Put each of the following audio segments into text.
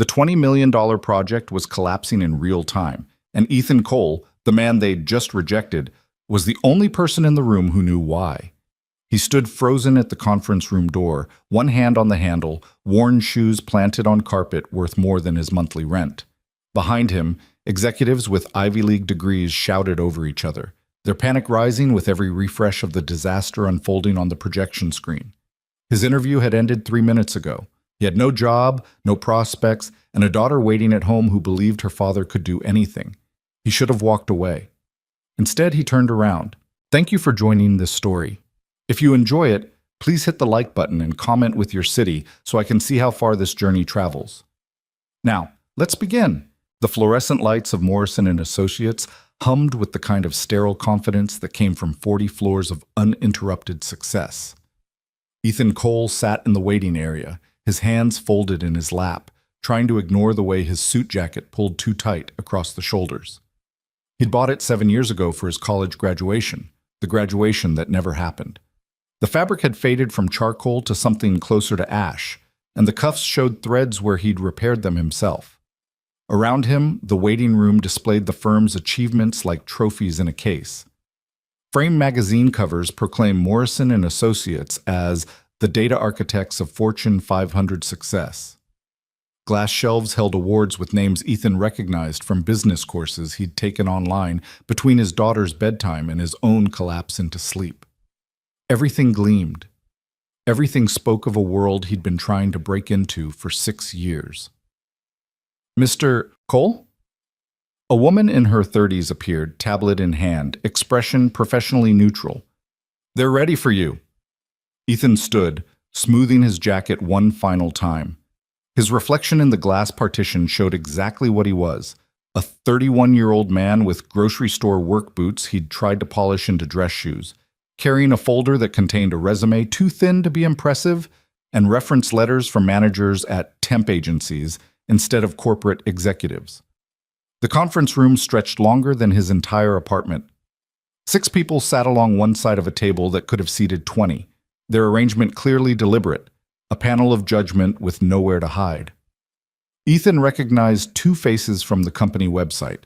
The $20 million project was collapsing in real time, and Ethan Cole, the man they'd just rejected, was the only person in the room who knew why. He stood frozen at the conference room door, one hand on the handle, worn shoes planted on carpet worth more than his monthly rent. Behind him, executives with Ivy League degrees shouted over each other, their panic rising with every refresh of the disaster unfolding on the projection screen. His interview had ended 3 minutes ago. He had no job, no prospects, and a daughter waiting at home who believed her father could do anything. He should have walked away. Instead, he turned around. Thank you for joining this story. If you enjoy it, please hit the like button and comment with your city so I can see how far this journey travels. Now, let's begin. The fluorescent lights of Morrison & Associates hummed with the kind of sterile confidence that came from 40 floors of uninterrupted success. Ethan Cole sat in the waiting area, his hands folded in his lap, trying to ignore the way his suit jacket pulled too tight across the shoulders. He'd bought it 7 years ago for his college graduation, the graduation that never happened. The fabric had faded from charcoal to something closer to ash, and the cuffs showed threads where he'd repaired them himself. Around him, the waiting room displayed the firm's achievements like trophies in a case. Frame magazine covers proclaim Morrison & Associates as the data architects of Fortune 500 success. Glass shelves held awards with names Ethan recognized from business courses he'd taken online between his daughter's bedtime and his own collapse into sleep. Everything gleamed. Everything spoke of a world he'd been trying to break into for 6 years. Mr. Cole? A woman in her 30s appeared, tablet in hand, expression professionally neutral. They're ready for you. Ethan stood, smoothing his jacket one final time. His reflection in the glass partition showed exactly what he was, a 31-year-old man with grocery store work boots he'd tried to polish into dress shoes, carrying a folder that contained a resume too thin to be impressive and reference letters from managers at temp agencies instead of corporate executives. The conference room stretched longer than his entire apartment. 6 people sat along one side of a table that could have seated 20, their arrangement clearly deliberate, a panel of judgment with nowhere to hide. Ethan recognized 2 faces from the company website: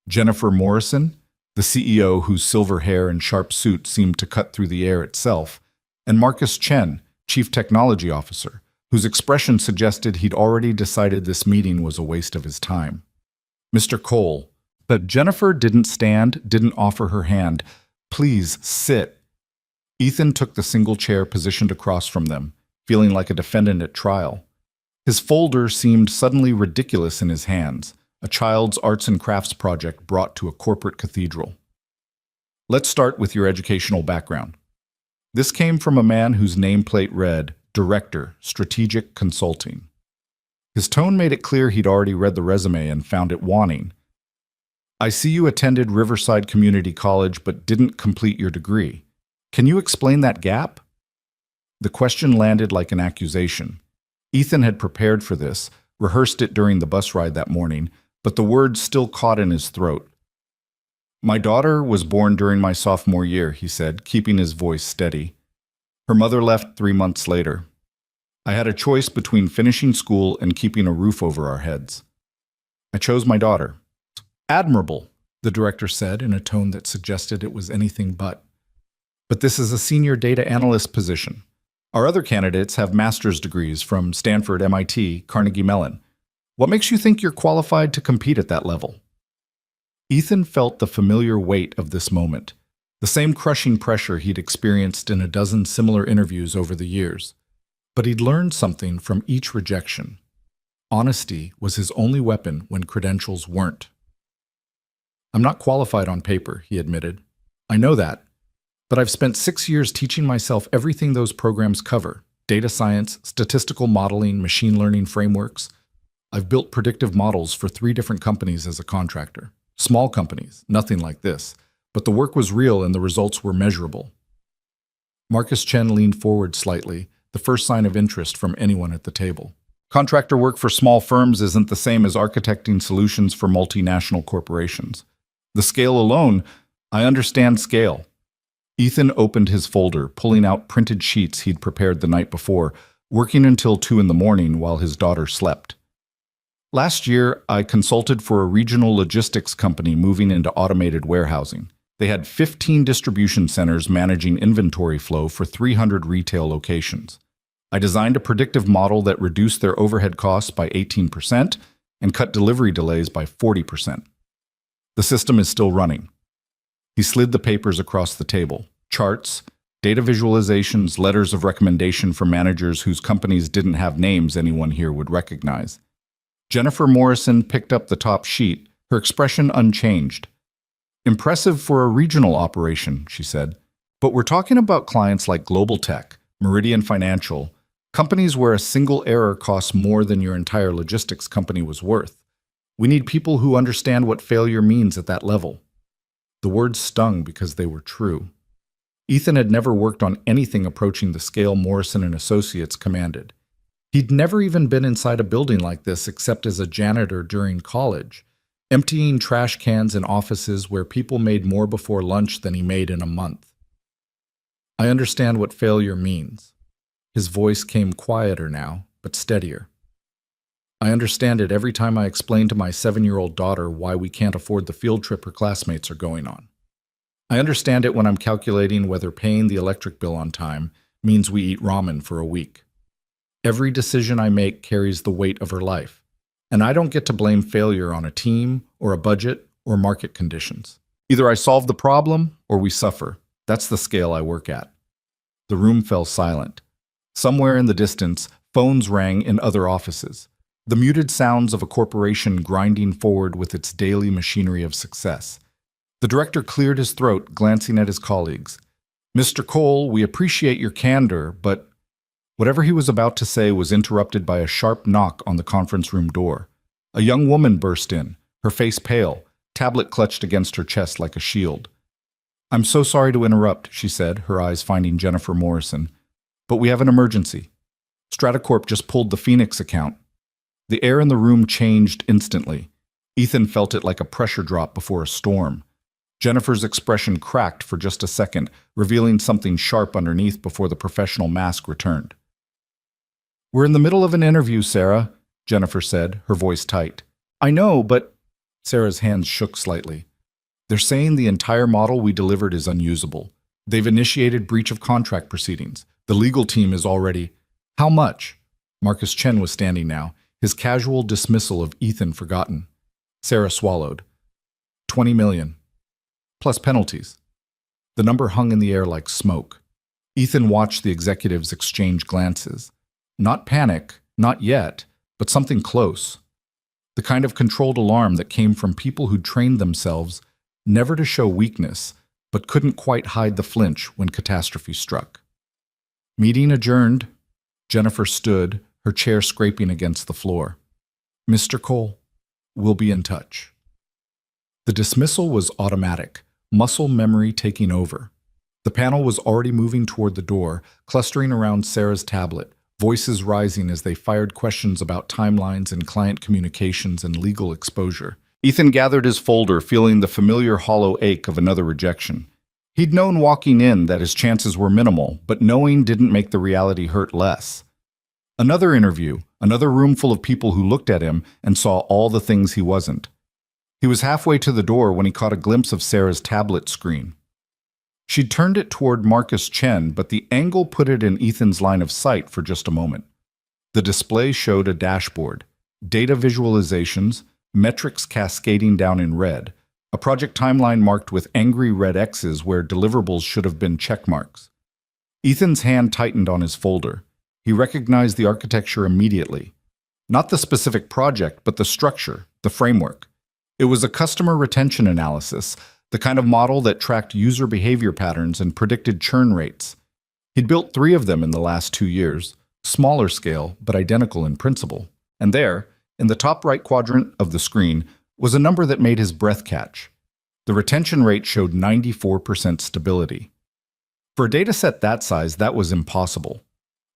Jennifer Morrison, the CEO whose silver hair and sharp suit seemed to cut through the air itself, and Marcus Chen, Chief Technology Officer, whose expression suggested he'd already decided this meeting was a waste of his time. Mr. Cole. But Jennifer didn't stand, didn't offer her hand. Please, sit. Ethan took the single chair positioned across from them, feeling like a defendant at trial. His folder seemed suddenly ridiculous in his hands, a child's arts and crafts project brought to a corporate cathedral. Let's start with your educational background. This came from a man whose nameplate read, Director, Strategic Consulting. His tone made it clear he'd already read the resume and found it wanting. I see you attended Riverside Community College but didn't complete your degree. Can you explain that gap? The question landed like an accusation. Ethan had prepared for this, rehearsed it during the bus ride that morning, but the words still caught in his throat. My daughter was born during my sophomore year, he said, keeping his voice steady. Her mother left 3 months later. I had a choice between finishing school and keeping a roof over our heads. I chose my daughter. Admirable, the director said in a tone that suggested it was anything but. But this is a senior data analyst position. Our other candidates have master's degrees from Stanford, MIT, Carnegie Mellon. What makes you think you're qualified to compete at that level? Ethan felt the familiar weight of this moment, the same crushing pressure he'd experienced in a dozen similar interviews over the years. But he'd learned something from each rejection. Honesty was his only weapon when credentials weren't. I'm not qualified on paper, he admitted. I know that. But I've spent 6 years teaching myself everything those programs cover: data science, statistical modeling, machine learning frameworks. I've built predictive models for 3 different companies as a contractor. Small companies, nothing like this. But the work was real and the results were measurable. Marcus Chen leaned forward slightly, the first sign of interest from anyone at the table. Contractor work for small firms isn't the same as architecting solutions for multinational corporations. The scale alone, I understand scale. Ethan opened his folder, pulling out printed sheets he'd prepared the night before, working until 2 in the morning while his daughter slept. Last year, I consulted for a regional logistics company moving into automated warehousing. They had 15 distribution centers managing inventory flow for 300 retail locations. I designed a predictive model that reduced their overhead costs by 18% and cut delivery delays by 40%. The system is still running. He slid the papers across the table. Charts, data visualizations, letters of recommendation for managers whose companies didn't have names anyone here would recognize. Jennifer Morrison picked up the top sheet, her expression unchanged. "Impressive for a regional operation," she said. "But we're talking about clients like Global Tech, Meridian Financial, companies where a single error costs more than your entire logistics company was worth. We need people who understand what failure means at that level." The words stung because they were true. Ethan had never worked on anything approaching the scale Morrison and Associates commanded. He'd never even been inside a building like this except as a janitor during college, emptying trash cans in offices where people made more before lunch than he made in a month. "I understand what failure means." His voice came quieter now, but steadier. "I understand it every time I explain to my 7-year-old daughter why we can't afford the field trip her classmates are going on. I understand it when I'm calculating whether paying the electric bill on time means we eat ramen for a week. Every decision I make carries the weight of her life, and I don't get to blame failure on a team or a budget or market conditions. Either I solve the problem or we suffer. That's the scale I work at." The room fell silent. Somewhere in the distance, phones rang in other offices. The muted sounds of a corporation grinding forward with its daily machinery of success. The director cleared his throat, glancing at his colleagues. "Mr. Cole, we appreciate your candor, but..." Whatever he was about to say was interrupted by a sharp knock on the conference room door. A young woman burst in, her face pale, tablet clutched against her chest like a shield. "I'm so sorry to interrupt," she said, her eyes finding Jennifer Morrison, "but we have an emergency. Stratacorp just pulled the Phoenix account." The air in the room changed instantly. Ethan felt it like a pressure drop before a storm. Jennifer's expression cracked for just a second, revealing something sharp underneath before the professional mask returned. "We're in the middle of an interview, Sarah," Jennifer said, her voice tight. "I know, but..." Sarah's hands shook slightly. "They're saying the entire model we delivered is unusable. They've initiated breach of contract proceedings. The legal team is already..." "How much?" Marcus Chen was standing now, his casual dismissal of Ethan forgotten. Sarah swallowed. 20 million. Plus penalties. The number hung in the air like smoke. Ethan watched the executives exchange glances. Not panic, not yet, but something close. The kind of controlled alarm that came from people who'd trained themselves never to show weakness, but couldn't quite hide the flinch when catastrophe struck. Meeting adjourned. Jennifer stood, her chair scraping against the floor. "Mr. Cole, we'll be in touch." The dismissal was automatic, muscle memory taking over. The panel was already moving toward the door, clustering around Sarah's tablet, voices rising as they fired questions about timelines and client communications and legal exposure. Ethan gathered his folder, feeling the familiar hollow ache of another rejection. He'd known walking in that his chances were minimal, but knowing didn't make the reality hurt less. Another interview, another room full of people who looked at him and saw all the things he wasn't. He was halfway to the door when he caught a glimpse of Sarah's tablet screen. She'd turned it toward Marcus Chen, but the angle put it in Ethan's line of sight for just a moment. The display showed a dashboard, data visualizations, metrics cascading down in red, a project timeline marked with angry red X's where deliverables should have been check marks. Ethan's hand tightened on his folder. He recognized the architecture immediately. Not the specific project, but the structure, the framework. It was a customer retention analysis, the kind of model that tracked user behavior patterns and predicted churn rates. He'd built 3 of them in the last 2 years, smaller scale, but identical in principle. And there, in the top right quadrant of the screen, was a number that made his breath catch. The retention rate showed 94% stability. For a dataset that size, that was impossible.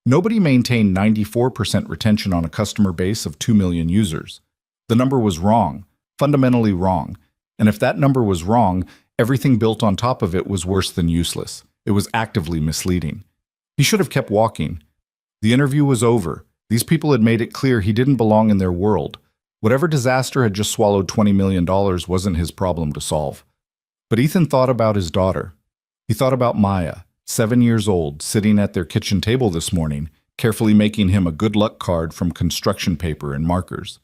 Nobody maintained 94% retention on a customer base of 2 million users. The number was wrong, fundamentally wrong. And if that number was wrong, everything built on top of it was worse than useless. It was actively misleading. He should have kept walking. The interview was over. These people had made it clear he didn't belong in their world. Whatever disaster had just swallowed $20 million wasn't his problem to solve. But Ethan thought about his daughter. He thought about Maya, 7 years old, sitting at their kitchen table this morning, carefully making him a good luck card from construction paper and markers.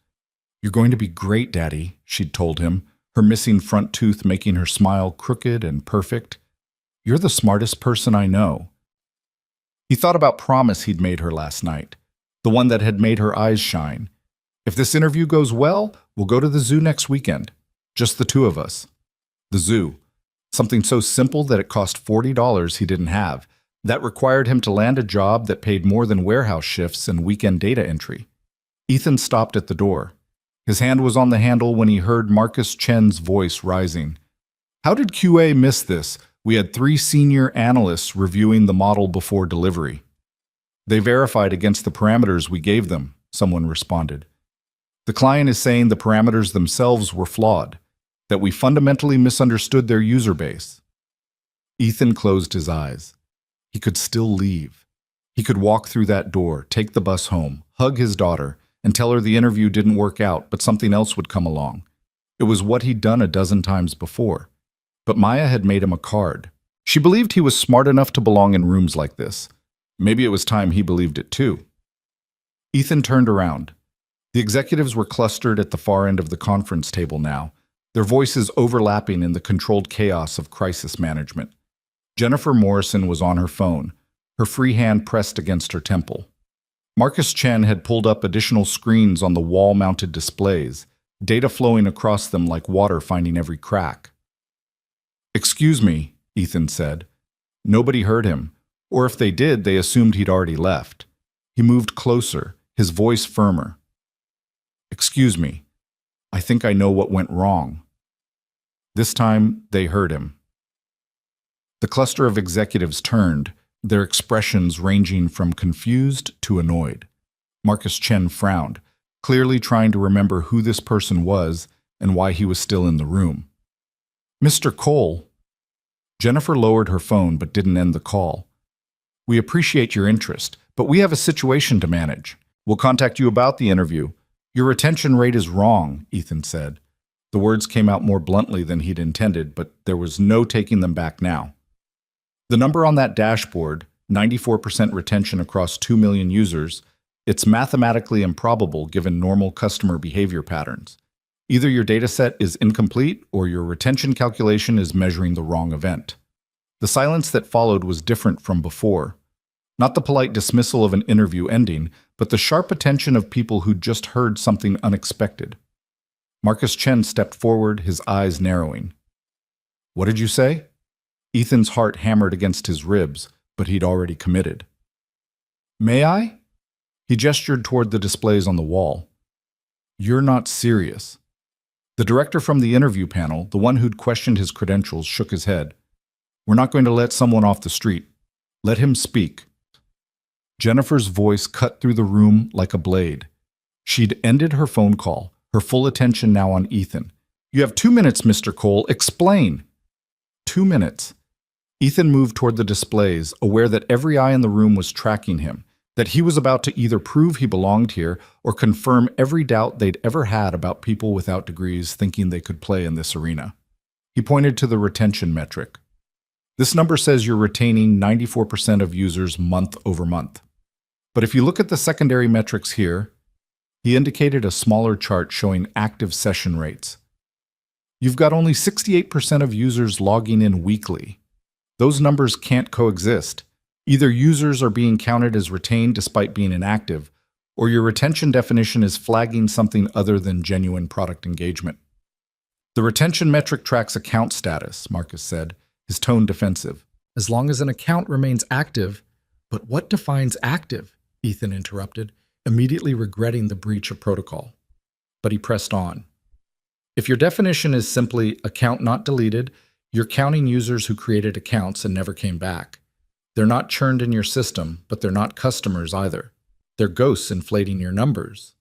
"You're going to be great, Daddy," she'd told him, her missing front tooth making her smile crooked and perfect. "You're the smartest person I know." He thought about promise he'd made her last night, the one that had made her eyes shine. "If this interview goes well, we'll go to the zoo next weekend. Just the two of us." The zoo. Something so simple that it cost $40 he didn't have. That required him to land a job that paid more than warehouse shifts and weekend data entry. Ethan stopped at the door. His hand was on the handle when he heard Marcus Chen's voice rising. "How did QA miss this? We had 3 senior analysts reviewing the model before delivery." "They verified against the parameters we gave them," someone responded. "The client is saying the parameters themselves were flawed, that we fundamentally misunderstood their user base." Ethan closed his eyes. He could still leave. He could walk through that door, take the bus home, hug his daughter, and tell her the interview didn't work out, but something else would come along. It was what he'd done a dozen times before. But Maya had made him a card. She believed he was smart enough to belong in rooms like this. Maybe it was time he believed it too. Ethan turned around. The executives were clustered at the far end of the conference table now, their voices overlapping in the controlled chaos of crisis management. Jennifer Morrison was on her phone, her free hand pressed against her temple. Marcus Chen had pulled up additional screens on the wall-mounted displays, data flowing across them like water finding every crack. "Excuse me," Ethan said. Nobody heard him, or if they did, they assumed he'd already left. He moved closer, his voice firmer. "Excuse me. I think I know what went wrong." This time, they heard him. The cluster of executives turned, their expressions ranging from confused to annoyed. Marcus Chen frowned, clearly trying to remember who this person was and why he was still in the room. "Mr. Cole." Jennifer lowered her phone but didn't end the call. "We appreciate your interest, but we have a situation to manage. We'll contact you about the interview. Your retention rate is wrong," Ethan said. The words came out more bluntly than he'd intended, but there was no taking them back now. The number on that dashboard, 94% retention across 2 million users, it's mathematically improbable given normal customer behavior patterns. Either your dataset is incomplete or your retention calculation is measuring the wrong event. The silence that followed was different from before. Not the polite dismissal of an interview ending, but the sharp attention of people who'd just heard something unexpected. Marcus Chen stepped forward, his eyes narrowing. "What did you say?" Ethan's heart hammered against his ribs, but he'd already committed. "May I?" He gestured toward the displays on the wall. "You're not serious." The director from the interview panel, the one who'd questioned his credentials, shook his head. "We're not going to let someone off the street. Let him speak." Jennifer's voice cut through the room like a blade. She'd ended her phone call, her full attention now on Ethan. "You have 2 minutes, Mr. Cole. Explain." 2 minutes. Ethan moved toward the displays, aware that every eye in the room was tracking him, that he was about to either prove he belonged here or confirm every doubt they'd ever had about people without degrees thinking they could play in this arena. He pointed to the retention metric. "This number says you're retaining 94% of users month over month. But if you look at the secondary metrics here," he indicated a smaller chart showing active session rates. "You've got only 68% of users logging in weekly. Those numbers can't coexist. Either users are being counted as retained despite being inactive, or your retention definition is flagging something other than genuine product engagement." "The retention metric tracks account status," Marcus said, his tone defensive. "As long as an account remains active." "But what defines active?" Ethan interrupted, immediately regretting the breach of protocol. But he pressed on. "If your definition is simply account not deleted, you're counting users who created accounts and never came back. They're not churned in your system, but they're not customers either. They're ghosts inflating your numbers."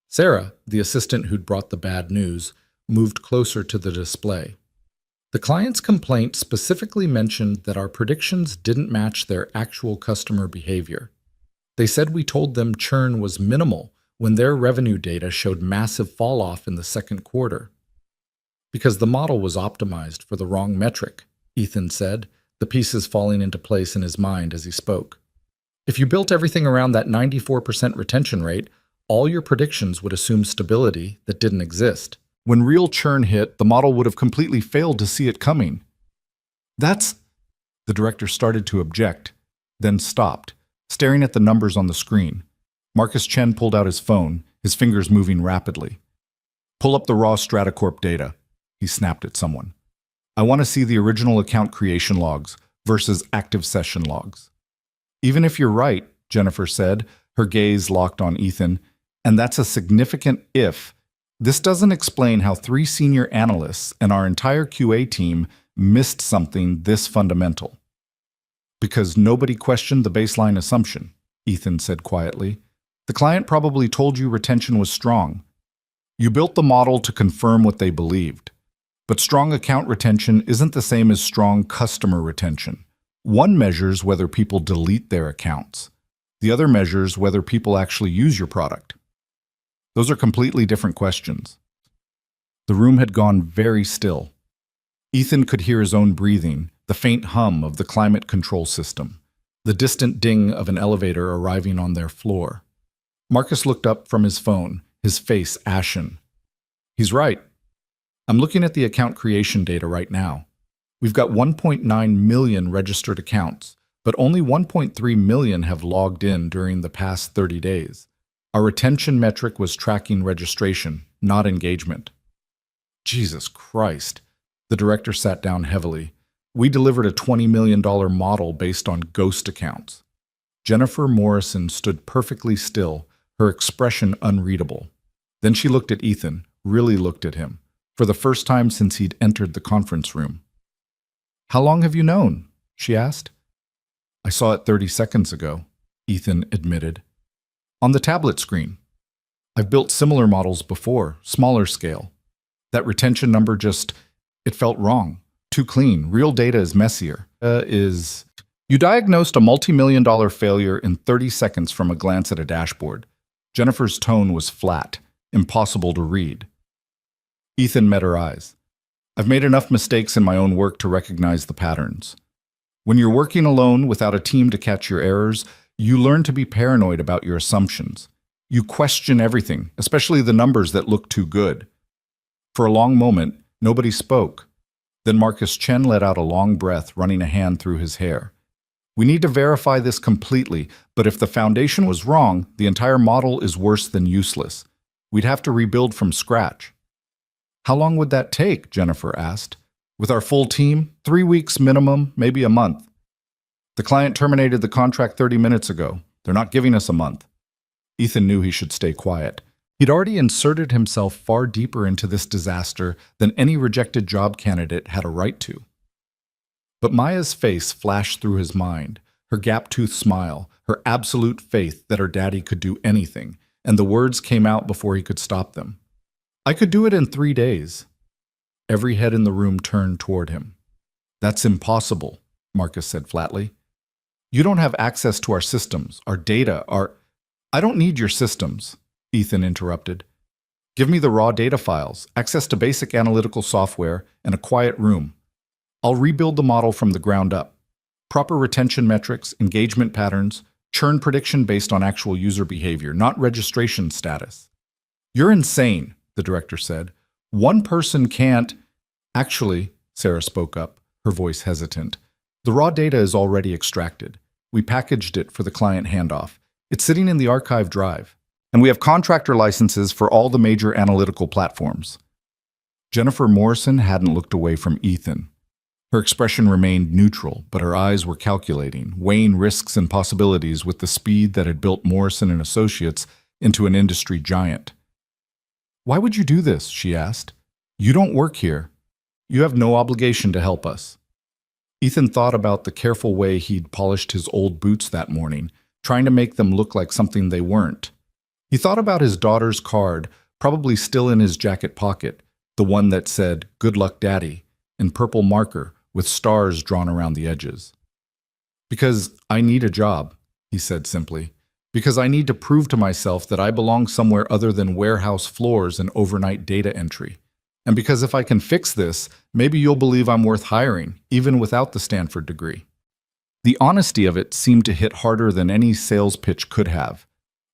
Sarah, the assistant who'd brought the bad news, moved closer to the display. "The client's complaint specifically mentioned that our predictions didn't match their actual customer behavior. They said we told them churn was minimal when their revenue data showed massive fall-off in the second quarter. Because the model was optimized for the wrong metric, Ethan said, the pieces falling into place in his mind as he spoke. If you built everything around that 94% retention rate, all your predictions would assume stability that didn't exist. When real churn hit, the model would have completely failed to see it coming. The director started to object, then stopped, staring at the numbers on the screen. Marcus Chen pulled out his phone, his fingers moving rapidly. Pull up the raw Stratacorp data, he snapped at someone. I want to see the original account creation logs versus active session logs. Even if you're right, Jennifer said, her gaze locked on Ethan, and that's a significant if. This doesn't explain how 3 senior analysts and our entire QA team missed something this fundamental. Because nobody questioned the baseline assumption, Ethan said quietly. The client probably told you retention was strong. You built the model to confirm what they believed. But strong account retention isn't the same as strong customer retention. One measures whether people delete their accounts. The other measures whether people actually use your product. Those are completely different questions. The room had gone very still. Ethan could hear his own breathing, the faint hum of the climate control system, the distant ding of an elevator arriving on their floor. Marcus looked up from his phone, his face ashen. He's right. I'm looking at the account creation data right now. We've got 1.9 million registered accounts, but only 1.3 million have logged in during the past 30 days. Our retention metric was tracking registration, not engagement. Jesus Christ. The director sat down heavily. We delivered a $20 million model based on ghost accounts. Jennifer Morrison stood perfectly still, her expression unreadable. Then she looked at Ethan, really looked at him, for the first time since he'd entered the conference room. How long have you known? She asked. I saw it 30 seconds ago, Ethan admitted. On the tablet screen. I've built similar models before, smaller scale. That retention number it felt wrong. Too clean. Real data is messier. You diagnosed a multi-million-dollar failure in 30 seconds from a glance at a dashboard. Jennifer's tone was flat, impossible to read. Ethan met her eyes. I've made enough mistakes in my own work to recognize the patterns. When you're working alone without a team to catch your errors, you learn to be paranoid about your assumptions. You question everything, especially the numbers that look too good. For a long moment, nobody spoke. Then Marcus Chen let out a long breath, running a hand through his hair. We need to verify this completely, but if the foundation was wrong, the entire model is worse than useless. We'd have to rebuild from scratch. How long would that take? Jennifer asked. With our full team, 3 weeks minimum, maybe a month. The client terminated the contract 30 minutes ago. They're not giving us a month. Ethan knew he should stay quiet. He'd already inserted himself far deeper into this disaster than any rejected job candidate had a right to. But Maya's face flashed through his mind, her gap-toothed smile, her absolute faith that her daddy could do anything, and the words came out before he could stop them. I could do it in 3 days. Every head in the room turned toward him. That's impossible, Marcus said flatly. You don't have access to our systems, our data, I don't need your systems, Ethan interrupted. Give me the raw data files, access to basic analytical software, and a quiet room. I'll rebuild the model from the ground up. Proper retention metrics, engagement patterns, churn prediction based on actual user behavior, not registration status. You're insane, the director said. One person can't. Actually, Sarah spoke up, her voice hesitant. The raw data is already extracted. We packaged it for the client handoff. It's sitting in the archive drive. And we have contractor licenses for all the major analytical platforms. Jennifer Morrison hadn't looked away from Ethan. Her expression remained neutral, but her eyes were calculating, weighing risks and possibilities with the speed that had built Morrison and Associates into an industry giant. Why would you do this? She asked. You don't work here. You have no obligation to help us. Ethan thought about the careful way he'd polished his old boots that morning, trying to make them look like something they weren't. He thought about his daughter's card, probably still in his jacket pocket, the one that said, "Good luck, Daddy," in purple marker with stars drawn around the edges. Because I need a job, he said simply. Because I need to prove to myself that I belong somewhere other than warehouse floors and overnight data entry. And because if I can fix this, maybe you'll believe I'm worth hiring, even without the Stanford degree. The honesty of it seemed to hit harder than any sales pitch could have.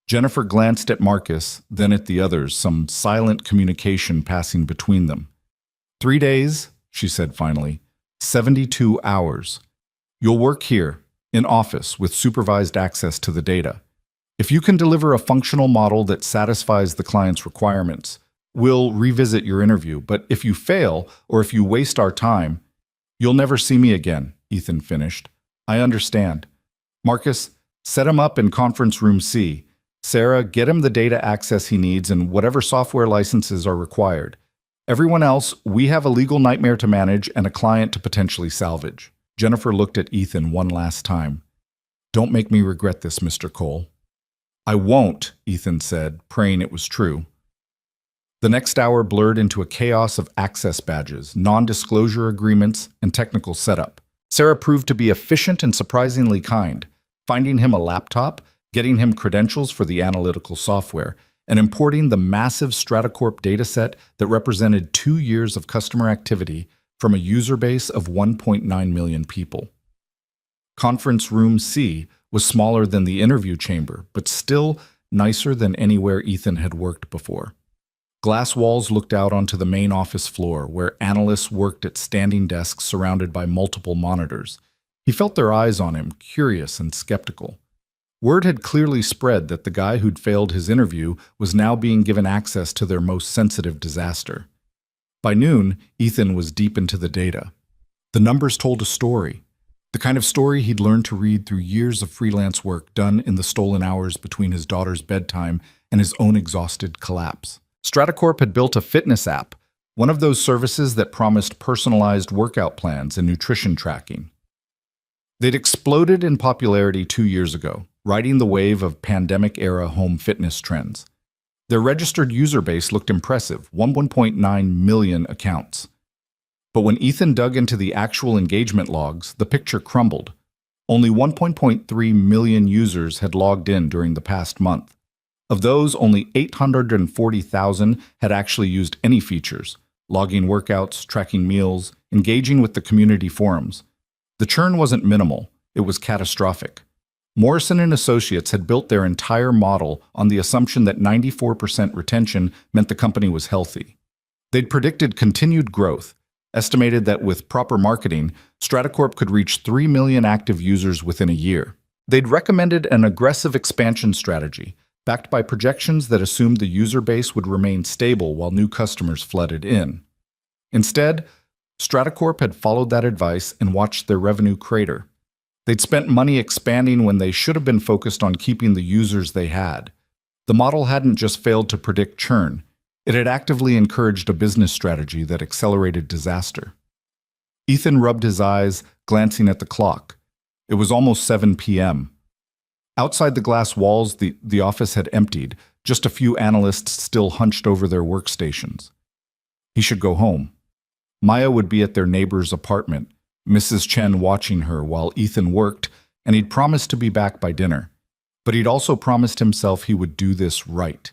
Jennifer glanced at Marcus, then at the others, some silent communication passing between them. 3 days, she said finally. 72 hours. You'll work here, in office, with supervised access to the data. If you can deliver a functional model that satisfies the client's requirements, we'll revisit your interview. But if you fail, or if you waste our time, you'll never see me again, Ethan finished. I understand. Marcus, set him up in conference room C. Sarah, get him the data access he needs and whatever software licenses are required. Everyone else, we have a legal nightmare to manage and a client to potentially salvage. Jennifer looked at Ethan one last time. Don't make me regret this, Mr. Cole. I won't, Ethan said, praying it was true. The next hour blurred into a chaos of access badges, non-disclosure agreements, and technical setup. Sarah proved to be efficient and surprisingly kind, finding him a laptop, getting him credentials for the analytical software, and importing the massive Stratacorp dataset that represented 2 years of customer activity from a user base of 1.9 million people. Conference Room C was smaller than the interview chamber, but still nicer than anywhere Ethan had worked before. Glass walls looked out onto the main office floor, where analysts worked at standing desks surrounded by multiple monitors. He felt their eyes on him, curious and skeptical. Word had clearly spread that the guy who'd failed his interview was now being given access to their most sensitive disaster. By noon, Ethan was deep into the data. The numbers told a story, the kind of story he'd learned to read through years of freelance work done in the stolen hours between his daughter's bedtime and his own exhausted collapse. Stratacorp had built a fitness app, one of those services that promised personalized workout plans and nutrition tracking. They'd exploded in popularity 2 years ago, riding the wave of pandemic-era home fitness trends. Their registered user base looked impressive, 1.9 million accounts. But when Ethan dug into the actual engagement logs, the picture crumbled. Only 1.3 million users had logged in during the past month. Of those, only 840,000 had actually used any features, logging workouts, tracking meals, engaging with the community forums. The churn wasn't minimal, it was catastrophic. Morrison and Associates had built their entire model on the assumption that 94% retention meant the company was healthy. They'd predicted continued growth, estimated that with proper marketing, Stratacorp could reach 3 million active users within a year. They'd recommended an aggressive expansion strategy, backed by projections that assumed the user base would remain stable while new customers flooded in. Instead, Stratacorp had followed that advice and watched their revenue crater. They'd spent money expanding when they should have been focused on keeping the users they had. The model hadn't just failed to predict churn, it had actively encouraged a business strategy that accelerated disaster. Ethan rubbed his eyes, glancing at the clock. It was almost 7 p.m. Outside the glass walls, the office had emptied, just a few analysts still hunched over their workstations. He should go home. Maya would be at their neighbor's apartment, Mrs. Chen watching her while Ethan worked, and he'd promised to be back by dinner. But he'd also promised himself he would do this right.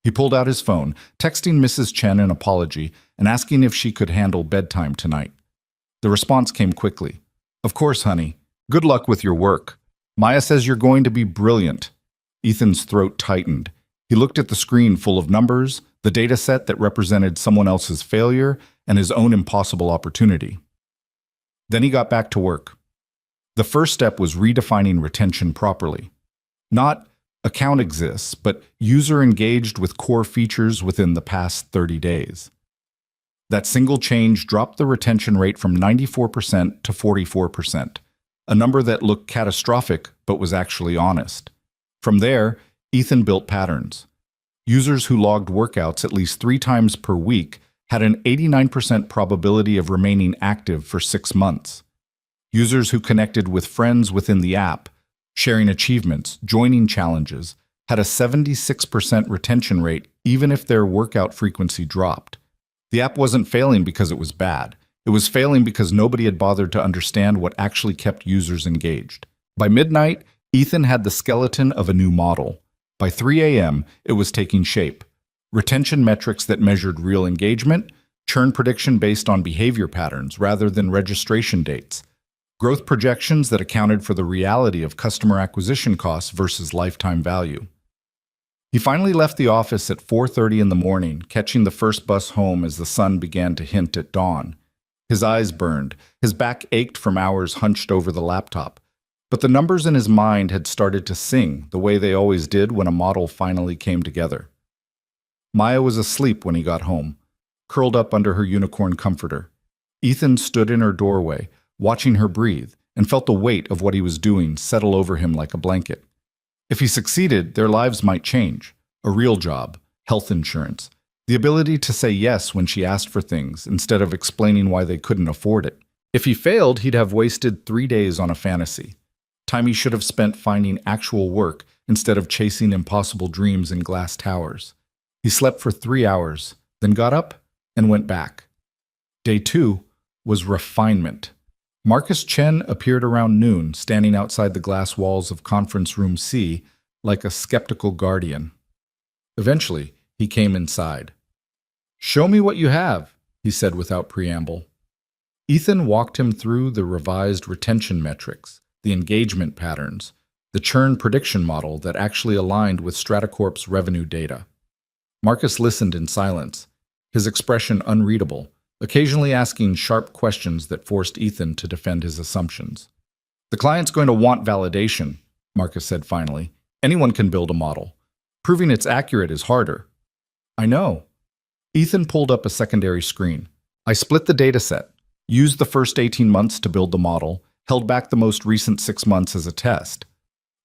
He pulled out his phone, texting Mrs. Chen an apology and asking if she could handle bedtime tonight. The response came quickly. Of course, honey. Good luck with your work. Maya says you're going to be brilliant. Ethan's throat tightened. He looked at the screen full of numbers, the data set that represented someone else's failure, and his own impossible opportunity. Then he got back to work. The first step was redefining retention properly. Not account exists, but user engaged with core features within the past 30 days. That single change dropped the retention rate from 94% to 44%, a number that looked catastrophic but was actually honest. From there, Ethan built patterns. Users who logged workouts at least 3 times per week had an 89% probability of remaining active for 6 months. Users who connected with friends within the app, sharing achievements, joining challenges, had a 76% retention rate even if their workout frequency dropped. The app wasn't failing because it was bad. It was failing because nobody had bothered to understand what actually kept users engaged. By midnight, Ethan had the skeleton of a new model. By 3 a.m., it was taking shape. Retention metrics that measured real engagement, churn prediction based on behavior patterns rather than registration dates, growth projections that accounted for the reality of customer acquisition costs versus lifetime value. He finally left the office at 4:30 in the morning, catching the first bus home as the sun began to hint at dawn. His eyes burned, his back ached from hours hunched over the laptop. But the numbers in his mind had started to sing the way they always did when a model finally came together. Maya was asleep when he got home, curled up under her unicorn comforter. Ethan stood in her doorway, watching her breathe, and felt the weight of what he was doing settle over him like a blanket. If he succeeded, their lives might change. A real job, health insurance, the ability to say yes when she asked for things instead of explaining why they couldn't afford it. If he failed, he'd have wasted 3 days on a fantasy. Time he should have spent finding actual work instead of chasing impossible dreams in glass towers. He slept for 3 hours, then got up and went back. Day 2 was refinement. Marcus Chen appeared around noon, standing outside the glass walls of Conference Room C like a skeptical guardian. Eventually, he came inside. "Show me what you have," he said without preamble. Ethan walked him through the revised retention metrics, the engagement patterns, the churn prediction model that actually aligned with Stratacorp's revenue data. Marcus listened in silence, his expression unreadable, occasionally asking sharp questions that forced Ethan to defend his assumptions. "The client's going to want validation," Marcus said finally. "Anyone can build a model. Proving it's accurate is harder." "I know." Ethan pulled up a secondary screen. "I split the dataset, used the first 18 months to build the model, held back the most recent 6 months as a test.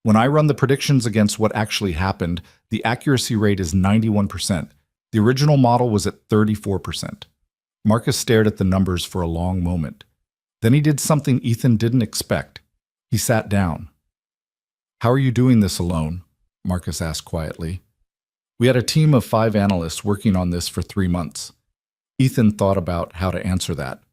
When I run the predictions against what actually happened, the accuracy rate is 91%. The original model was at 34%. Marcus stared at the numbers for a long moment. Then he did something Ethan didn't expect. He sat down. "How are you doing this alone?" Marcus asked quietly. "We had a team of 5 analysts working on this for 3 months. Ethan thought about how to answer that.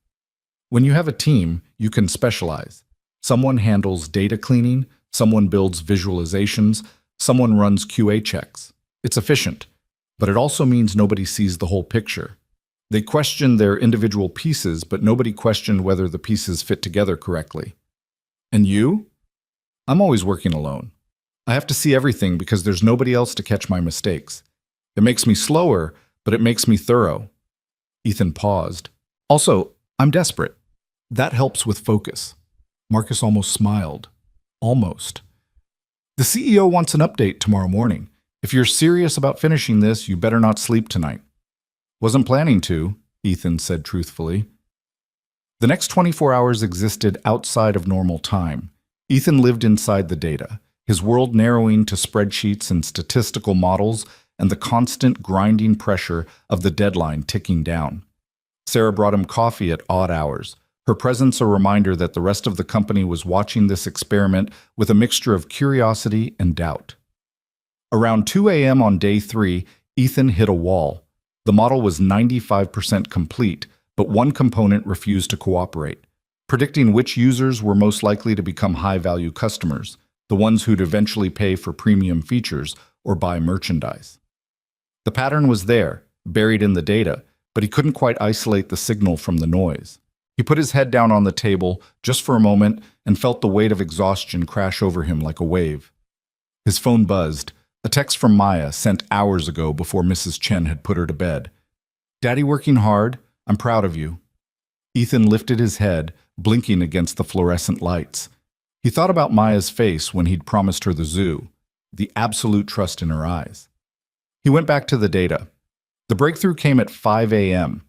When you have a team, you can specialize. Someone handles data cleaning, someone builds visualizations, someone runs QA checks. It's efficient, but it also means nobody sees the whole picture. They questioned their individual pieces, but nobody questioned whether the pieces fit together correctly. And you? I'm always working alone. I have to see everything because there's nobody else to catch my mistakes. It makes me slower, but it makes me thorough." Ethan paused. "Also, I'm desperate. That helps with focus." Marcus almost smiled. Almost. "The CEO wants an update tomorrow morning. If you're serious about finishing this, you better not sleep tonight." "Wasn't planning to," Ethan said truthfully. The next 24 hours existed outside of normal time. Ethan lived inside the data, his world narrowing to spreadsheets and statistical models and the constant grinding pressure of the deadline ticking down. Sarah brought him coffee at odd hours, her presence a reminder that the rest of the company was watching this experiment with a mixture of curiosity and doubt. Around 2 a.m. on day 3, Ethan hit a wall. The model was 95% complete, but one component refused to cooperate, predicting which users were most likely to become high-value customers, the ones who'd eventually pay for premium features or buy merchandise. The pattern was there, buried in the data, but he couldn't quite isolate the signal from the noise. He put his head down on the table just for a moment and felt the weight of exhaustion crash over him like a wave. His phone buzzed, a text from Maya sent hours ago before Mrs. Chen had put her to bed. "Daddy working hard. I'm proud of you." Ethan lifted his head, blinking against the fluorescent lights. He thought about Maya's face when he'd promised her the zoo, the absolute trust in her eyes. He went back to the data. The breakthrough came at 5 a.m.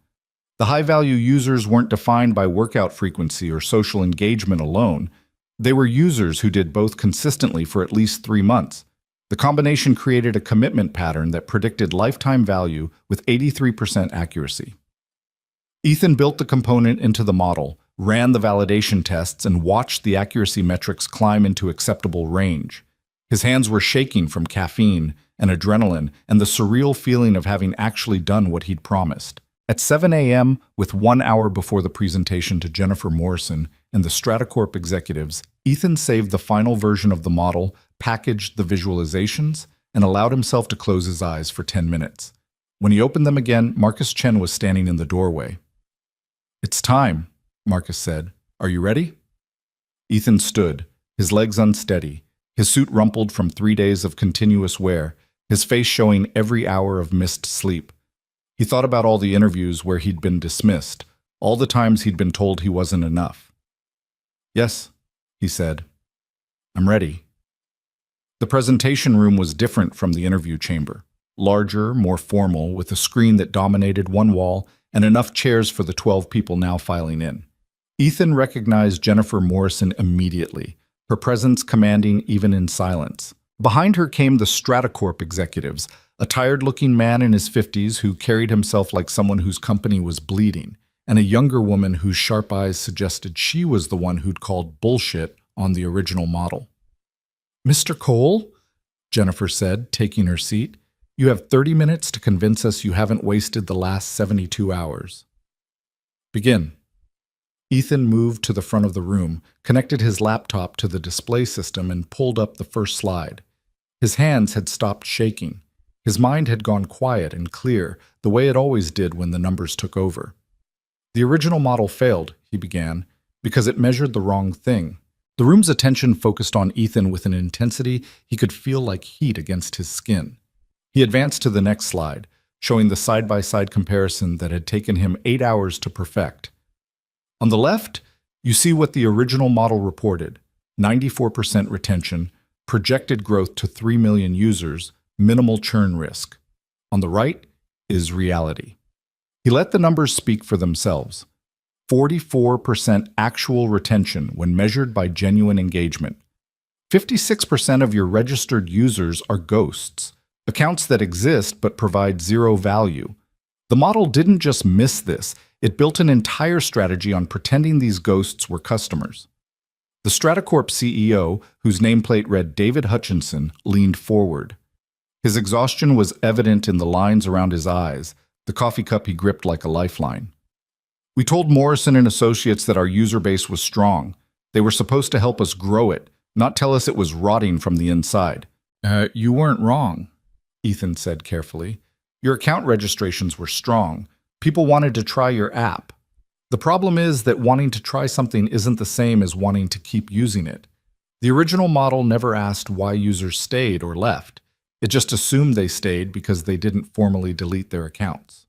The high-value users weren't defined by workout frequency or social engagement alone. They were users who did both consistently for at least 3 months. The combination created a commitment pattern that predicted lifetime value with 83% accuracy. Ethan built the component into the model, ran the validation tests, and watched the accuracy metrics climb into acceptable range. His hands were shaking from caffeine and adrenaline and the surreal feeling of having actually done what he'd promised. At 7 a.m., with 1 hour before the presentation to Jennifer Morrison and the Stratacorp executives, Ethan saved the final version of the model, packaged the visualizations, and allowed himself to close his eyes for 10 minutes. When he opened them again, Marcus Chen was standing in the doorway. "It's time," Marcus said. "Are you ready?" Ethan stood, his legs unsteady, his suit rumpled from 3 days of continuous wear, his face showing every hour of missed sleep. He thought about all the interviews where he'd been dismissed, all the times he'd been told he wasn't enough. "Yes," he said. "I'm ready." The presentation room was different from the interview chamber. Larger, more formal, with a screen that dominated one wall and enough chairs for the 12 people now filing in. Ethan recognized Jennifer Morrison immediately, her presence commanding even in silence. Behind her came the Stratacorp executives, a tired-looking man in his 50s who carried himself like someone whose company was bleeding, and a younger woman whose sharp eyes suggested she was the one who'd called bullshit on the original model. "Mr. Cole," Jennifer said, taking her seat, "you have 30 minutes to convince us you haven't wasted the last 72 hours. Begin." Ethan moved to the front of the room, connected his laptop to the display system, and pulled up the first slide. His hands had stopped shaking. His mind had gone quiet and clear, the way it always did when the numbers took over. "The original model failed," he began, "because it measured the wrong thing." The room's attention focused on Ethan with an intensity he could feel like heat against his skin. He advanced to the next slide, showing the side-by-side comparison that had taken him 8 hours to perfect. On the left, you see what the original model reported: 94% retention, projected growth to 3 million users, minimal churn risk. On the right is reality. He let the numbers speak for themselves. 44% actual retention when measured by genuine engagement. 56% of your registered users are ghosts, accounts that exist but provide zero value. The model didn't just miss this, it built an entire strategy on pretending these ghosts were customers. The Stratacorp CEO, whose nameplate read David Hutchinson, leaned forward. His exhaustion was evident in the lines around his eyes, the coffee cup he gripped like a lifeline. "We told Morrison and Associates that our user base was strong. They were supposed to help us grow it, not tell us it was rotting from the inside." You weren't wrong," Ethan said carefully. "Your account registrations were strong. People wanted to try your app. The problem is that wanting to try something isn't the same as wanting to keep using it. The original model never asked why users stayed or left. It just assumed they stayed because they didn't formally delete their accounts."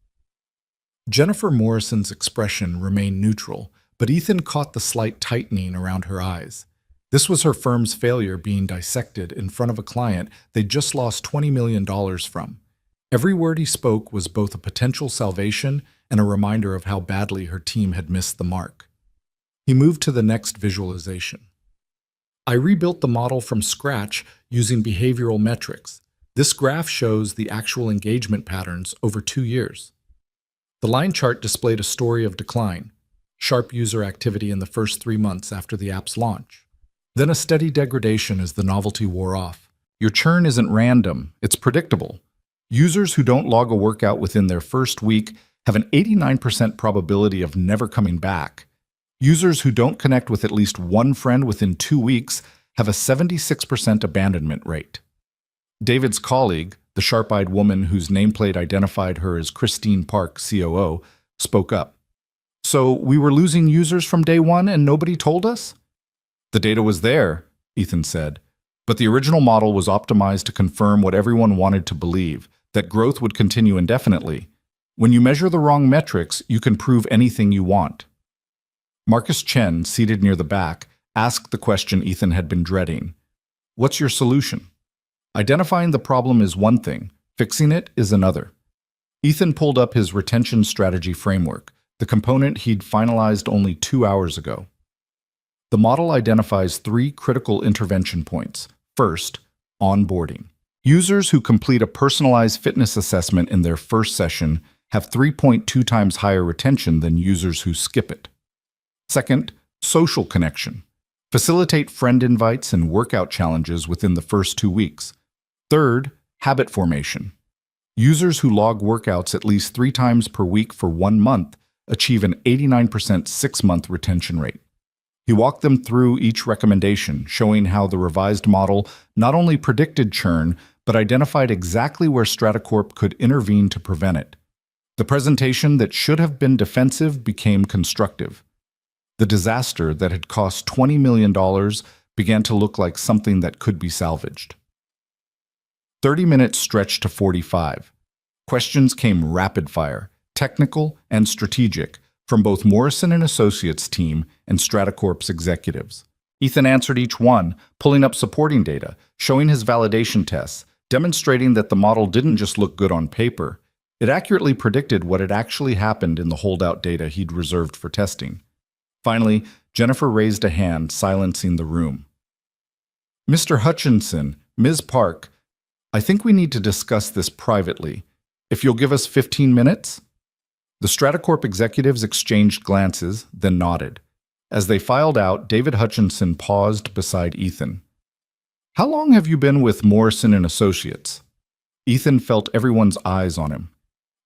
Jennifer Morrison's expression remained neutral, but Ethan caught the slight tightening around her eyes. This was her firm's failure being dissected in front of a client they'd just lost $20 million from. Every word he spoke was both a potential salvation and a reminder of how badly her team had missed the mark. He moved to the next visualization. "I rebuilt the model from scratch using behavioral metrics. This graph shows the actual engagement patterns over 2 years." The line chart displayed a story of decline, sharp user activity in the first 3 months after the app's launch. Then a steady degradation as the novelty wore off. Your churn isn't random, it's predictable. Users who don't log a workout within their first week have an 89% probability of never coming back. Users who don't connect with at least one friend within 2 weeks have a 76% abandonment rate. David's colleague, the sharp-eyed woman whose nameplate identified her as Christine Park, COO, spoke up. "So we were losing users from day one and nobody told us?" "The data was there," Ethan said, "but the original model was optimized to confirm what everyone wanted to believe, that growth would continue indefinitely. When you measure the wrong metrics, you can prove anything you want." Marcus Chen, seated near the back, asked the question Ethan had been dreading. "What's your solution?" Identifying the problem is one thing, fixing it is another. Ethan pulled up his retention strategy framework, the component he'd finalized only 2 hours ago. The model identifies 3 critical intervention points. First, onboarding. Users who complete a personalized fitness assessment in their first session have 3.2 times higher retention than users who skip it. Second, social connection. Facilitate friend invites and workout challenges within the first 2 weeks. Third, habit formation. Users who log workouts at least 3 times per week for 1 month achieve an 89% 6-month retention rate. He walked them through each recommendation, showing how the revised model not only predicted churn, but identified exactly where Stratacorp could intervene to prevent it. The presentation that should have been defensive became constructive. The disaster that had cost $20 million began to look like something that could be salvaged. 30 minutes stretched to 45. Questions came rapid fire, technical and strategic, from both Morrison & Associates team and Stratacorp's executives. Ethan answered each one, pulling up supporting data, showing his validation tests, demonstrating that the model didn't just look good on paper. It accurately predicted what had actually happened in the holdout data he'd reserved for testing. Finally, Jennifer raised a hand, silencing the room. "Mr. Hutchinson, Ms. Park, I think we need to discuss this privately. If you'll give us 15 minutes? The Stratacorp executives exchanged glances, then nodded. As they filed out, David Hutchinson paused beside Ethan. "How long have you been with Morrison & Associates?" Ethan felt everyone's eyes on him.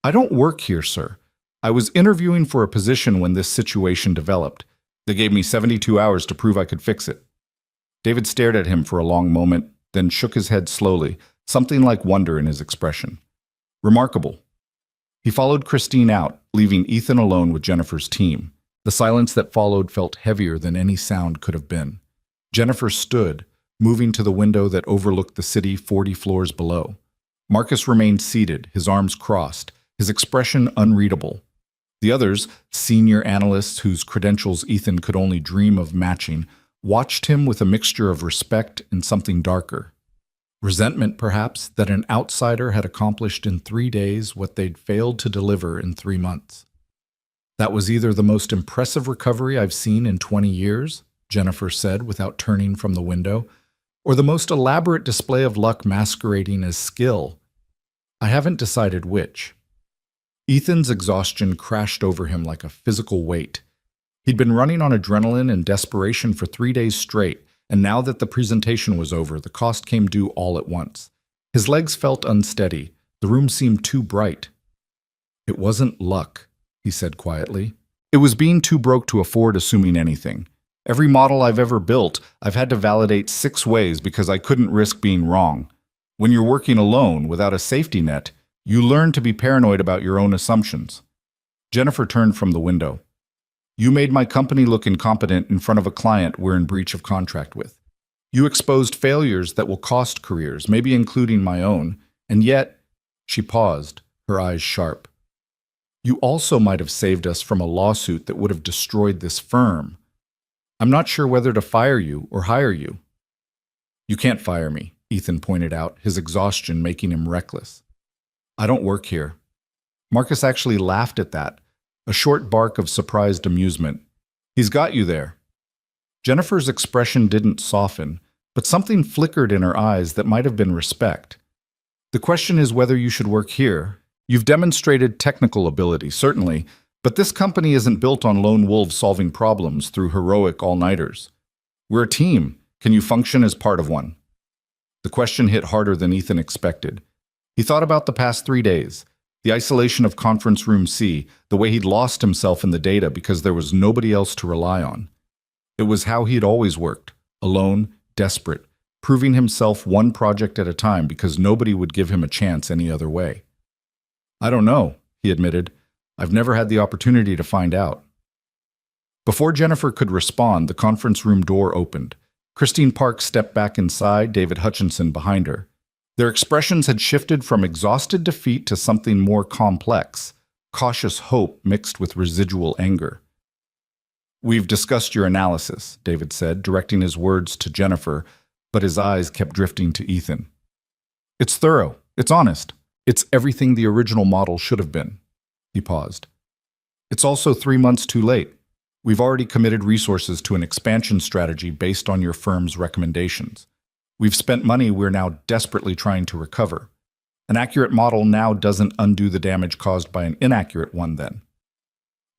"I don't work here, sir. I was interviewing for a position when this situation developed. They gave me 72 hours to prove I could fix it." David stared at him for a long moment, then shook his head slowly, something like wonder in his expression. "Remarkable." He followed Christine out, leaving Ethan alone with Jennifer's team. The silence that followed felt heavier than any sound could have been. Jennifer stood, moving to the window that overlooked the city 40 floors below. Marcus remained seated, his arms crossed, his expression unreadable. The others, senior analysts whose credentials Ethan could only dream of matching, watched him with a mixture of respect and something darker. Resentment, perhaps, that an outsider had accomplished in 3 days what they'd failed to deliver in 3 months. "That was either the most impressive recovery I've seen in 20 years, Jennifer said without turning from the window, or the most elaborate display of luck masquerading as skill. I haven't decided which." Ethan's exhaustion crashed over him like a physical weight. He'd been running on adrenaline and desperation for 3 days straight, and now that the presentation was over, the cost came due all at once. His legs felt unsteady. The room seemed too bright. "It wasn't luck," he said quietly. "It was being too broke to afford assuming anything. Every model I've ever built, I've had to validate 6 ways because I couldn't risk being wrong. When you're working alone, without a safety net, you learn to be paranoid about your own assumptions." Jennifer turned from the window. "You made my company look incompetent in front of a client we're in breach of contract with. You exposed failures that will cost careers, maybe including my own, and yet—" She paused, her eyes sharp. "You also might have saved us from a lawsuit that would have destroyed this firm. I'm not sure whether to fire you or hire you." "You can't fire me," Ethan pointed out, his exhaustion making him reckless. "I don't work here." Marcus actually laughed at that, a short bark of surprised amusement. "He's got you there." Jennifer's expression didn't soften, but something flickered in her eyes that might have been respect. "The question is whether you should work here. You've demonstrated technical ability, certainly, but this company isn't built on lone wolves solving problems through heroic all-nighters. We're a team. Can you function as part of one?" The question hit harder than Ethan expected. He thought about the past 3 days. The isolation of Conference Room C, the way he'd lost himself in the data because there was nobody else to rely on. It was how he'd always worked, alone, desperate, proving himself one project at a time because nobody would give him a chance any other way. "I don't know," he admitted. "I've never had the opportunity to find out." Before Jennifer could respond, the conference room door opened. Christine Park stepped back inside, David Hutchinson behind her. Their expressions had shifted from exhausted defeat to something more complex, cautious hope mixed with residual anger. "We've discussed your analysis," David said, directing his words to Jennifer, but his eyes kept drifting to Ethan. "It's thorough. It's honest. It's everything the original model should have been." He paused. "It's also 3 months too late. We've already committed resources to an expansion strategy based on your firm's recommendations. We've spent money we're now desperately trying to recover. An accurate model now doesn't undo the damage caused by an inaccurate one then."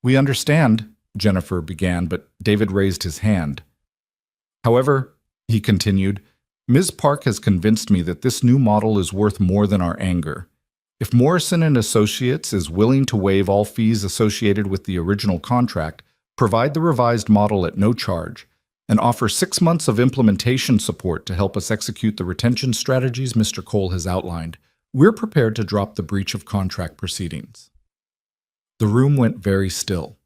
"We understand," Jennifer began, but David raised his hand. "However," he continued, "Ms. Park has convinced me that this new model is worth more than our anger. If Morrison and Associates is willing to waive all fees associated with the original contract, provide the revised model at no charge, and offer 6 months of implementation support to help us execute the retention strategies Mr. Cole has outlined, we're prepared to drop the breach of contract proceedings. The room went very still.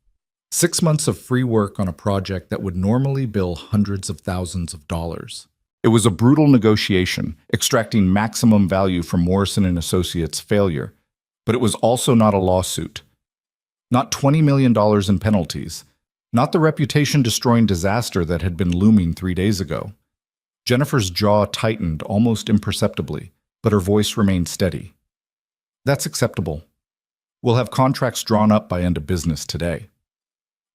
6 months of free work on a project that would normally bill hundreds of thousands of dollars. It was a brutal negotiation, extracting maximum value from Morrison and Associates' failure, but it was also not a lawsuit. Not $20 million in penalties, not the reputation-destroying disaster that had been looming 3 days ago. Jennifer's jaw tightened almost imperceptibly, but her voice remained steady. That's acceptable. We'll have contracts drawn up by end of business today.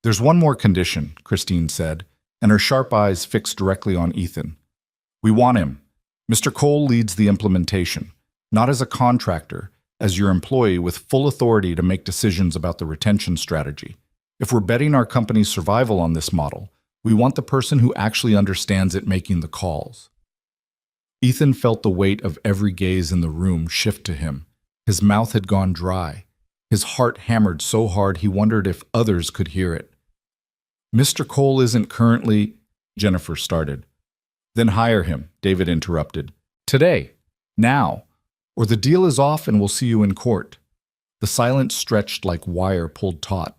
There's one more condition, Christine said, and her sharp eyes fixed directly on Ethan. We want him. Mr. Cole leads the implementation, not as a contractor, as your employee with full authority to make decisions about the retention strategy. If we're betting our company's survival on this model, we want the person who actually understands it making the calls. Ethan felt the weight of every gaze in the room shift to him. His mouth had gone dry. His heart hammered so hard he wondered if others could hear it. Mr. Cole isn't currently, Jennifer started. Then hire him, David interrupted. Today. Now. Or the deal is off and we'll see you in court. The silence stretched like wire pulled taut.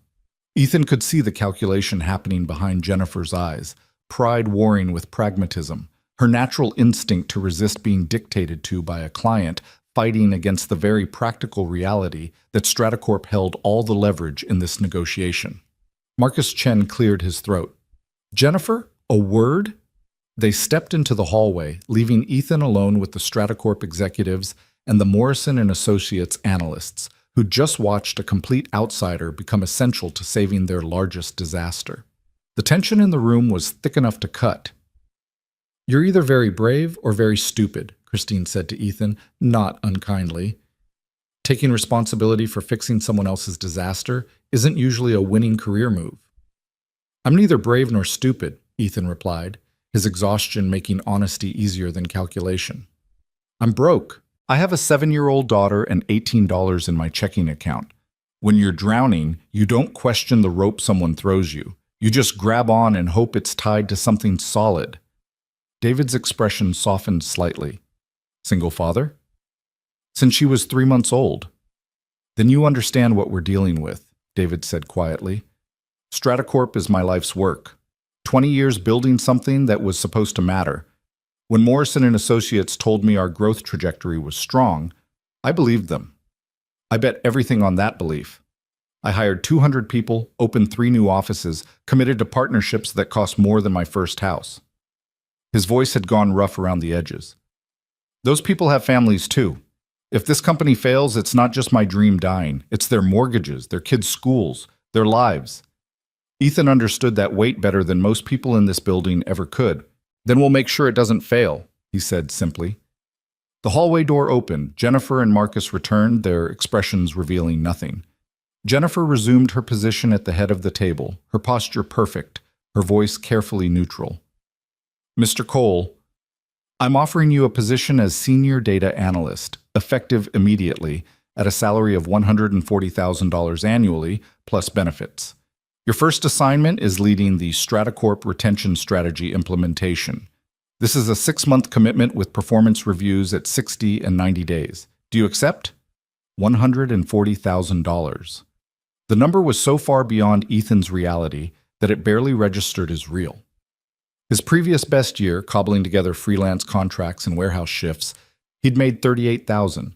Ethan could see the calculation happening behind Jennifer's eyes, pride warring with pragmatism, her natural instinct to resist being dictated to by a client fighting against the very practical reality that Stratacorp held all the leverage in this negotiation. Marcus Chen cleared his throat. Jennifer, a word? They stepped into the hallway, leaving Ethan alone with the Stratacorp executives and the Morrison and Associates analysts, who'd just watched a complete outsider become essential to saving their largest disaster. The tension in the room was thick enough to cut. You're either very brave or very stupid, Christine said to Ethan, not unkindly. Taking responsibility for fixing someone else's disaster isn't usually a winning career move. I'm neither brave nor stupid, Ethan replied, his exhaustion making honesty easier than calculation. I'm broke. I have a 7-year-old daughter and $18 in my checking account. When you're drowning, you don't question the rope someone throws you. You just grab on and hope it's tied to something solid. David's expression softened slightly. Single father? Since she was 3 months old. Then you understand what we're dealing with, David said quietly. Stratacorp is my life's work. 20 years building something that was supposed to matter. When Morrison and Associates told me our growth trajectory was strong, I believed them. I bet everything on that belief. I hired 200 people, opened 3 new offices, committed to partnerships that cost more than my first house. His voice had gone rough around the edges. Those people have families too. If this company fails, it's not just my dream dying. It's their mortgages, their kids' schools, their lives. Ethan understood that weight better than most people in this building ever could. Then we'll make sure it doesn't fail, he said simply. The hallway door opened. Jennifer and Marcus returned, their expressions revealing nothing. Jennifer resumed her position at the head of the table, her posture perfect, her voice carefully neutral. Mr. Cole, I'm offering you a position as Senior Data Analyst, effective immediately, at a salary of $140,000 annually, plus benefits. Your first assignment is leading the Stratacorp retention strategy implementation. This is a 6-month commitment with performance reviews at 60 and 90 days. Do you accept? $140,000. The number was so far beyond Ethan's reality that it barely registered as real. His previous best year, cobbling together freelance contracts and warehouse shifts, he'd made $38,000.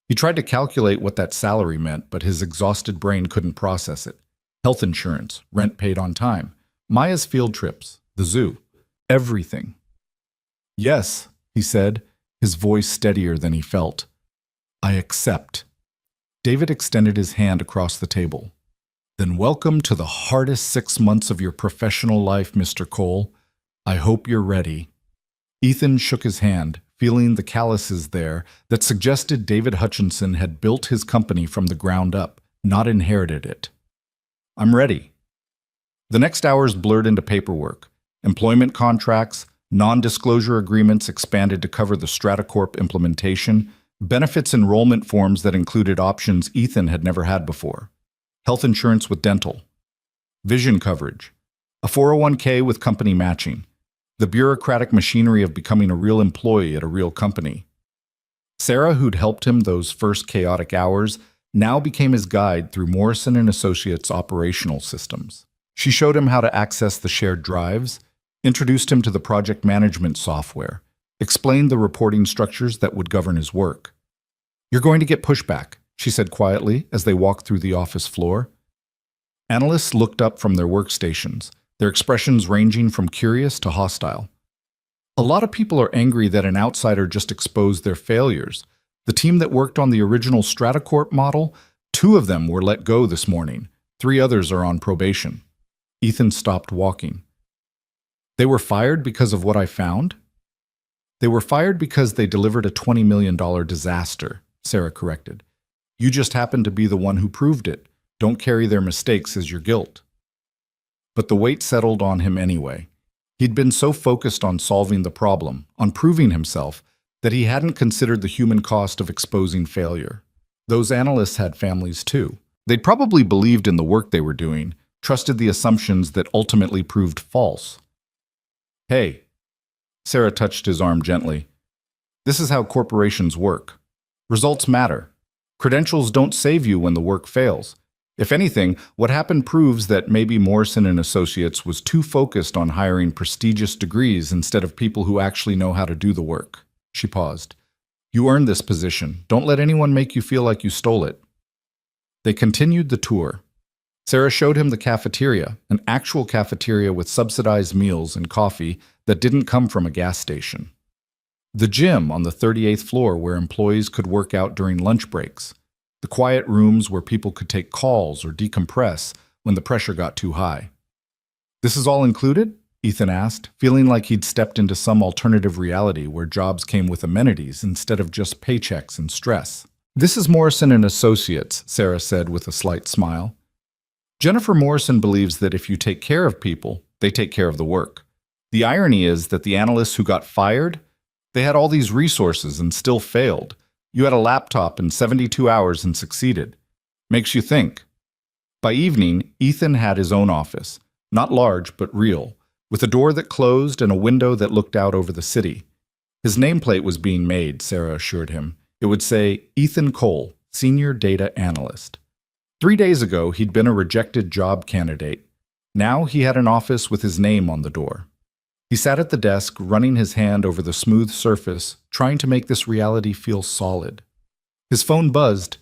He tried to calculate what that salary meant, but his exhausted brain couldn't process it. Health insurance, rent paid on time, Maya's field trips, the zoo, everything. Yes, he said, his voice steadier than he felt. I accept. David extended his hand across the table. Then welcome to the hardest 6 months of your professional life, Mr. Cole. I hope you're ready. Ethan shook his hand, feeling the calluses there that suggested David Hutchinson had built his company from the ground up, not inherited it. I'm ready. The next hours blurred into paperwork. Employment contracts, non-disclosure agreements expanded to cover the Stratacorp implementation, Benefits enrollment forms that included options Ethan had never had before. Health insurance with dental, vision coverage, a 401k with company matching, the bureaucratic machinery of becoming a real employee at a real company. Sarah, who'd helped him those first chaotic hours, now became his guide through Morrison & Associates' operational systems. She showed him how to access the shared drives, introduced him to the project management software, explained the reporting structures that would govern his work. "You're going to get pushback," she said quietly as they walked through the office floor. Analysts looked up from their workstations, their expressions ranging from curious to hostile. A lot of people are angry that an outsider just exposed their failures. The team that worked on the original Stratacorp model, 2 of them were let go this morning. 3 others are on probation. Ethan stopped walking. "They were fired because of what I found?" "They were fired because they delivered a $20 million disaster," Sarah corrected. "You just happened to be the one who proved it. Don't carry their mistakes as your guilt." But the weight settled on him anyway. He'd been so focused on solving the problem, on proving himself, that he hadn't considered the human cost of exposing failure. Those analysts had families too. They'd probably believed in the work they were doing, trusted the assumptions that ultimately proved false. "Hey," Sarah touched his arm gently. "This is how corporations work. Results matter. Credentials don't save you when the work fails. If anything, what happened proves that maybe Morrison & Associates was too focused on hiring prestigious degrees instead of people who actually know how to do the work." She paused. "You earned this position. Don't let anyone make you feel like you stole it." They continued the tour. Sarah showed him the cafeteria, an actual cafeteria with subsidized meals and coffee that didn't come from a gas station. The gym on the 38th floor where employees could work out during lunch breaks. The quiet rooms where people could take calls or decompress when the pressure got too high. "This is all included?" Ethan asked, feeling like he'd stepped into some alternative reality where jobs came with amenities instead of just paychecks and stress. "This is Morrison & Associates," Sarah said with a slight smile. "Jennifer Morrison believes that if you take care of people, they take care of the work. The irony is that the analysts who got fired, they had all these resources and still failed. You had a laptop in 72 hours and succeeded. Makes you think." By evening, Ethan had his own office, not large but real, with a door that closed and a window that looked out over the city. His nameplate was being made, Sarah assured him. It would say, "Ethan Cole, Senior Data Analyst." 3 days ago, he'd been a rejected job candidate. Now he had an office with his name on the door. He sat at the desk, running his hand over the smooth surface, trying to make this reality feel solid. His phone buzzed.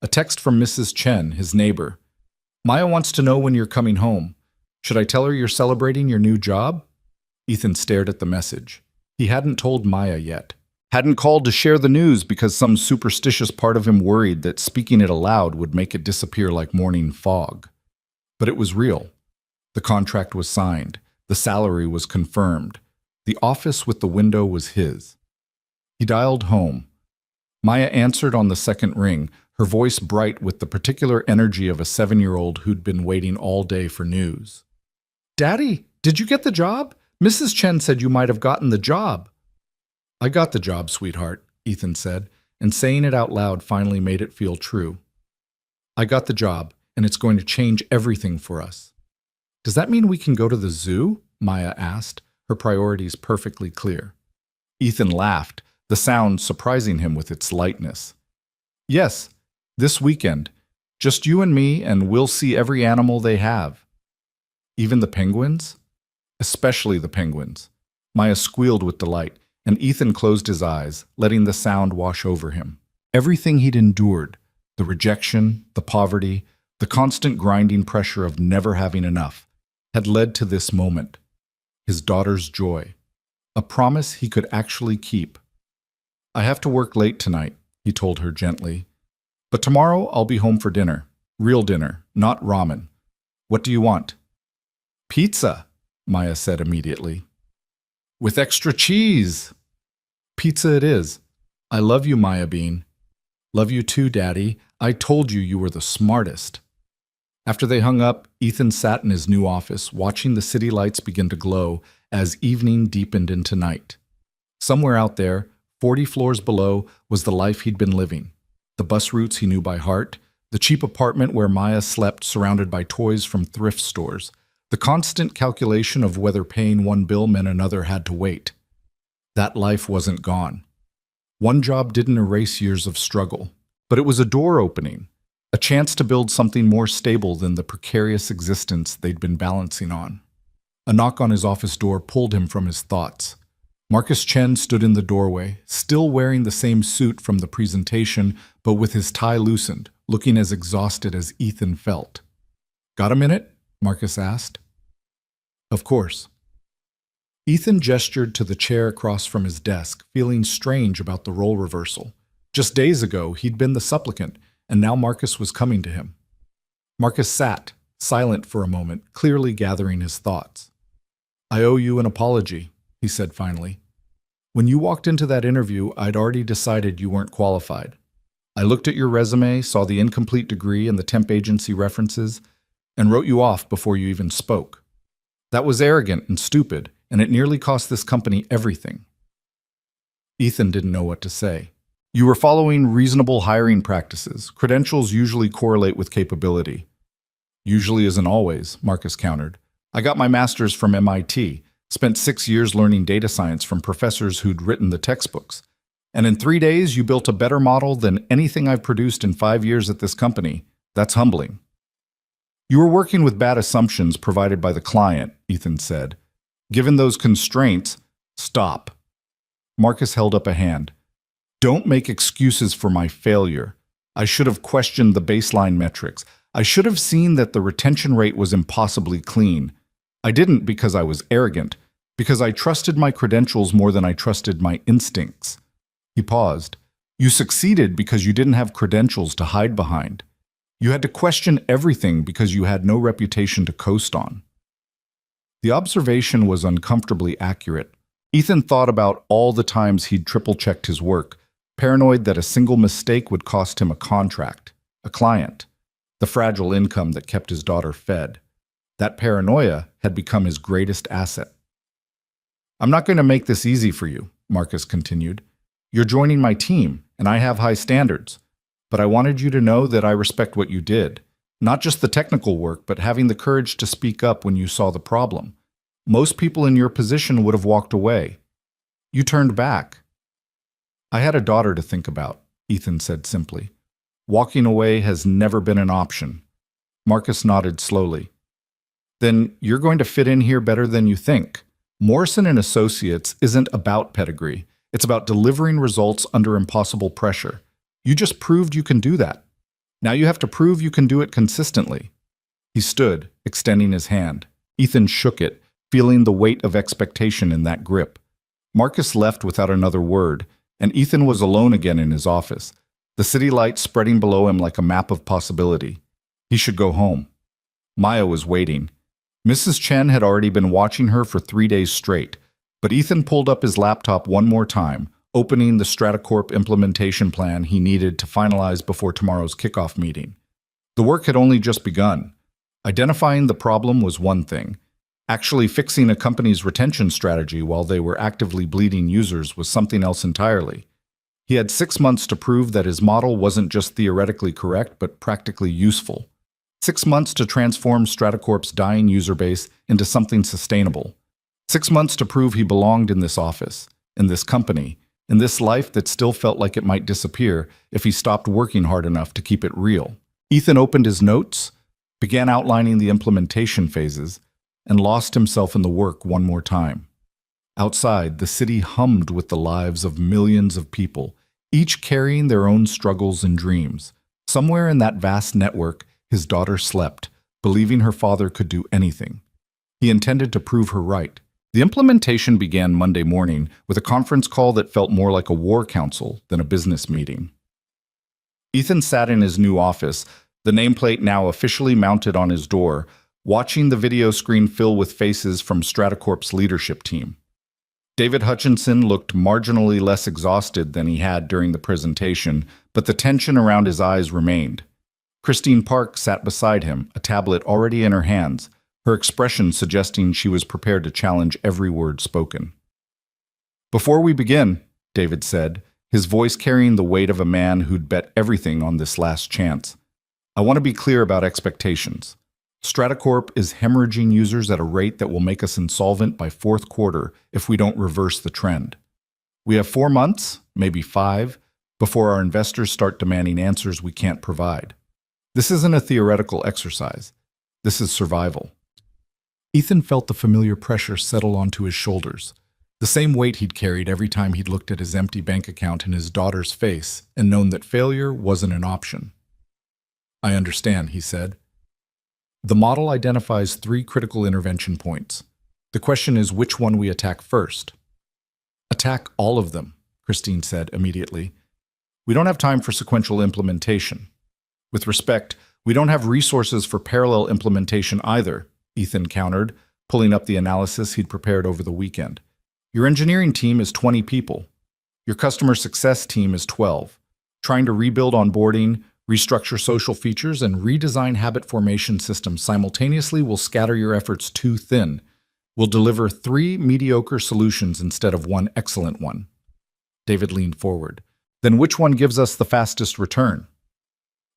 A text from Mrs. Chen, his neighbor. "Maya wants to know when you're coming home. Should I tell her you're celebrating your new job?" Ethan stared at the message. He hadn't told Maya yet. Hadn't called to share the news because some superstitious part of him worried that speaking it aloud would make it disappear like morning fog. But it was real. The contract was signed. The salary was confirmed. The office with the window was his. He dialed home. Maya answered on the second ring, her voice bright with the particular energy of a 7-year-old who'd been waiting all day for news. "Daddy, did you get the job? Mrs. Chen said you might have gotten the job." "I got the job, sweetheart," Ethan said, and saying it out loud finally made it feel true. "I got the job, and it's going to change everything for us." "Does that mean we can go to the zoo?" Maya asked, her priorities perfectly clear. Ethan laughed, the sound surprising him with its lightness. "Yes, this weekend. Just you and me, and we'll see every animal they have." "Even the penguins?" "Especially the penguins." Maya squealed with delight, and Ethan closed his eyes, letting the sound wash over him. Everything he'd endured, the rejection, the poverty, the constant grinding pressure of never having enough, had led to this moment. His daughter's joy. A promise he could actually keep. "I have to work late tonight," he told her gently. "But tomorrow I'll be home for dinner. Real dinner, not ramen. What do you want?" "Pizza," Maya said immediately. "With extra cheese." "Pizza it is. I love you, Maya Bean." "Love you too, Daddy. I told you you were the smartest." After they hung up, Ethan sat in his new office, watching the city lights begin to glow as evening deepened into night. Somewhere out there, 40 floors below was the life he'd been living. The bus routes he knew by heart, the cheap apartment where Maya slept surrounded by toys from thrift stores, the constant calculation of whether paying one bill meant another had to wait. That life wasn't gone. One job didn't erase years of struggle, but it was a door opening, a chance to build something more stable than the precarious existence they'd been balancing on. A knock on his office door pulled him from his thoughts. Marcus Chen stood in the doorway, still wearing the same suit from the presentation, but with his tie loosened, looking as exhausted as Ethan felt. "Got a minute?" Marcus asked. "Of course." Ethan gestured to the chair across from his desk, feeling strange about the role reversal. Just days ago, he'd been the supplicant, and now Marcus was coming to him. Marcus sat, silent for a moment, clearly gathering his thoughts. "I owe you an apology," he said finally. "When you walked into that interview, I'd already decided you weren't qualified. I looked at your resume, saw the incomplete degree and the temp agency references, and wrote you off before you even spoke. That was arrogant and stupid, and it nearly cost this company everything." Ethan didn't know what to say. "You were following reasonable hiring practices. Credentials usually correlate with capability." "Usually isn't always," Marcus countered. "I got my master's from MIT, spent 6 years learning data science from professors who'd written the textbooks. And in 3 days, you built a better model than anything I've produced in 5 years at this company. That's humbling." "You were working with bad assumptions provided by the client," Ethan said. "Given those constraints—" "Stop." Marcus held up a hand. "Don't make excuses for my failure. I should have questioned the baseline metrics. I should have seen that the retention rate was impossibly clean. I didn't because I was arrogant, because I trusted my credentials more than I trusted my instincts." He paused. "You succeeded because you didn't have credentials to hide behind. You had to question everything because you had no reputation to coast on." The observation was uncomfortably accurate. Ethan thought about all the times he'd triple-checked his work, paranoid that a single mistake would cost him a contract, a client, the fragile income that kept his daughter fed. That paranoia had become his greatest asset. "I'm not going to make this easy for you," Marcus continued. "You're joining my team, and I have high standards. But I wanted you to know that I respect what you did. Not just the technical work, but having the courage to speak up when you saw the problem. Most people in your position would have walked away. You turned back." "I had a daughter to think about," Ethan said simply. "Walking away has never been an option." Marcus nodded slowly. "Then you're going to fit in here better than you think. Morrison & Associates isn't about pedigree. It's about delivering results under impossible pressure. You just proved you can do that. Now you have to prove you can do it consistently." He stood, extending his hand. Ethan shook it, feeling the weight of expectation in that grip. Marcus left without another word, and Ethan was alone again in his office, the city lights spreading below him like a map of possibility. He should go home. Maya was waiting. Mrs. Chen had already been watching her for 3 days straight, but Ethan pulled up his laptop one more time, opening the Stratacorp implementation plan he needed to finalize before tomorrow's kickoff meeting. The work had only just begun. Identifying the problem was one thing. Actually fixing a company's retention strategy while they were actively bleeding users was something else entirely. He had 6 months to prove that his model wasn't just theoretically correct, but practically useful. 6 months to transform Stratacorp's dying user base into something sustainable. 6 months to prove he belonged in this office, in this company, in this life that still felt like it might disappear if he stopped working hard enough to keep it real. Ethan opened his notes, began outlining the implementation phases, and lost himself in the work one more time. Outside, the city hummed with the lives of millions of people, each carrying their own struggles and dreams. Somewhere in that vast network, his daughter slept, believing her father could do anything. He intended to prove her right. The implementation began Monday morning with a conference call that felt more like a war council than a business meeting. Ethan sat in his new office, the nameplate now officially mounted on his door, watching the video screen fill with faces from Stratacorp's leadership team. David Hutchinson looked marginally less exhausted than he had during the presentation, but the tension around his eyes remained. Christine Park sat beside him, a tablet already in her hands, her expression suggesting she was prepared to challenge every word spoken. "Before we begin," David said, his voice carrying the weight of a man who'd bet everything on this last chance. I want to be clear about expectations. Stratacorp is hemorrhaging users at a rate that will make us insolvent by fourth quarter if we don't reverse the trend. We have 4 months, maybe 5, before our investors start demanding answers we can't provide. This isn't a theoretical exercise. This is survival. Ethan felt the familiar pressure settle onto his shoulders, the same weight he'd carried every time he'd looked at his empty bank account and his daughter's face and known that failure wasn't an option. I understand, he said. The model identifies 3 critical intervention points. The question is which one we attack first. Attack all of them, Christine said immediately. We don't have time for sequential implementation. With respect, we don't have resources for parallel implementation either, Ethan countered, pulling up the analysis he'd prepared over the weekend. Your engineering team is 20 people. Your customer success team is 12. Trying to rebuild onboarding, restructure social features, and redesign habit formation systems simultaneously will scatter your efforts too thin. We'll deliver 3 mediocre solutions instead of 1 excellent one. David leaned forward. Then which one gives us the fastest return?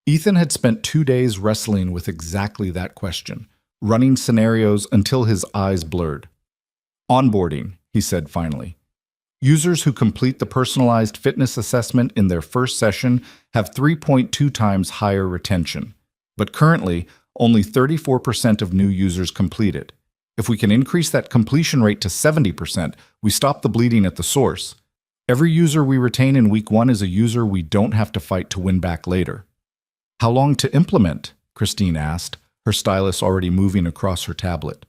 Ethan had spent 2 days wrestling with exactly that question, running scenarios until his eyes blurred. Onboarding, he said finally. Users who complete the personalized fitness assessment in their first session have 3.2 times higher retention. But currently, only 34% of new users complete it. If we can increase that completion rate to 70%, we stop the bleeding at the source. Every user we retain in week 1 is a user we don't have to fight to win back later. How long to implement? Christine asked, her stylus already moving across her tablet.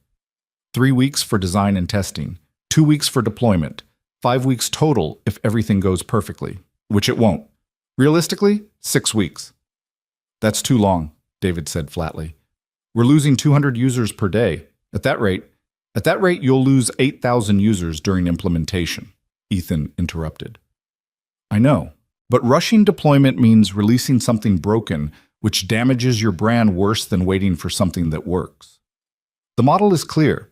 3 weeks for design and testing, 2 weeks for deployment, 5 weeks total if everything goes perfectly, which it won't. Realistically, 6 weeks. That's too long, David said flatly. We're losing 200 users per day. At that rate, you'll lose 8,000 users during implementation, Ethan interrupted. I know, but rushing deployment means releasing something broken, which damages your brand worse than waiting for something that works. The model is clear.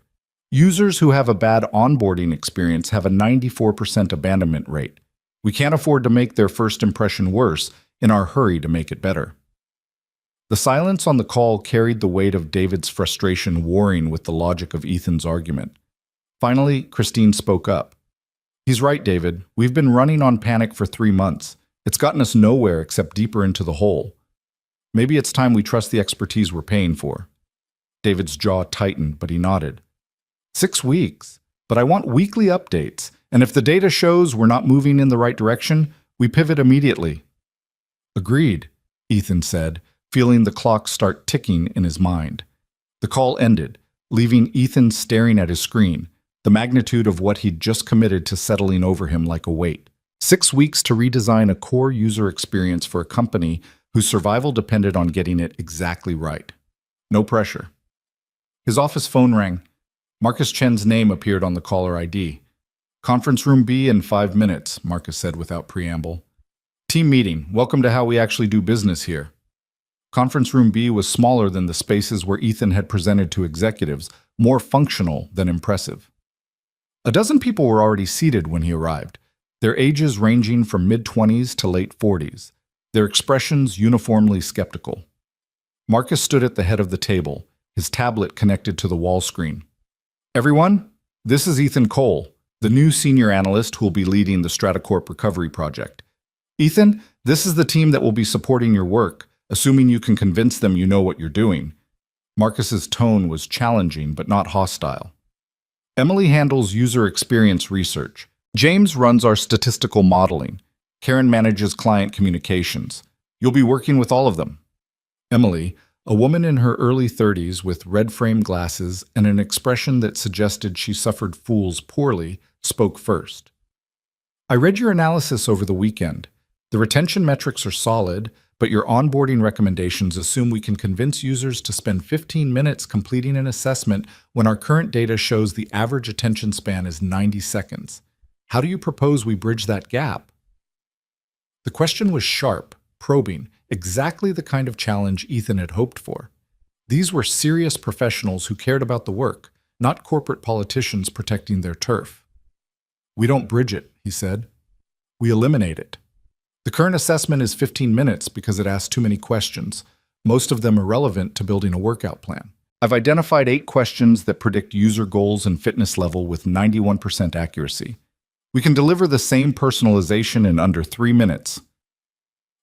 Users who have a bad onboarding experience have a 94% abandonment rate. We can't afford to make their first impression worse in our hurry to make it better. The silence on the call carried the weight of David's frustration warring with the logic of Ethan's argument. Finally, Christine spoke up. He's right, David. We've been running on panic for 3 months. It's gotten us nowhere except deeper into the hole. Maybe it's time we trust the expertise we're paying for. David's jaw tightened, but he nodded. 6 weeks, but I want weekly updates, and if the data shows we're not moving in the right direction, we pivot immediately. Agreed, Ethan said, feeling the clock start ticking in his mind. The call ended, leaving Ethan staring at his screen, the magnitude of what he'd just committed to settling over him like a weight. 6 weeks to redesign a core user experience for a company whose survival depended on getting it exactly right. No pressure. His office phone rang. Marcus Chen's name appeared on the caller ID. Conference room B in 5 minutes, Marcus said without preamble. Team meeting. Welcome to how we actually do business here. Conference room B was smaller than the spaces where Ethan had presented to executives, more functional than impressive. A dozen people were already seated when he arrived, their ages ranging from mid-20s to late 40s, their expressions uniformly skeptical. Marcus stood at the head of the table, his tablet connected to the wall screen. Everyone, this is Ethan Cole, the new senior analyst who will be leading the Stratacorp recovery project. Ethan, this is the team that will be supporting your work, assuming you can convince them you know what you're doing. Marcus's tone was challenging but not hostile. Emily handles user experience research. James runs our statistical modeling. Karen manages client communications. You'll be working with all of them. Emily, a woman in her early 30s with red-frame glasses and an expression that suggested she suffered fools poorly, spoke first. I read your analysis over the weekend. The retention metrics are solid, but your onboarding recommendations assume we can convince users to spend 15 minutes completing an assessment when our current data shows the average attention span is 90 seconds. How do you propose we bridge that gap? The question was sharp, probing, exactly the kind of challenge Ethan had hoped for. These were serious professionals who cared about the work, not corporate politicians protecting their turf. We don't bridge it, he said. We eliminate it. The current assessment is 15 minutes because it asks too many questions, most of them irrelevant to building a workout plan. I've identified 8 questions that predict user goals and fitness level with 91% accuracy. We can deliver the same personalization in under 3 minutes.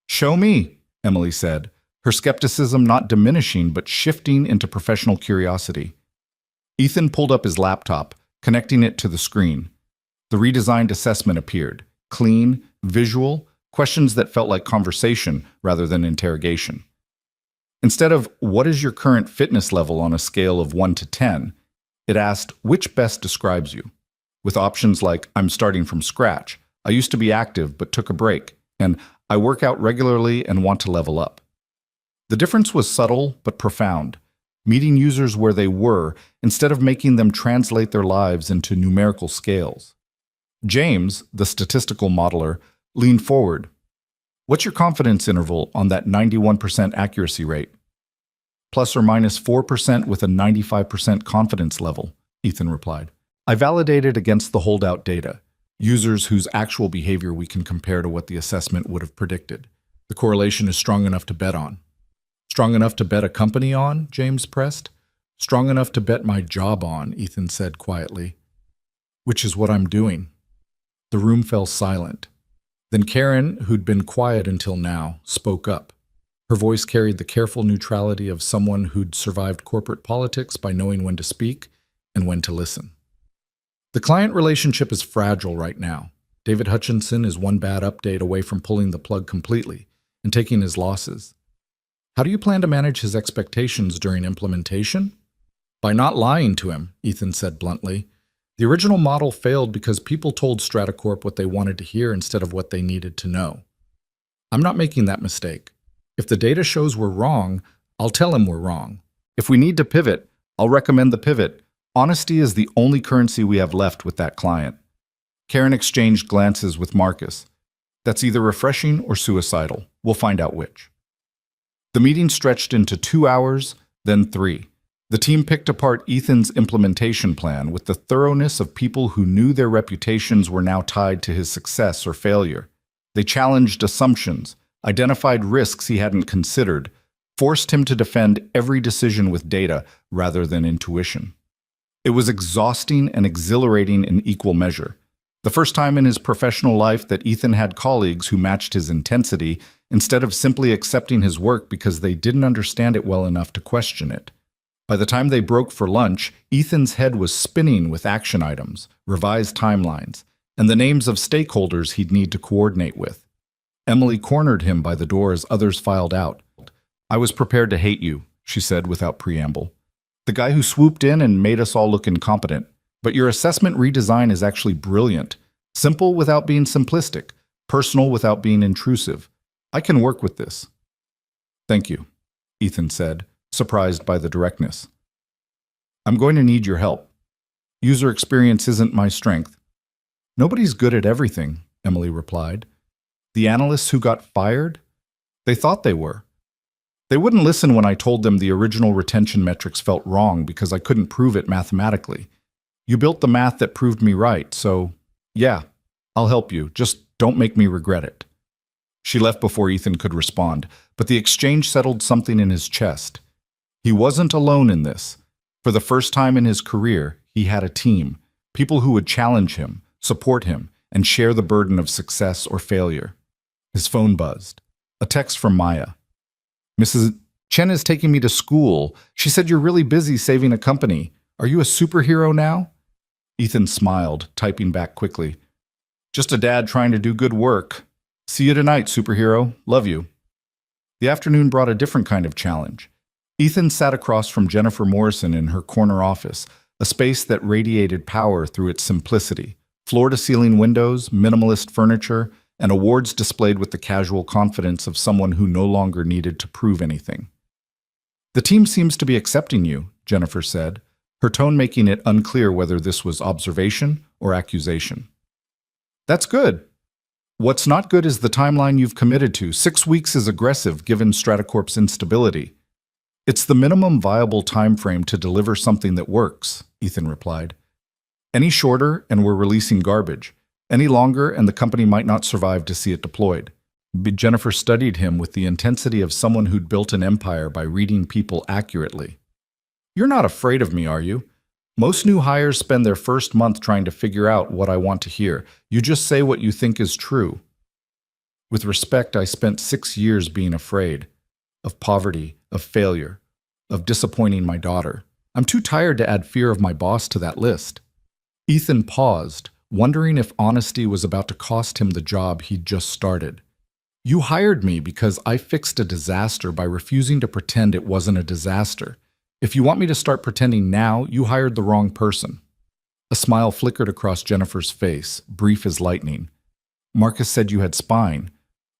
Show me, Emily said, her skepticism not diminishing but shifting into professional curiosity. Ethan pulled up his laptop, connecting it to the screen. The redesigned assessment appeared, clean, visual, questions that felt like conversation rather than interrogation. Instead of, what is your current fitness level on a scale of 1 to 10, it asked, which best describes you? With options like, I'm starting from scratch, I used to be active but took a break, and I work out regularly and want to level up. The difference was subtle but profound, meeting users where they were instead of making them translate their lives into numerical scales. James, the statistical modeler, leaned forward. What's your confidence interval on that 91% accuracy rate? Plus or minus 4% with a 95% confidence level, Ethan replied. I validated against the holdout data, users whose actual behavior we can compare to what the assessment would have predicted. The correlation is strong enough to bet on. Strong enough to bet a company on? James pressed. Strong enough to bet my job on, Ethan said quietly. Which is what I'm doing. The room fell silent. Then Karen, who'd been quiet until now, spoke up. Her voice carried the careful neutrality of someone who'd survived corporate politics by knowing when to speak and when to listen. The client relationship is fragile right now. David Hutchinson is one bad update away from pulling the plug completely and taking his losses. How do you plan to manage his expectations during implementation? By not lying to him, Ethan said bluntly. The original model failed because people told Stratacorp what they wanted to hear instead of what they needed to know. I'm not making that mistake. If the data shows we're wrong, I'll tell him we're wrong. If we need to pivot, I'll recommend the pivot. Honesty is the only currency we have left with that client. Karen exchanged glances with Marcus. That's either refreshing or suicidal. We'll find out which. The meeting stretched into 2 hours, then 3. The team picked apart Ethan's implementation plan with the thoroughness of people who knew their reputations were now tied to his success or failure. They challenged assumptions, identified risks he hadn't considered, forced him to defend every decision with data rather than intuition. It was exhausting and exhilarating in equal measure. The first time in his professional life that Ethan had colleagues who matched his intensity instead of simply accepting his work because they didn't understand it well enough to question it. By the time they broke for lunch, Ethan's head was spinning with action items, revised timelines, and the names of stakeholders he'd need to coordinate with. Emily cornered him by the door as others filed out. I was prepared to hate you, she said without preamble. The guy who swooped in and made us all look incompetent. But your assessment redesign is actually brilliant. Simple without being simplistic, personal without being intrusive. I can work with this. Thank you, Ethan said, surprised by the directness. I'm going to need your help. User experience isn't my strength. Nobody's good at everything, Emily replied. The analysts who got fired? They thought they were. They wouldn't listen when I told them the original retention metrics felt wrong because I couldn't prove it mathematically. You built the math that proved me right, so yeah, I'll help you. Just don't make me regret it. She left before Ethan could respond, but the exchange settled something in his chest. He wasn't alone in this. For the first time in his career, he had a team, people who would challenge him, support him, and share the burden of success or failure. His phone buzzed. A text from Maya. Mrs. Chen is taking me to school. She said you're really busy saving a company. Are you a superhero now? Ethan smiled, typing back quickly. Just a dad trying to do good work. See you tonight, superhero. Love you. The afternoon brought a different kind of challenge. Ethan sat across from Jennifer Morrison in her corner office, a space that radiated power through its simplicity. Floor-to-ceiling windows, minimalist furniture, and awards displayed with the casual confidence of someone who no longer needed to prove anything. The team seems to be accepting you, Jennifer said, her tone making it unclear whether this was observation or accusation. That's good. What's not good is the timeline you've committed to. 6 weeks is aggressive given Stratacorp's instability. It's the minimum viable time frame to deliver something that works, Ethan replied. Any shorter and we're releasing garbage. Any longer, and the company might not survive to see it deployed. Jennifer studied him with the intensity of someone who'd built an empire by reading people accurately. You're not afraid of me, are you? Most new hires spend their first month trying to figure out what I want to hear. You just say what you think is true. With respect, I spent 6 years being afraid. Of poverty, of failure, of disappointing my daughter. I'm too tired to add fear of my boss to that list. Ethan paused, wondering if honesty was about to cost him the job he'd just started. You hired me because I fixed a disaster by refusing to pretend it wasn't a disaster. If you want me to start pretending now, you hired the wrong person. A smile flickered across Jennifer's face, brief as lightning. Marcus said you had spine.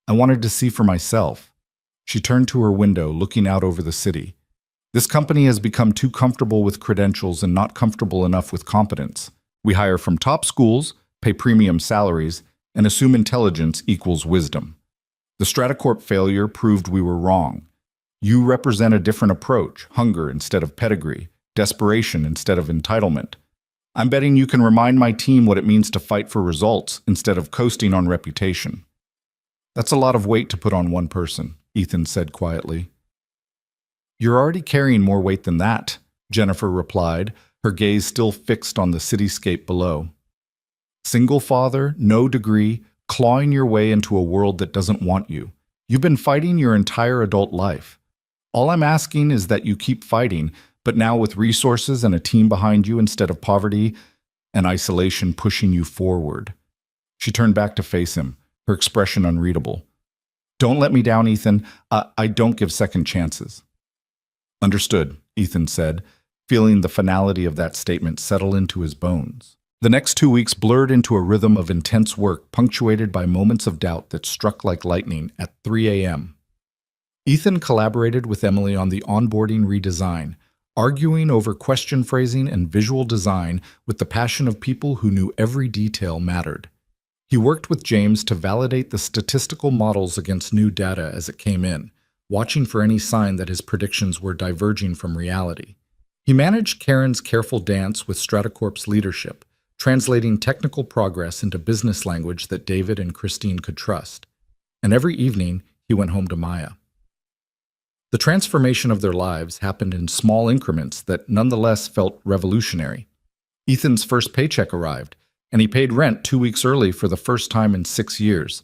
I wanted to see for myself. She turned to her window, looking out over the city. This company has become too comfortable with credentials and not comfortable enough with competence. We hire from top schools, pay premium salaries, and assume intelligence equals wisdom. The Stratacorp failure proved we were wrong. You represent a different approach, hunger instead of pedigree, desperation instead of entitlement. I'm betting you can remind my team what it means to fight for results instead of coasting on reputation. That's a lot of weight to put on one person, Ethan said quietly. You're already carrying more weight than that, Jennifer replied, her gaze still fixed on the cityscape below. Single father, no degree, clawing your way into a world that doesn't want you. You've been fighting your entire adult life. All I'm asking is that you keep fighting, but now with resources and a team behind you instead of poverty and isolation pushing you forward. She turned back to face him, her expression unreadable. Don't let me down, Ethan. I don't give second chances. Understood, Ethan said, feeling the finality of that statement settle into his bones. The next 2 weeks blurred into a rhythm of intense work punctuated by moments of doubt that struck like lightning at 3 a.m. Ethan collaborated with Emily on the onboarding redesign, arguing over question phrasing and visual design with the passion of people who knew every detail mattered. He worked with James to validate the statistical models against new data as it came in, watching for any sign that his predictions were diverging from reality. He managed Karen's careful dance with Stratacorp's leadership, translating technical progress into business language that David and Christine could trust. And every evening, he went home to Maya. The transformation of their lives happened in small increments that nonetheless felt revolutionary. Ethan's first paycheck arrived, and he paid rent 2 weeks early for the first time in 6 years.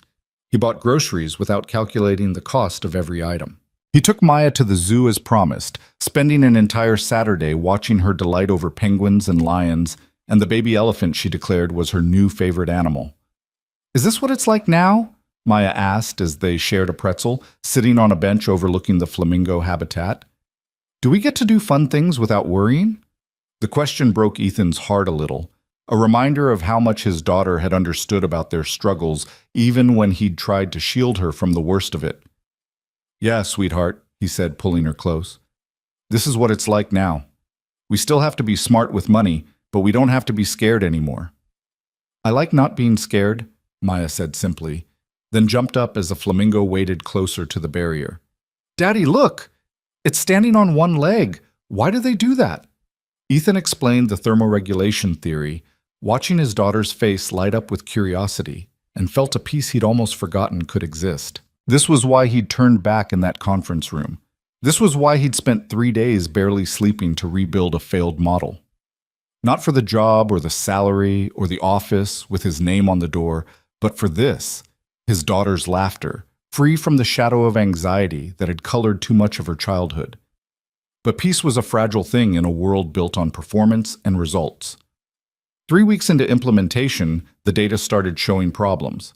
He bought groceries without calculating the cost of every item. He took Maya to the zoo as promised, spending an entire Saturday watching her delight over penguins and lions, and the baby elephant she declared was her new favorite animal. Is this what it's like now? Maya asked as they shared a pretzel, sitting on a bench overlooking the flamingo habitat. Do we get to do fun things without worrying? The question broke Ethan's heart a little, a reminder of how much his daughter had understood about their struggles, even when he'd tried to shield her from the worst of it. Yeah, sweetheart, he said, pulling her close. This is what it's like now. We still have to be smart with money, but we don't have to be scared anymore. I like not being scared, Maya said simply, then jumped up as the flamingo waded closer to the barrier. Daddy, look! It's standing on one leg. Why do they do that? Ethan explained the thermoregulation theory, watching his daughter's face light up with curiosity, and felt a piece he'd almost forgotten could exist. This was why he'd turned back in that conference room. This was why he'd spent 3 days barely sleeping to rebuild a failed model. Not for the job or the salary or the office with his name on the door, but for this, his daughter's laughter, free from the shadow of anxiety that had colored too much of her childhood. But peace was a fragile thing in a world built on performance and results. 3 weeks into implementation, the data started showing problems.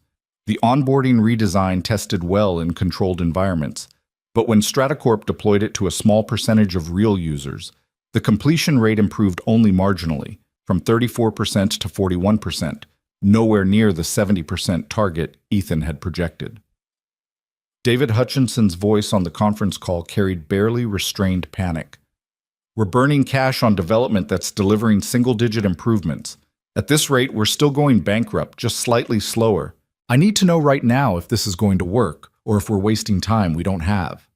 The onboarding redesign tested well in controlled environments, but when Stratacorp deployed it to a small percentage of real users, the completion rate improved only marginally, from 34% to 41%, nowhere near the 70% target Ethan had projected. David Hutchinson's voice on the conference call carried barely restrained panic. We're burning cash on development that's delivering single-digit improvements. At this rate, we're still going bankrupt, just slightly slower. I need to know right now if this is going to work, or if we're wasting time we don't have.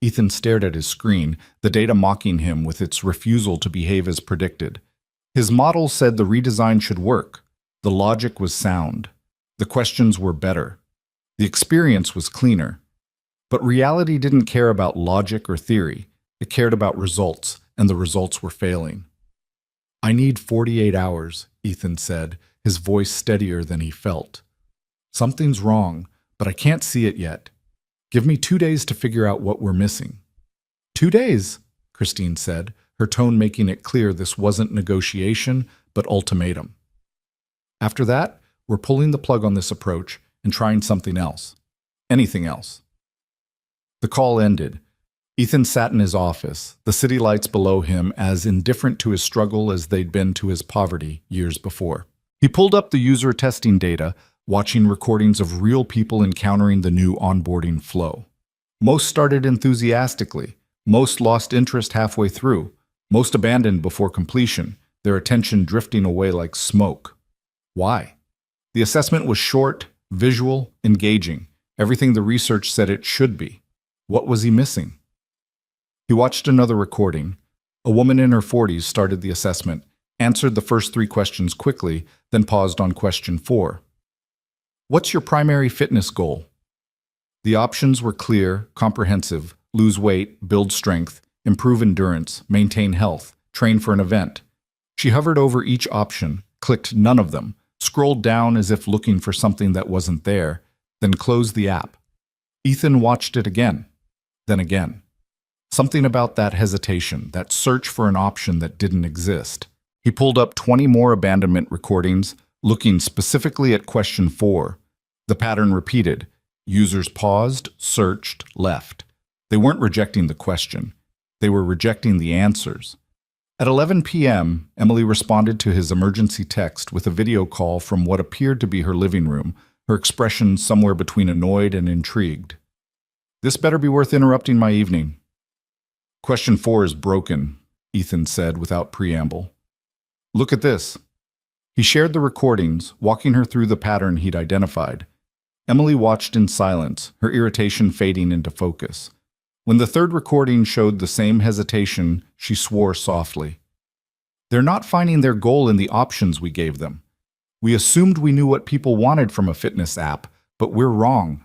Ethan stared at his screen, the data mocking him with its refusal to behave as predicted. His model said the redesign should work. The logic was sound. The questions were better. The experience was cleaner. But reality didn't care about logic or theory. It cared about results, and the results were failing. "I need 48 hours, Ethan said, his voice steadier than he felt. "Something's wrong, but I can't see it yet. Give me 2 days to figure out what we're missing." 2 days, Christine said, her tone making it clear this wasn't negotiation, but ultimatum. "After that, we're pulling the plug on this approach and trying something else. Anything else." The call ended. Ethan sat in his office, the city lights below him as indifferent to his struggle as they'd been to his poverty years before. He pulled up the user testing data, watching recordings of real people encountering the new onboarding flow. Most started enthusiastically. Most lost interest halfway through. Most abandoned before completion, their attention drifting away like smoke. Why? The assessment was short, visual, engaging, everything the research said it should be. What was he missing? He watched another recording. A woman in her 40s started the assessment, answered the first 3 questions quickly, then paused on question 4. "What's your primary fitness goal?" The options were clear, comprehensive: lose weight, build strength, improve endurance, maintain health, train for an event. She hovered over each option, clicked none of them, scrolled down as if looking for something that wasn't there, then closed the app. Ethan watched it again, then again. Something about that hesitation, that search for an option that didn't exist. He pulled up 20 more abandonment recordings, looking specifically at question 4. The pattern repeated. Users paused, searched, left. They weren't rejecting the question. They were rejecting the answers. At 11 p.m., Emily responded to his emergency text with a video call from what appeared to be her living room, her expression somewhere between annoyed and intrigued. "This better be worth interrupting my evening." "Question 4 is broken," Ethan said without preamble. "Look at this." He shared the recordings, walking her through the pattern he'd identified. Emily watched in silence, her irritation fading into focus. When the third recording showed the same hesitation, she swore softly. "They're not finding their goal in the options we gave them. We assumed we knew what people wanted from a fitness app, but we're wrong."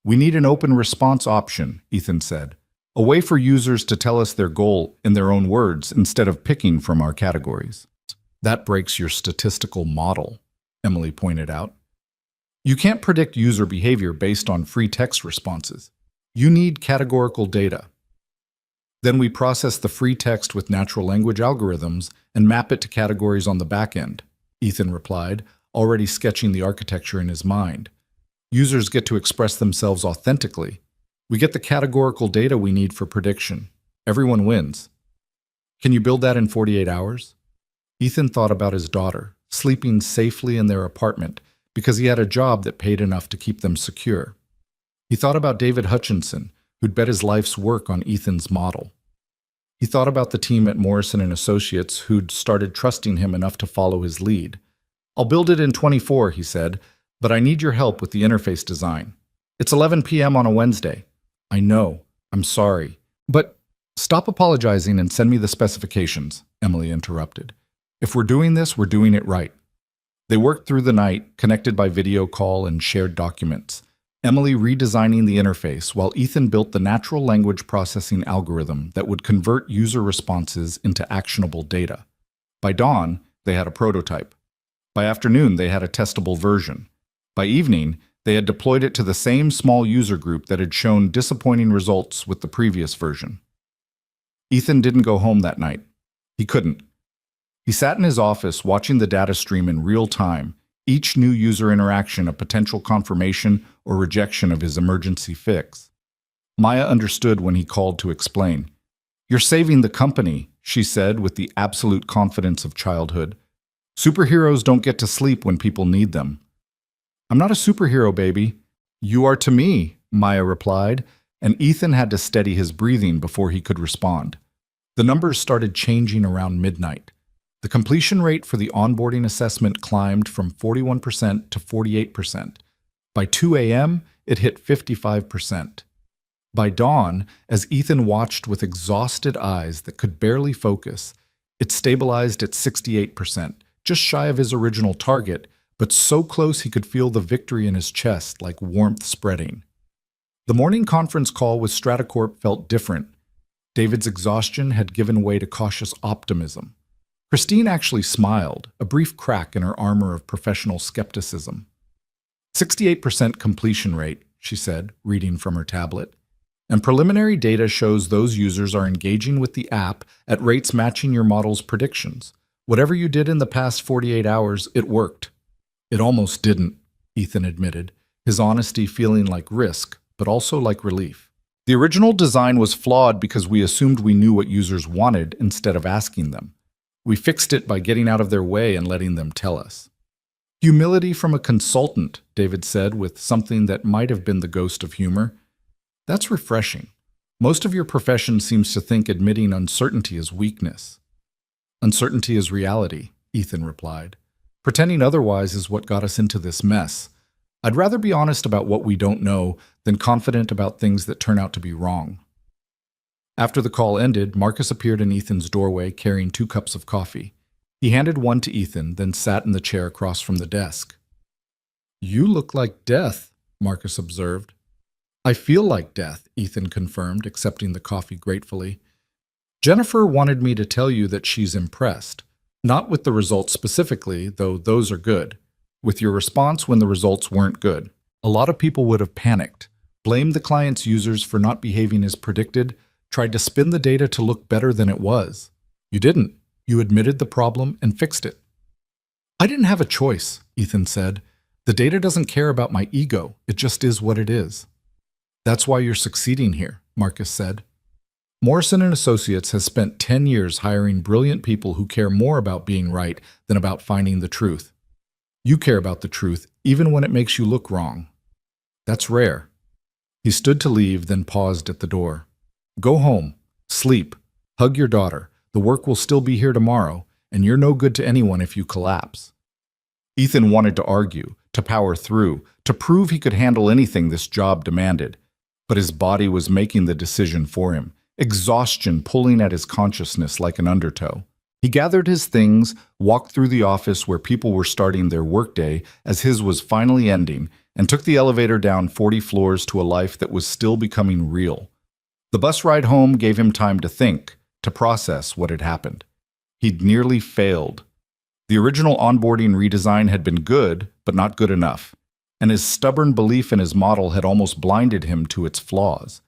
"We need an open response option," Ethan said. "A way for users to tell us their goal in their own words instead of picking from our categories." "That breaks your statistical model," Emily pointed out. "You can't predict user behavior based on free text responses. You need categorical data. Then we process the free text with natural language algorithms and map it to categories on the back end," Ethan replied, already sketching the architecture in his mind. "Users get to express themselves authentically. We get the categorical data we need for prediction. Everyone wins." "Can you build that in 48 hours? Ethan thought about his daughter, sleeping safely in their apartment because he had a job that paid enough to keep them secure. He thought about David Hutchinson, who'd bet his life's work on Ethan's model. He thought about the team at Morrison & Associates who'd started trusting him enough to follow his lead. "I'll build it in 24, he said, "but I need your help with the interface design. It's 11 p.m. on a Wednesday." "I know. I'm sorry. But stop apologizing and send me the specifications," Emily interrupted. "If we're doing this, we're doing it right." They worked through the night, connected by video call and shared documents. Emily redesigning the interface while Ethan built the natural language processing algorithm that would convert user responses into actionable data. By dawn, they had a prototype. By afternoon, they had a testable version. By evening, they had deployed it to the same small user group that had shown disappointing results with the previous version. Ethan didn't go home that night. He couldn't. He sat in his office watching the data stream in real time, each new user interaction a potential confirmation or rejection of his emergency fix. Maya understood when he called to explain. "You're saving the company," she said with the absolute confidence of childhood. "Superheroes don't get to sleep when people need them." "I'm not a superhero, baby." "You are to me," Maya replied, and Ethan had to steady his breathing before he could respond. The numbers started changing around midnight. The completion rate for the onboarding assessment climbed from 41% to 48%. By 2 a.m., it hit 55%. By dawn, as Ethan watched with exhausted eyes that could barely focus, it stabilized at 68%, just shy of his original target, but so close he could feel the victory in his chest like warmth spreading. The morning conference call with Stratacorp felt different. David's exhaustion had given way to cautious optimism. Christine actually smiled, a brief crack in her armor of professional skepticism. 68% completion rate, she said, reading from her tablet. And preliminary data shows those users are engaging with the app at rates matching your model's predictions. Whatever you did in the past 48 hours, it worked. It almost didn't, Ethan admitted, his honesty feeling like risk, but also like relief. The original design was flawed because we assumed we knew what users wanted instead of asking them. We fixed it by getting out of their way and letting them tell us. Humility from a consultant, David said with something that might have been the ghost of humor. That's refreshing. Most of your profession seems to think admitting uncertainty is weakness. Uncertainty is reality, Ethan replied. Pretending otherwise is what got us into this mess. I'd rather be honest about what we don't know than confident about things that turn out to be wrong. After the call ended, Marcus appeared in Ethan's doorway carrying 2 cups of coffee. He handed one to Ethan, then sat in the chair across from the desk. "You look like death," Marcus observed. "I feel like death," Ethan confirmed, accepting the coffee gratefully. "Jennifer wanted me to tell you that she's impressed. Not with the results specifically, though those are good. With your response when the results weren't good. A lot of people would have panicked, blamed the client's users for not behaving as predicted, tried to spin the data to look better than it was. You didn't. You admitted the problem and fixed it." "I didn't have a choice," Ethan said. "The data doesn't care about my ego. It just is what it is." "That's why you're succeeding here," Marcus said. Morrison & Associates has spent 10 years hiring brilliant people who care more about being right than about finding the truth. You care about the truth, even when it makes you look wrong. That's rare. He stood to leave, then paused at the door. "Go home. Sleep. Hug your daughter. The work will still be here tomorrow, and you're no good to anyone if you collapse." Ethan wanted to argue, to power through, to prove he could handle anything this job demanded. But his body was making the decision for him, exhaustion pulling at his consciousness like an undertow. He gathered his things, walked through the office where people were starting their workday as his was finally ending, and took the elevator down 40 floors to a life that was still becoming real. The bus ride home gave him time to think, to process what had happened. He'd nearly failed. The original onboarding redesign had been good, but not good enough, and his stubborn belief in his model had almost blinded him to its flaws.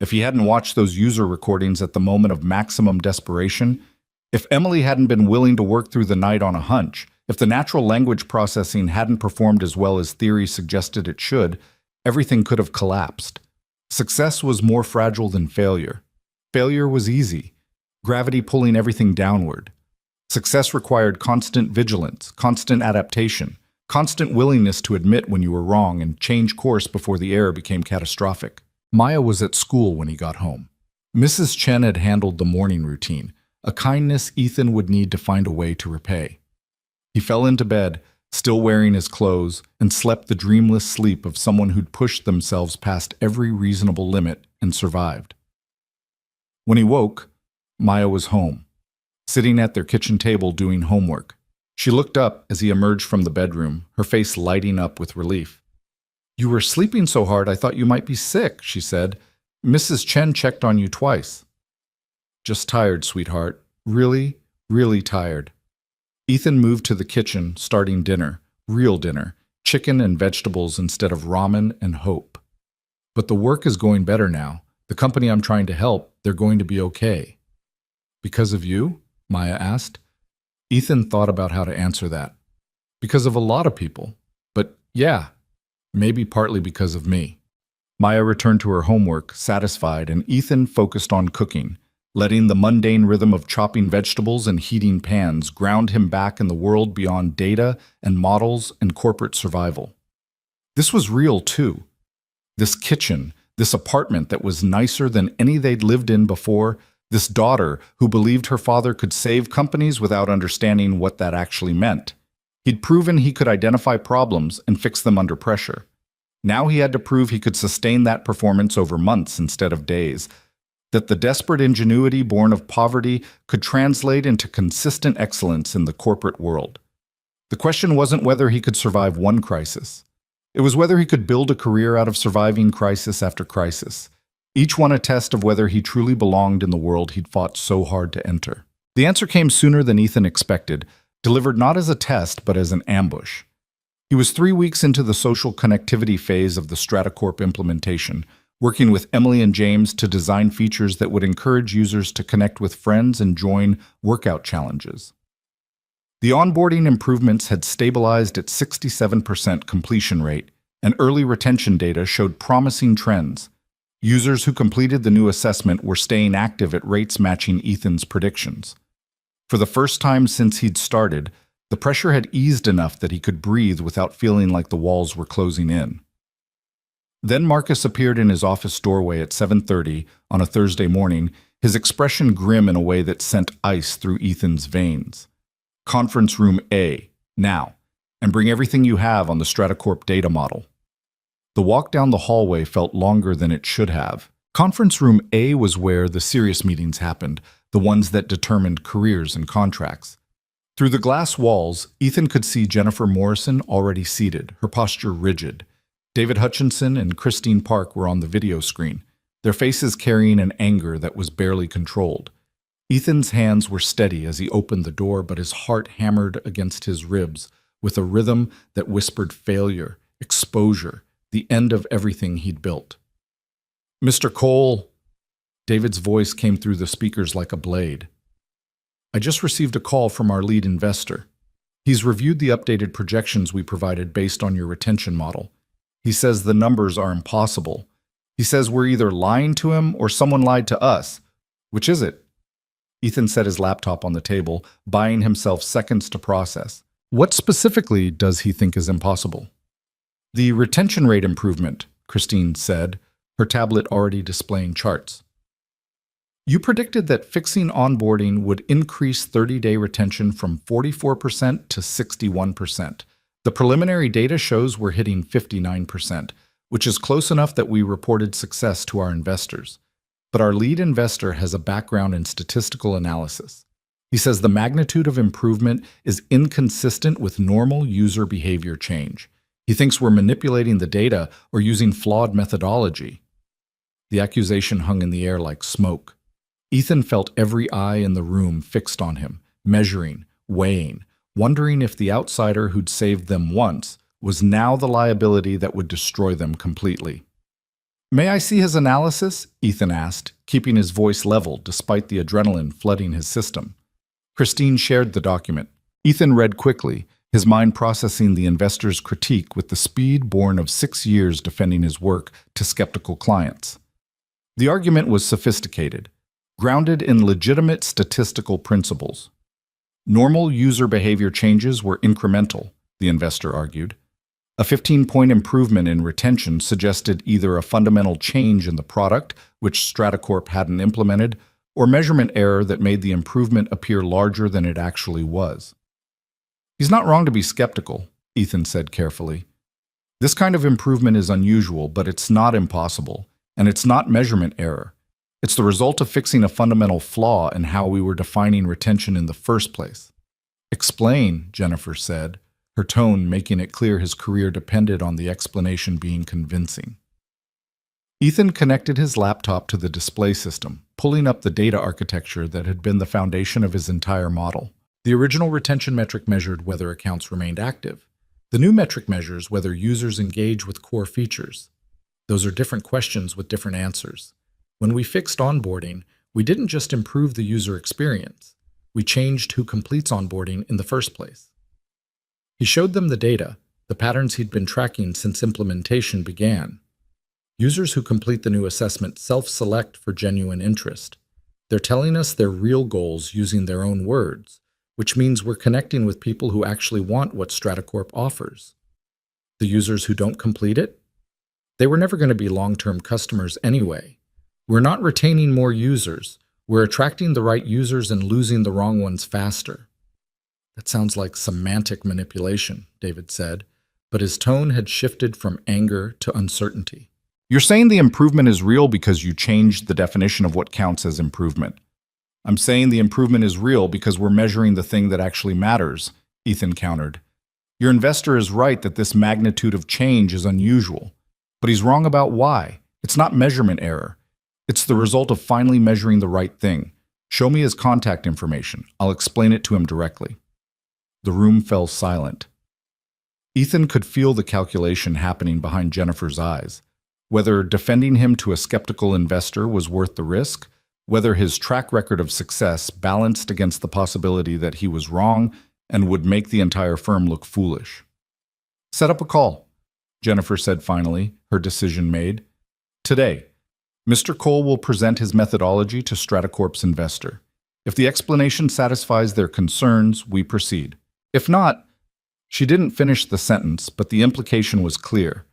If he hadn't watched those user recordings at the moment of maximum desperation, if Emily hadn't been willing to work through the night on a hunch, if the natural language processing hadn't performed as well as theory suggested it should, everything could have collapsed. Success was more fragile than failure. Failure was easy, gravity pulling everything downward. Success required constant vigilance, constant adaptation, constant willingness to admit when you were wrong and change course before the error became catastrophic. Maya was at school when he got home. Mrs. Chen had handled the morning routine, a kindness Ethan would need to find a way to repay. He fell into bed, still wearing his clothes, and slept the dreamless sleep of someone who'd pushed themselves past every reasonable limit and survived. When he woke, Maya was home, sitting at their kitchen table doing homework. She looked up as he emerged from the bedroom, her face lighting up with relief. "You were sleeping so hard I thought you might be sick," she said. "Mrs. Chen checked on you twice." "Just tired, sweetheart. Really, really tired." Ethan moved to the kitchen, starting dinner, real dinner, chicken and vegetables instead of ramen and hope. "But the work is going better now. The company I'm trying to help, they're going to be okay." "Because of you?" Maya asked. Ethan thought about how to answer that. "Because of a lot of people. But yeah, maybe partly because of me." Maya returned to her homework, satisfied, and Ethan focused on cooking, letting the mundane rhythm of chopping vegetables and heating pans ground him back in the world beyond data and models and corporate survival. This was real, too. This kitchen, this apartment that was nicer than any they'd lived in before, this daughter who believed her father could save companies without understanding what that actually meant. He'd proven he could identify problems and fix them under pressure. Now he had to prove he could sustain that performance over months instead of days, that the desperate ingenuity born of poverty could translate into consistent excellence in the corporate world. The question wasn't whether he could survive one crisis. It was whether he could build a career out of surviving crisis after crisis, each one a test of whether he truly belonged in the world he'd fought so hard to enter. The answer came sooner than Ethan expected, delivered not as a test but as an ambush. He was 3 weeks into the social connectivity phase of the Stratacorp implementation, working with Emily and James to design features that would encourage users to connect with friends and join workout challenges. The onboarding improvements had stabilized at 67% completion rate, and early retention data showed promising trends. Users who completed the new assessment were staying active at rates matching Ethan's predictions. For the first time since he'd started, the pressure had eased enough that he could breathe without feeling like the walls were closing in. Then Marcus appeared in his office doorway at 7:30 on a Thursday morning, his expression grim in a way that sent ice through Ethan's veins. Conference room A, now, and bring everything you have on the Stratacorp data model. The walk down the hallway felt longer than it should have. Conference room A was where the serious meetings happened, the ones that determined careers and contracts. Through the glass walls, Ethan could see Jennifer Morrison already seated, her posture rigid. David Hutchinson and Christine Park were on the video screen, their faces carrying an anger that was barely controlled. Ethan's hands were steady as he opened the door, but his heart hammered against his ribs with a rhythm that whispered failure, exposure, the end of everything he'd built. "Mr. Cole," David's voice came through the speakers like a blade. "I just received a call from our lead investor. He's reviewed the updated projections we provided based on your retention model. He says the numbers are impossible. He says we're either lying to him or someone lied to us. Which is it?" Ethan set his laptop on the table, buying himself seconds to process. "What specifically does he think is impossible?" "The retention rate improvement," Christine said, her tablet already displaying charts. "You predicted that fixing onboarding would increase 30-day retention from 44% to 61%. The preliminary data shows we're hitting 59%, which is close enough that we reported success to our investors. But our lead investor has a background in statistical analysis. He says the magnitude of improvement is inconsistent with normal user behavior change. He thinks we're manipulating the data or using flawed methodology." The accusation hung in the air like smoke. Ethan felt every eye in the room fixed on him, measuring, weighing, wondering if the outsider who'd saved them once was now the liability that would destroy them completely. "May I see his analysis?" Ethan asked, keeping his voice level despite the adrenaline flooding his system. Christine shared the document. Ethan read quickly, his mind processing the investor's critique with the speed born of 6 years defending his work to skeptical clients. The argument was sophisticated, grounded in legitimate statistical principles. Normal user behavior changes were incremental, the investor argued. A 15-point improvement in retention suggested either a fundamental change in the product, which Stratacorp hadn't implemented, or measurement error that made the improvement appear larger than it actually was. "He's not wrong to be skeptical," Ethan said carefully. "This kind of improvement is unusual, but it's not impossible, and it's not measurement error. It's the result of fixing a fundamental flaw in how we were defining retention in the first place." "Explain," Jennifer said, her tone making it clear his career depended on the explanation being convincing. Ethan connected his laptop to the display system, pulling up the data architecture that had been the foundation of his entire model. The original retention metric measured whether accounts remained active. The new metric measures whether users engage with core features. Those are different questions with different answers. When we fixed onboarding, we didn't just improve the user experience. We changed who completes onboarding in the first place. He showed them the data, the patterns he'd been tracking since implementation began. Users who complete the new assessment self-select for genuine interest. They're telling us their real goals using their own words, which means we're connecting with people who actually want what Stratacorp offers. The users who don't complete it? They were never going to be long-term customers anyway. We're not retaining more users. We're attracting the right users and losing the wrong ones faster. "That sounds like semantic manipulation," David said, but his tone had shifted from anger to uncertainty. "You're saying the improvement is real because you changed the definition of what counts as improvement. I'm saying the improvement is real because we're measuring the thing that actually matters," Ethan countered, Your investor is right that this magnitude of change is unusual, but he's wrong about why. It's not measurement error. It's the result of finally measuring the right thing. Show me his contact information. I'll explain it to him directly. The room fell silent. Ethan could feel the calculation happening behind Jennifer's eyes. Whether defending him to a skeptical investor was worth the risk, whether his track record of success balanced against the possibility that he was wrong and would make the entire firm look foolish. "Set up a call," Jennifer said finally, her decision made. "Today, Mr. Cole will present his methodology to Stratacorp's investor. If the explanation satisfies their concerns, we proceed. If not—" She didn't finish the sentence, but the implication was clear.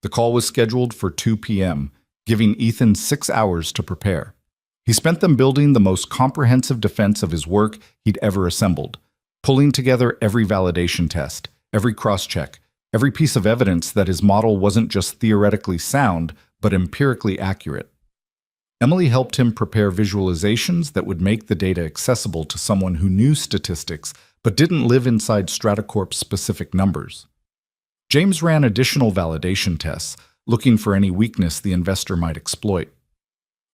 The call was scheduled for 2 p.m., giving Ethan 6 hours to prepare. He spent them building the most comprehensive defense of his work he'd ever assembled, pulling together every validation test, every cross-check, every piece of evidence that his model wasn't just theoretically sound, but empirically accurate. Emily helped him prepare visualizations that would make the data accessible to someone who knew statistics but didn't live inside Stratacorp's specific numbers. James ran additional validation tests, looking for any weakness the investor might exploit.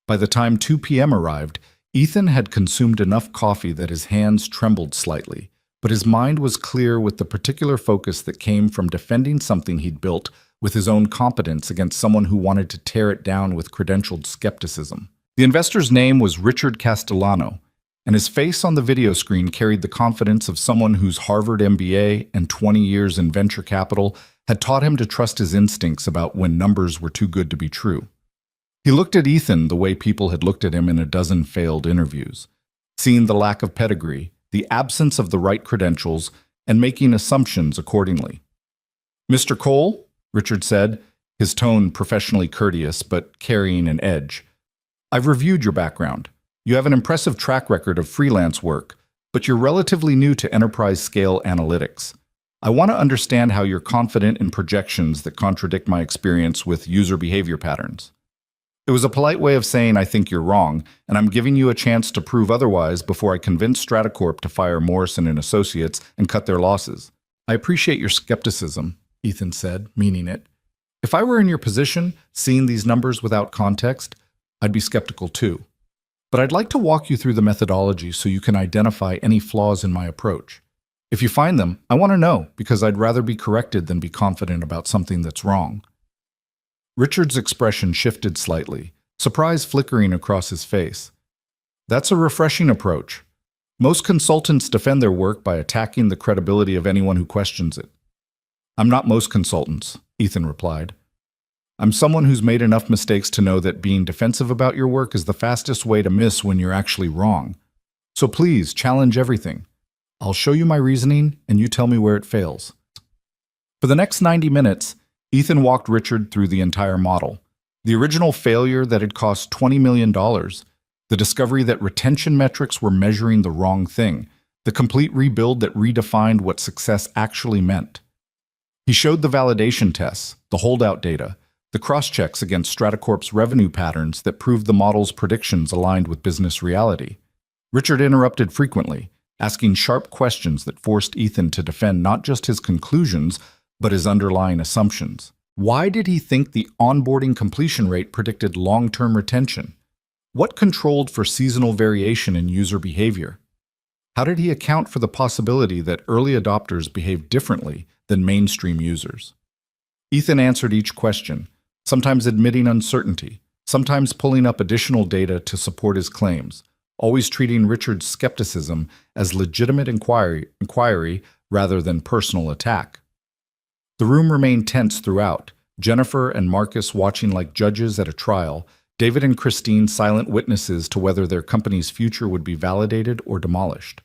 By the time 2 p.m. arrived, Ethan had consumed enough coffee that his hands trembled slightly, but his mind was clear with the particular focus that came from defending something he'd built with his own competence against someone who wanted to tear it down with credentialed skepticism. The investor's name was Richard Castellano, and his face on the video screen carried the confidence of someone whose Harvard MBA and 20 years in venture capital had taught him to trust his instincts about when numbers were too good to be true. He looked at Ethan the way people had looked at him in a dozen failed interviews, seeing the lack of pedigree, the absence of the right credentials, and making assumptions accordingly. "Mr. Cole," Richard said, his tone professionally courteous but carrying an edge, "I've reviewed your background. You have an impressive track record of freelance work, but you're relatively new to enterprise-scale analytics. I want to understand how you're confident in projections that contradict my experience with user behavior patterns." It was a polite way of saying I think you're wrong, and I'm giving you a chance to prove otherwise before I convince Stratacorp to fire Morrison and Associates and cut their losses. "I appreciate your skepticism," Ethan said, meaning it. "If I were in your position, seeing these numbers without context, I'd be skeptical too. But I'd like to walk you through the methodology so you can identify any flaws in my approach. If you find them, I want to know, because I'd rather be corrected than be confident about something that's wrong." Richard's expression shifted slightly, surprise flickering across his face. "That's a refreshing approach. Most consultants defend their work by attacking the credibility of anyone who questions it." "I'm not most consultants," Ethan replied. "I'm someone who's made enough mistakes to know that being defensive about your work is the fastest way to miss when you're actually wrong. So please, challenge everything. I'll show you my reasoning, and you tell me where it fails." For the next 90 minutes, Ethan walked Richard through the entire model. The original failure that had cost $20 million, the discovery that retention metrics were measuring the wrong thing, the complete rebuild that redefined what success actually meant. He showed the validation tests, the holdout data, the cross-checks against Stratacorp's revenue patterns that proved the model's predictions aligned with business reality. Richard interrupted frequently, asking sharp questions that forced Ethan to defend not just his conclusions, but his underlying assumptions. Why did he think the onboarding completion rate predicted long-term retention? What controlled for seasonal variation in user behavior? How did he account for the possibility that early adopters behaved differently than mainstream users? Ethan answered each question, sometimes admitting uncertainty, sometimes pulling up additional data to support his claims, always treating Richard's skepticism as legitimate inquiry rather than personal attack. The room remained tense throughout, Jennifer and Marcus watching like judges at a trial, David and Christine silent witnesses to whether their company's future would be validated or demolished.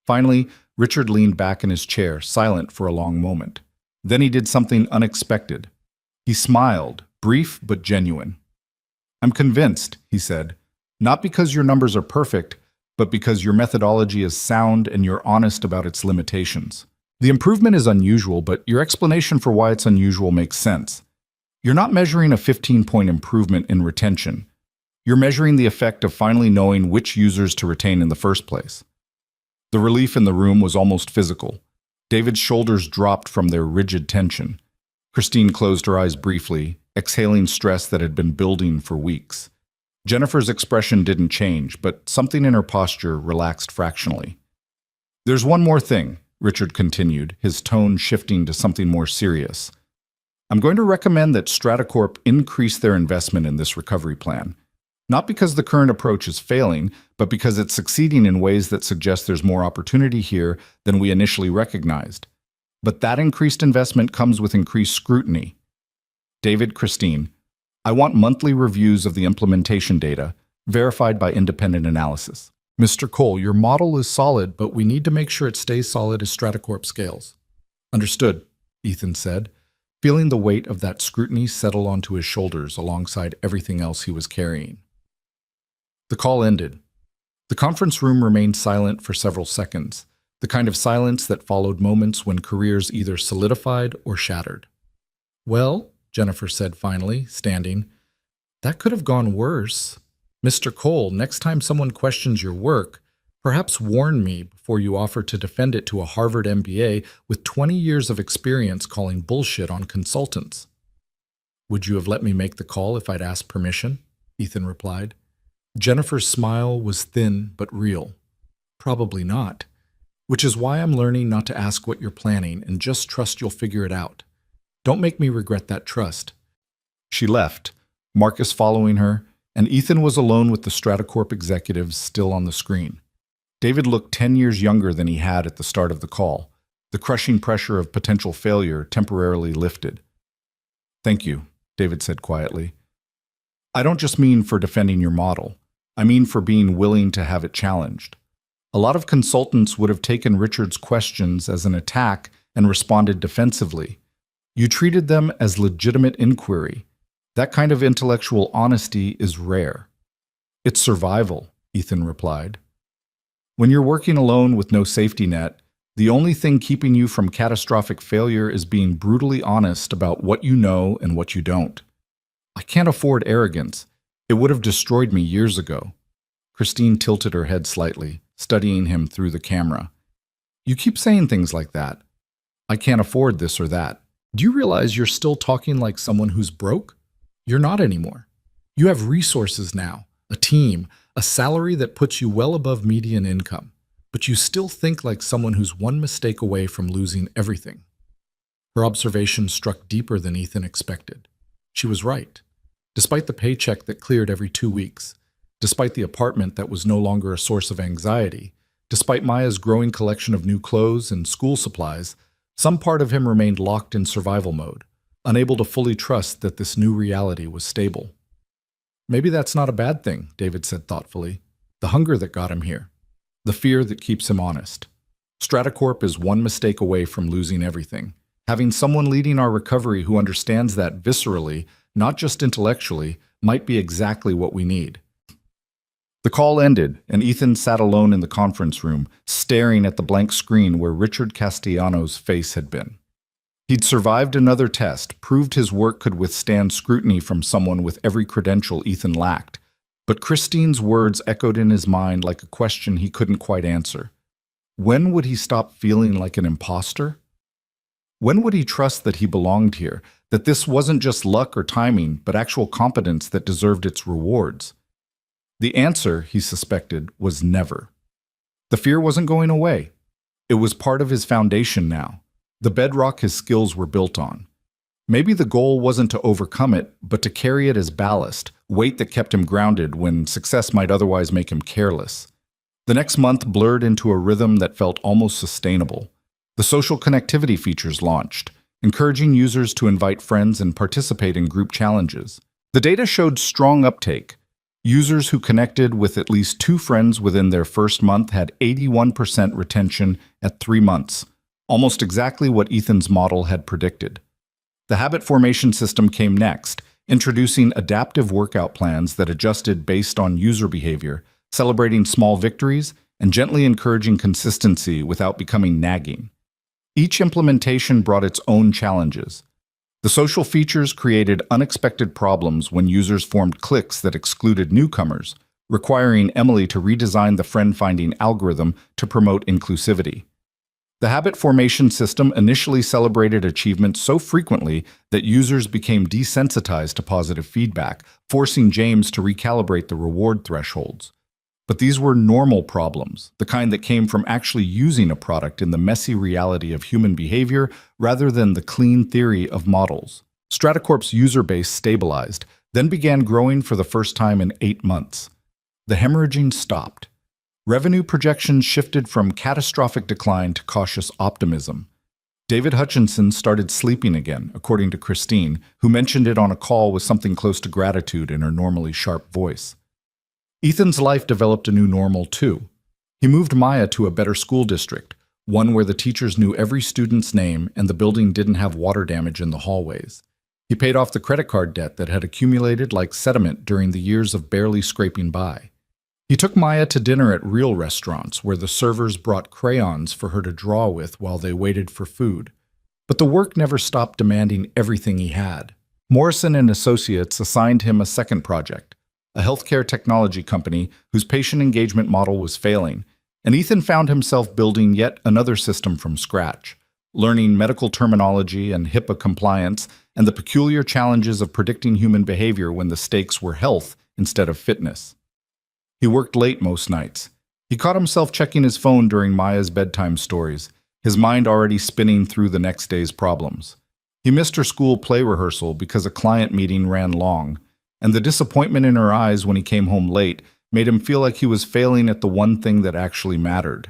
Finally, Richard leaned back in his chair, silent for a long moment. Then he did something unexpected. He smiled, brief but genuine. "I'm convinced," he said, "not because your numbers are perfect, but because your methodology is sound and you're honest about its limitations. The improvement is unusual, but your explanation for why it's unusual makes sense. You're not measuring a 15-point improvement in retention. You're measuring the effect of finally knowing which users to retain in the first place." The relief in the room was almost physical. David's shoulders dropped from their rigid tension. Christine closed her eyes briefly, exhaling stress that had been building for weeks. Jennifer's expression didn't change, but something in her posture relaxed fractionally. "There's one more thing," Richard continued, his tone shifting to something more serious. "I'm going to recommend that Stratacorp increase their investment in this recovery plan. Not because the current approach is failing, but because it's succeeding in ways that suggest there's more opportunity here than we initially recognized. But that increased investment comes with increased scrutiny. David, Christine, I want monthly reviews of the implementation data, verified by independent analysis." "Mr. Cole, your model is solid, but we need to make sure it stays solid as Stratacorp scales." "Understood," Ethan said, feeling the weight of that scrutiny settle onto his shoulders alongside everything else he was carrying. The call ended. The conference room remained silent for several seconds, the kind of silence that followed moments when careers either solidified or shattered. "Well," Jennifer said finally, standing, "that could have gone worse. Mr. Cole, next time someone questions your work, perhaps warn me before you offer to defend it to a Harvard MBA with 20 years of experience calling bullshit on consultants." "Would you have let me make the call if I'd asked permission?" Ethan replied. Jennifer's smile was thin but real. "Probably not. Which is why I'm learning not to ask what you're planning and just trust you'll figure it out. Don't make me regret that trust." She left, Marcus following her, and Ethan was alone with the Stratacorp executives still on the screen. David looked 10 years younger than he had at the start of the call. The crushing pressure of potential failure temporarily lifted. "Thank you," David said quietly. "I don't just mean for defending your model. I mean for being willing to have it challenged. A lot of consultants would have taken Richard's questions as an attack and responded defensively. You treated them as legitimate inquiry. That kind of intellectual honesty is rare." "It's survival," Ethan replied. "When you're working alone with no safety net, the only thing keeping you from catastrophic failure is being brutally honest about what you know and what you don't. I can't afford arrogance. It would have destroyed me years ago." Christine tilted her head slightly, studying him through the camera. "You keep saying things like that. I can't afford this or that. Do you realize you're still talking like someone who's broke? You're not anymore. You have resources now, a team, a salary that puts you well above median income, but you still think like someone who's one mistake away from losing everything." Her observation struck deeper than Ethan expected. She was right. Despite the paycheck that cleared every 2 weeks, despite the apartment that was no longer a source of anxiety, despite Maya's growing collection of new clothes and school supplies, some part of him remained locked in survival mode, unable to fully trust that this new reality was stable. "Maybe that's not a bad thing," David said thoughtfully. "The hunger that got him here. The fear that keeps him honest. Stratacorp is one mistake away from losing everything. Having someone leading our recovery who understands that viscerally, not just intellectually, might be exactly what we need." The call ended, and Ethan sat alone in the conference room, staring at the blank screen where Richard Castellanos' face had been. He'd survived another test, proved his work could withstand scrutiny from someone with every credential Ethan lacked. But Christine's words echoed in his mind like a question he couldn't quite answer. When would he stop feeling like an imposter? When would he trust that he belonged here, that this wasn't just luck or timing, but actual competence that deserved its rewards? The answer, he suspected, was never. The fear wasn't going away. It was part of his foundation now, the bedrock his skills were built on. Maybe the goal wasn't to overcome it, but to carry it as ballast, weight that kept him grounded when success might otherwise make him careless. The next month blurred into a rhythm that felt almost sustainable. The social connectivity features launched, encouraging users to invite friends and participate in group challenges. The data showed strong uptake. Users who connected with at least 2 friends within their first month had 81% retention at 3 months, almost exactly what Ethan's model had predicted. The habit formation system came next, introducing adaptive workout plans that adjusted based on user behavior, celebrating small victories, and gently encouraging consistency without becoming nagging. Each implementation brought its own challenges. The social features created unexpected problems when users formed cliques that excluded newcomers, requiring Emily to redesign the friend-finding algorithm to promote inclusivity. The habit formation system initially celebrated achievement so frequently that users became desensitized to positive feedback, forcing James to recalibrate the reward thresholds. But these were normal problems, the kind that came from actually using a product in the messy reality of human behavior rather than the clean theory of models. Stratacorp's user base stabilized, then began growing for the first time in 8 months. The hemorrhaging stopped. Revenue projections shifted from catastrophic decline to cautious optimism. David Hutchinson started sleeping again, according to Christine, who mentioned it on a call with something close to gratitude in her normally sharp voice. Ethan's life developed a new normal, too. He moved Maya to a better school district, one where the teachers knew every student's name and the building didn't have water damage in the hallways. He paid off the credit card debt that had accumulated like sediment during the years of barely scraping by. He took Maya to dinner at real restaurants where the servers brought crayons for her to draw with while they waited for food. But the work never stopped demanding everything he had. Morrison and Associates assigned him a second project, a healthcare technology company whose patient engagement model was failing, and Ethan found himself building yet another system from scratch, learning medical terminology and HIPAA compliance and the peculiar challenges of predicting human behavior when the stakes were health instead of fitness. He worked late most nights. He caught himself checking his phone during Maya's bedtime stories, his mind already spinning through the next day's problems. He missed her school play rehearsal because a client meeting ran long, and the disappointment in her eyes when he came home late made him feel like he was failing at the one thing that actually mattered.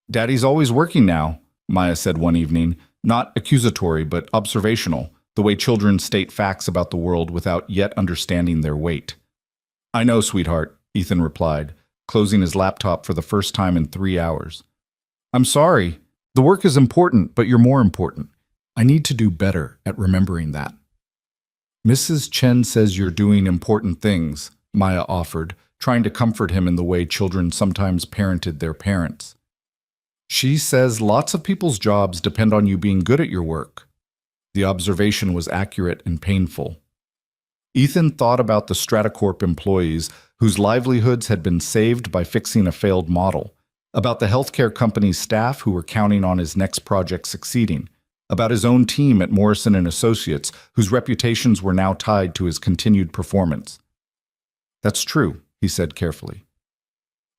"Daddy's always working now," Maya said one evening, not accusatory but observational, the way children state facts about the world without yet understanding their weight. "I know, sweetheart," Ethan replied, closing his laptop for the first time in 3 hours. "I'm sorry. The work is important, but you're more important. I need to do better at remembering that." "Mrs. Chen says you're doing important things," Maya offered, trying to comfort him in the way children sometimes parented their parents. "She says lots of people's jobs depend on you being good at your work." The observation was accurate and painful. Ethan thought about the Stratacorp employees whose livelihoods had been saved by fixing a failed model, about the healthcare company's staff who were counting on his next project succeeding, about his own team at Morrison and Associates whose reputations were now tied to his continued performance. "That's true," he said carefully.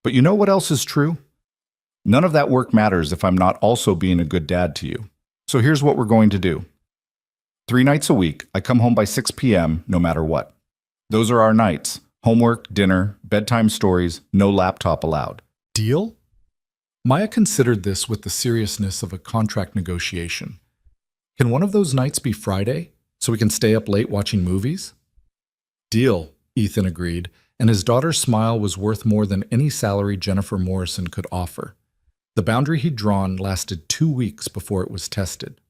"But you know what else is true? None of that work matters if I'm not also being a good dad to you. So here's what we're going to do. 3 nights a week, I come home by 6 p.m. no matter what. Those are our nights. Homework, dinner, bedtime stories, no laptop allowed. Deal?" Maya considered this with the seriousness of a contract negotiation. "Can one of those nights be Friday, so we can stay up late watching movies?" "Deal," Ethan agreed, and his daughter's smile was worth more than any salary Jennifer Morrison could offer. The boundary he'd drawn lasted 2 weeks before it was tested.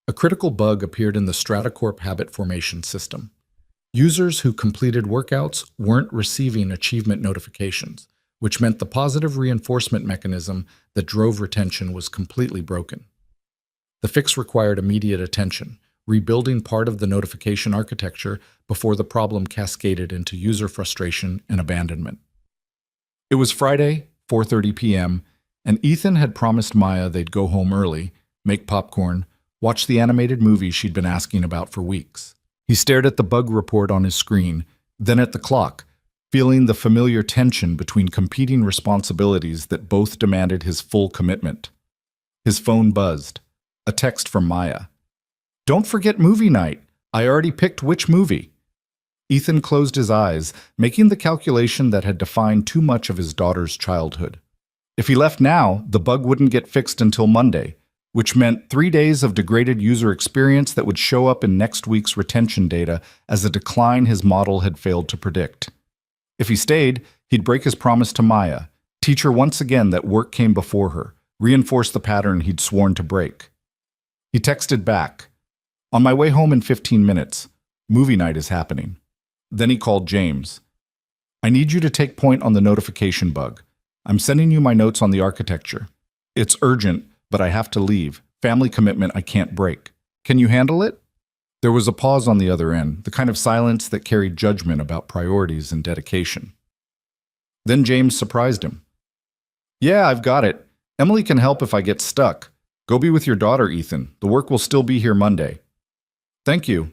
A critical bug appeared in the Stratacorp habit formation system. Users who completed workouts weren't receiving achievement notifications, which meant the positive reinforcement mechanism that drove retention was completely broken. The fix required immediate attention, rebuilding part of the notification architecture before the problem cascaded into user frustration and abandonment. It was Friday, 4:30 p.m., and Ethan had promised Maya they'd go home early, make popcorn, watch the animated movie she'd been asking about for weeks. He stared at the bug report on his screen, then at the clock, feeling the familiar tension between competing responsibilities that both demanded his full commitment. His phone buzzed. A text from Maya. "Don't forget movie night. I already picked which movie." Ethan closed his eyes, making the calculation that had defined too much of his daughter's childhood. If he left now, the bug wouldn't get fixed until Monday, which meant 3 days of degraded user experience that would show up in next week's retention data as a decline his model had failed to predict. If he stayed, he'd break his promise to Maya, teach her once again that work came before her, reinforce the pattern he'd sworn to break. He texted back, "On my way home in 15 minutes. Movie night is happening." Then he called James. "I need you to take point on the notification bug. I'm sending you my notes on the architecture. It's urgent, but I have to leave. Family commitment I can't break. Can you handle it?" There was a pause on the other end, the kind of silence that carried judgment about priorities and dedication. Then James surprised him. "Yeah, I've got it. Emily can help if I get stuck. Go be with your daughter, Ethan. The work will still be here Monday. Thank you,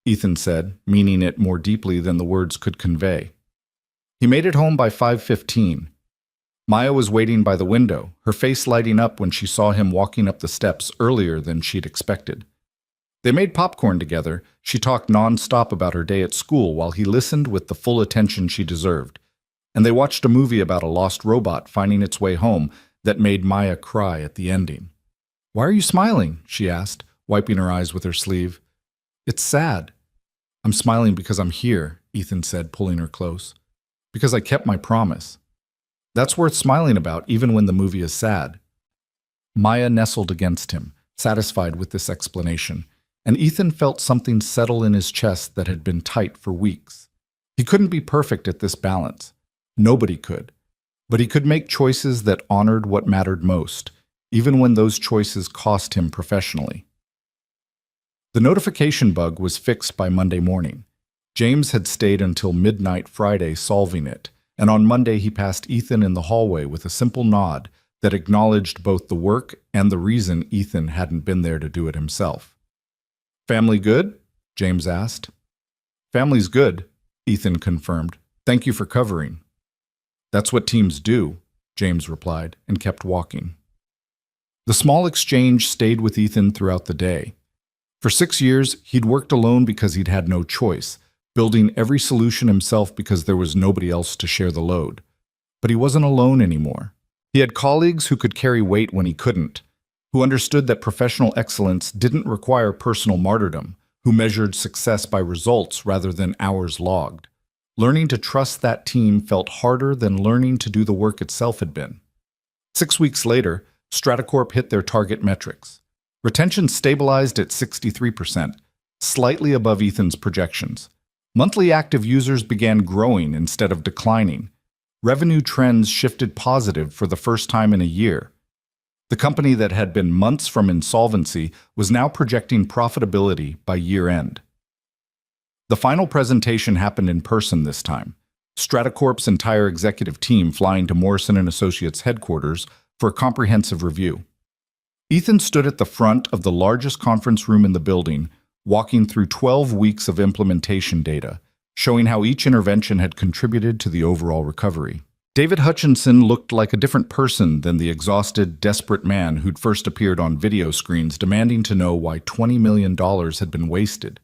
Ethan said, meaning it more deeply than the words could convey. He made it home by 5:15. Maya was waiting by the window, her face lighting up when she saw him walking up the steps earlier than she'd expected. They made popcorn together. She talked non-stop about her day at school while he listened with the full attention she deserved. And they watched a movie about a lost robot finding its way home that made Maya cry at the ending. "Why are you smiling?" she asked, wiping her eyes with her sleeve. "It's sad." "I'm smiling because I'm here," Ethan said, pulling her close. "Because I kept my promise. That's worth smiling about, even when the movie is sad." Maya nestled against him, satisfied with this explanation, and Ethan felt something settle in his chest that had been tight for weeks. He couldn't be perfect at this balance. Nobody could. But he could make choices that honored what mattered most, even when those choices cost him professionally. The notification bug was fixed by Monday morning. James had stayed until midnight Friday solving it, and on Monday he passed Ethan in the hallway with a simple nod that acknowledged both the work and the reason Ethan hadn't been there to do it himself. "Family good?" James asked. "Family's good," Ethan confirmed. "Thank you for covering." "That's what teams do," James replied, and kept walking. The small exchange stayed with Ethan throughout the day. For 6 years, he'd worked alone because he'd had no choice, building every solution himself because there was nobody else to share the load. But he wasn't alone anymore. He had colleagues who could carry weight when he couldn't, who understood that professional excellence didn't require personal martyrdom, who measured success by results rather than hours logged. Learning to trust that team felt harder than learning to do the work itself had been. 6 weeks later, Stratacorp hit their target metrics. Retention stabilized at 63%, slightly above Ethan's projections. Monthly active users began growing instead of declining. Revenue trends shifted positive for the first time in a year. The company that had been months from insolvency was now projecting profitability by year-end. The final presentation happened in person this time. Stratacorp's entire executive team flying to Morrison & Associates headquarters for a comprehensive review. Ethan stood at the front of the largest conference room in the building, walking through 12 weeks of implementation data, showing how each intervention had contributed to the overall recovery. David Hutchinson looked like a different person than the exhausted, desperate man who'd first appeared on video screens demanding to know why $20 million had been wasted.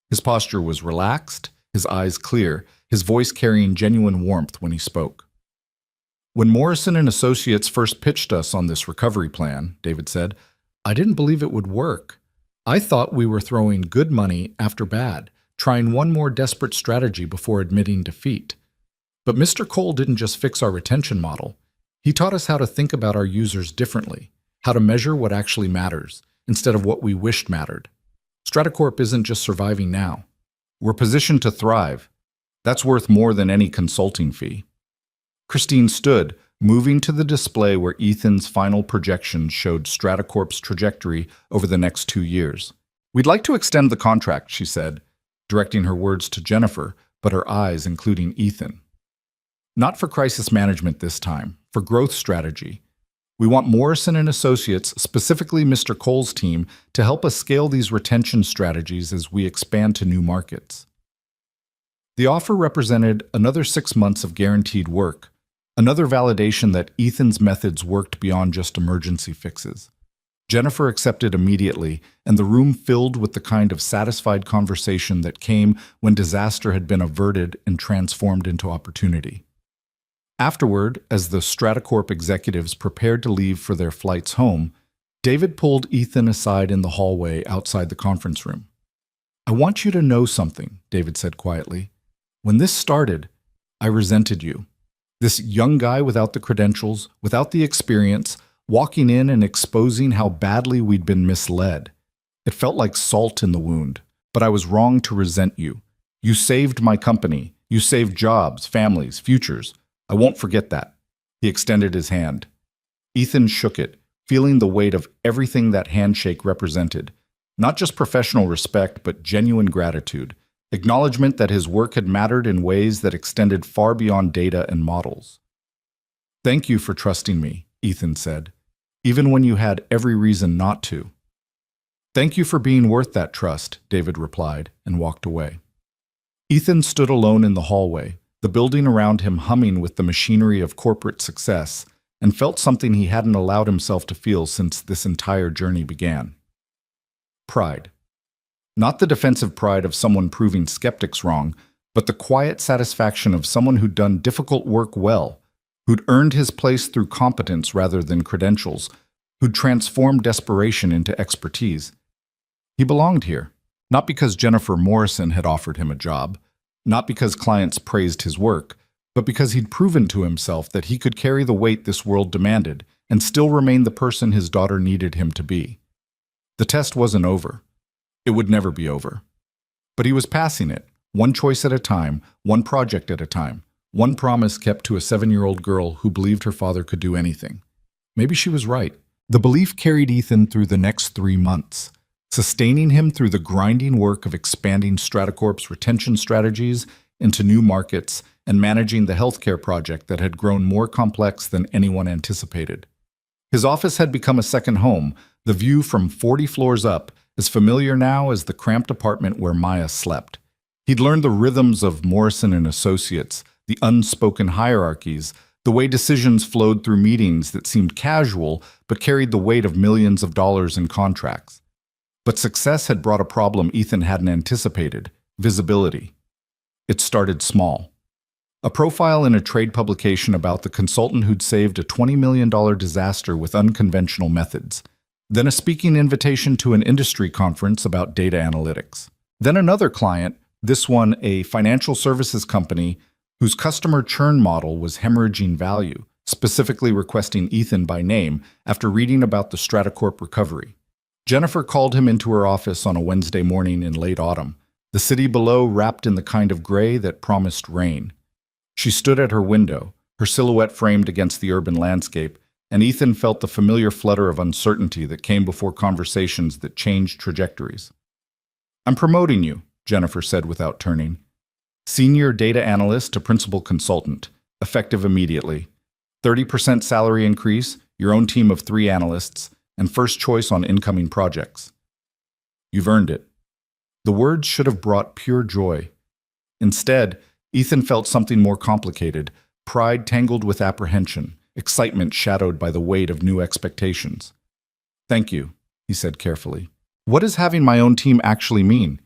His posture was relaxed, his eyes clear, his voice carrying genuine warmth when he spoke. "When Morrison & Associates first pitched us on this recovery plan," David said, "I didn't believe it would work. I thought we were throwing good money after bad, trying one more desperate strategy before admitting defeat. But Mr. Cole didn't just fix our retention model. He taught us how to think about our users differently, how to measure what actually matters, instead of what we wished mattered. Stratacorp isn't just surviving now. We're positioned to thrive. That's worth more than any consulting fee." Christine stood, moving to the display where Ethan's final projections showed Stratacorp's trajectory over the next 2 years. "We'd like to extend the contract," she said, directing her words to Jennifer, but her eyes including Ethan. "Not for crisis management this time, for growth strategy. We want Morrison & Associates, specifically Mr. Cole's team, to help us scale these retention strategies as we expand to new markets." The offer represented another 6 months of guaranteed work, another validation that Ethan's methods worked beyond just emergency fixes. Jennifer accepted immediately, and the room filled with the kind of satisfied conversation that came when disaster had been averted and transformed into opportunity. Afterward, as the Stratacorp executives prepared to leave for their flights home, David pulled Ethan aside in the hallway outside the conference room. "I want you to know something," David said quietly. "When this started, I resented you. This young guy without the credentials, without the experience, walking in and exposing how badly we'd been misled. It felt like salt in the wound, but I was wrong to resent you. You saved my company. You saved jobs, families, futures. I won't forget that." He extended his hand. Ethan shook it, feeling the weight of everything that handshake represented. Not just professional respect, but genuine gratitude. Acknowledgement that his work had mattered in ways that extended far beyond data and models. "Thank you for trusting me," Ethan said. even when you had every reason not to. Thank you for being worth that trust, David replied, and walked away. Ethan stood alone in the hallway, the building around him humming with the machinery of corporate success, and felt something he hadn't allowed himself to feel since this entire journey began. Pride. Not the defensive pride of someone proving skeptics wrong, but the quiet satisfaction of someone who'd done difficult work well, who'd earned his place through competence rather than credentials, who'd transformed desperation into expertise. He belonged here, not because Jennifer Morrison had offered him a job, not because clients praised his work, but because he'd proven to himself that he could carry the weight this world demanded and still remain the person his daughter needed him to be. The test wasn't over. It would never be over. But he was passing it, one choice at a time, one project at a time, one promise kept to a 7-year-old girl who believed her father could do anything. Maybe she was right. The belief carried Ethan through the next 3 months, sustaining him through the grinding work of expanding Stratacorp's retention strategies into new markets and managing the healthcare project that had grown more complex than anyone anticipated. His office had become a second home, the view from 40 floors up, as familiar now as the cramped apartment where Maya slept. He'd learned the rhythms of Morrison and Associates, the unspoken hierarchies, the way decisions flowed through meetings that seemed casual but carried the weight of millions of dollars in contracts. But success had brought a problem Ethan hadn't anticipated: visibility. It started small. A profile in a trade publication about the consultant who'd saved a $20 million disaster with unconventional methods. Then a speaking invitation to an industry conference about data analytics. Then another client, this one a financial services company whose customer churn model was hemorrhaging value, specifically requesting Ethan by name after reading about the Stratacorp recovery. Jennifer called him into her office on a Wednesday morning in late autumn, the city below wrapped in the kind of gray that promised rain. She stood at her window, her silhouette framed against the urban landscape, and Ethan felt the familiar flutter of uncertainty that came before conversations that changed trajectories. "I'm promoting you," Jennifer said without turning. "Senior data analyst to principal consultant, effective immediately. 30% salary increase, your own team of 3 analysts, and first choice on incoming projects. You've earned it." The words should have brought pure joy. Instead, Ethan felt something more complicated, pride tangled with apprehension, excitement shadowed by the weight of new expectations. "Thank you," he said carefully. "What does having my own team actually mean?"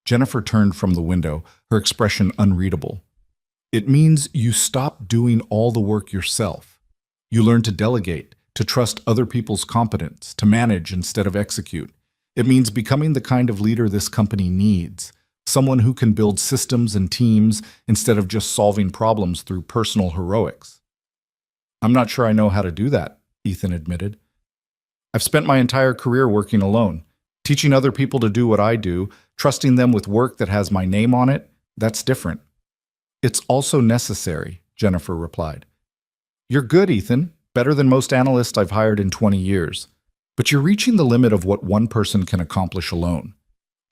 Jennifer turned from the window, her expression unreadable. "It means you stop doing all the work yourself. You learn to delegate, to trust other people's competence, to manage instead of execute. It means becoming the kind of leader this company needs, someone who can build systems and teams instead of just solving problems through personal heroics." "I'm not sure I know how to do that," Ethan admitted. "I've spent my entire career working alone, teaching other people to do what I do, trusting them with work that has my name on it. That's different." "It's also necessary," Jennifer replied. "You're good, Ethan, better than most analysts I've hired in 20 years. But you're reaching the limit of what one person can accomplish alone.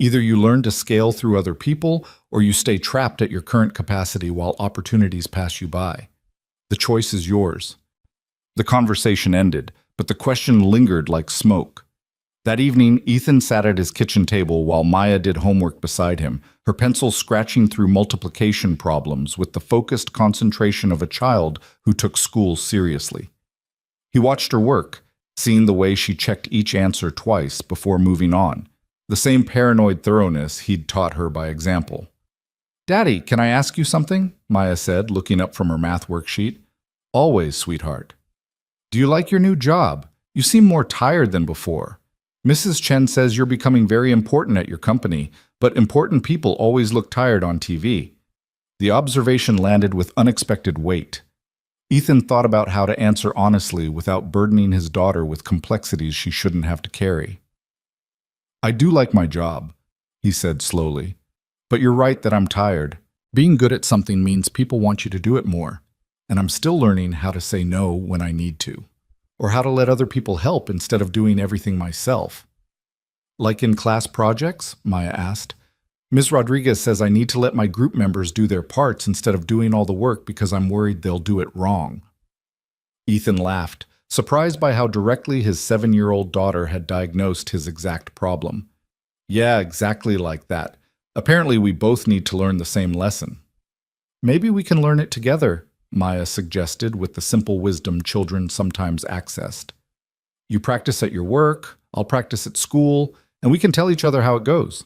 Either you learn to scale through other people, or you stay trapped at your current capacity while opportunities pass you by. The choice is yours." The conversation ended, but the question lingered like smoke. That evening, Ethan sat at his kitchen table while Maya did homework beside him, her pencil scratching through multiplication problems with the focused concentration of a child who took school seriously. He watched her work, seeing the way she checked each answer twice before moving on, the same paranoid thoroughness he'd taught her by example. "Daddy, can I ask you something?" Maya said, looking up from her math worksheet. "Always, sweetheart." "Do you like your new job? You seem more tired than before. Mrs. Chen says you're becoming very important at your company, but important people always look tired on TV." The observation landed with unexpected weight. Ethan thought about how to answer honestly without burdening his daughter with complexities she shouldn't have to carry. "I do like my job," he said slowly. "But you're right that I'm tired. Being good at something means people want you to do it more, and I'm still learning how to say no when I need to, or how to let other people help instead of doing everything myself." "Like in class projects?" Maya asked. "Ms. Rodriguez says I need to let my group members do their parts instead of doing all the work because I'm worried they'll do it wrong." Ethan laughed, surprised by how directly his 7-year-old daughter had diagnosed his exact problem. Yeah, exactly like that. Apparently, we both need to learn the same lesson. Maybe we can learn it together, Maya suggested with the simple wisdom children sometimes accessed. You practice at your work, I'll practice at school, and we can tell each other how it goes.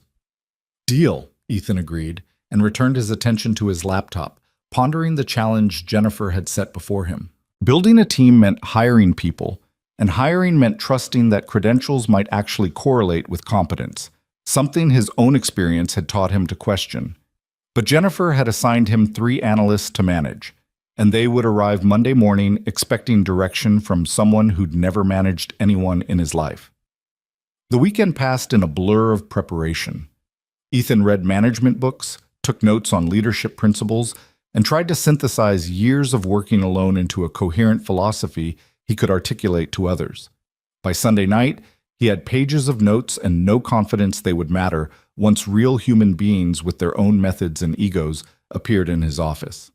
Deal, Ethan agreed, and returned his attention to his laptop, pondering the challenge Jennifer had set before him. Building a team meant hiring people, and hiring meant trusting that credentials might actually correlate with competence, something his own experience had taught him to question. But Jennifer had assigned him 3 analysts to manage, and they would arrive Monday morning expecting direction from someone who'd never managed anyone in his life. The weekend passed in a blur of preparation. Ethan read management books, took notes on leadership principles, and tried to synthesize years of working alone into a coherent philosophy he could articulate to others. By Sunday night, he had pages of notes and no confidence they would matter once real human beings with their own methods and egos appeared in his office.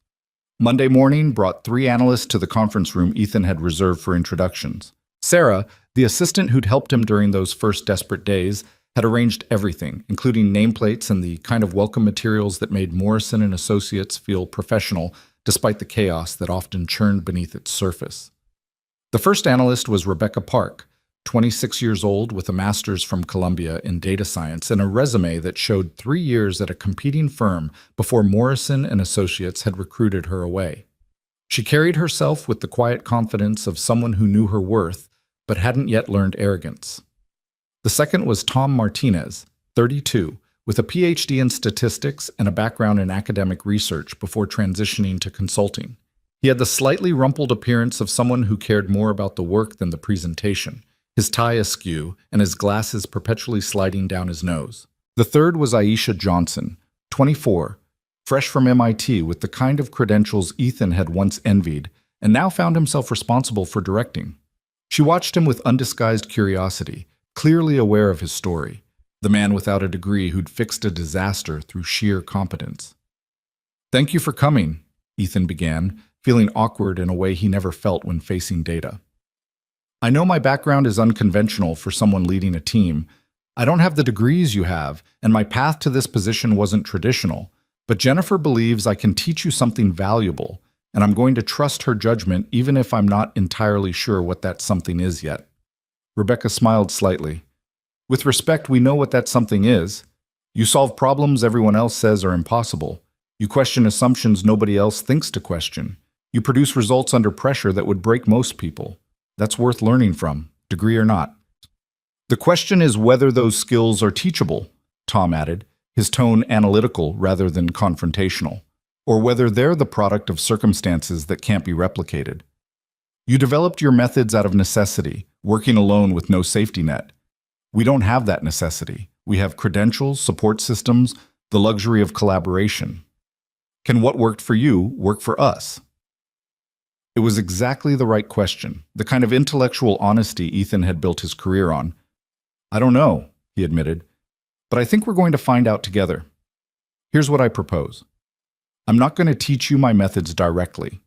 Monday morning brought 3 analysts to the conference room Ethan had reserved for introductions. Sarah, the assistant who'd helped him during those first desperate days, had arranged everything, including nameplates and the kind of welcome materials that made Morrison and Associates feel professional despite the chaos that often churned beneath its surface. The first analyst was Rebecca Park, 26 years old with a master's from Columbia in data science and a resume that showed 3 years at a competing firm before Morrison and Associates had recruited her away. She carried herself with the quiet confidence of someone who knew her worth but hadn't yet learned arrogance. The second was Tom Martinez, 32, with a PhD in statistics and a background in academic research before transitioning to consulting. He had the slightly rumpled appearance of someone who cared more about the work than the presentation, his tie askew and his glasses perpetually sliding down his nose. The third was Aisha Johnson, 24, fresh from MIT with the kind of credentials Ethan had once envied and now found himself responsible for directing. She watched him with undisguised curiosity, clearly aware of his story, the man without a degree who'd fixed a disaster through sheer competence. "Thank you for coming," Ethan began, feeling awkward in a way he never felt when facing data. "I know my background is unconventional for someone leading a team. I don't have the degrees you have, and my path to this position wasn't traditional, but Jennifer believes I can teach you something valuable, and I'm going to trust her judgment even if I'm not entirely sure what that something is yet." Rebecca smiled slightly. "With respect, we know what that something is. You solve problems everyone else says are impossible. You question assumptions nobody else thinks to question. You produce results under pressure that would break most people. That's worth learning from, degree or not. The question is whether those skills are teachable," Tom added, his tone analytical rather than confrontational, "or whether they're the product of circumstances that can't be replicated. You developed your methods out of necessity, working alone with no safety net. We don't have that necessity. We have credentials, support systems, the luxury of collaboration. Can what worked for you work for us?" It was exactly the right question, the kind of intellectual honesty Ethan had built his career on. "I don't know," he admitted, "but I think we're going to find out together. Here's what I propose. I'm not going to teach you my methods directly.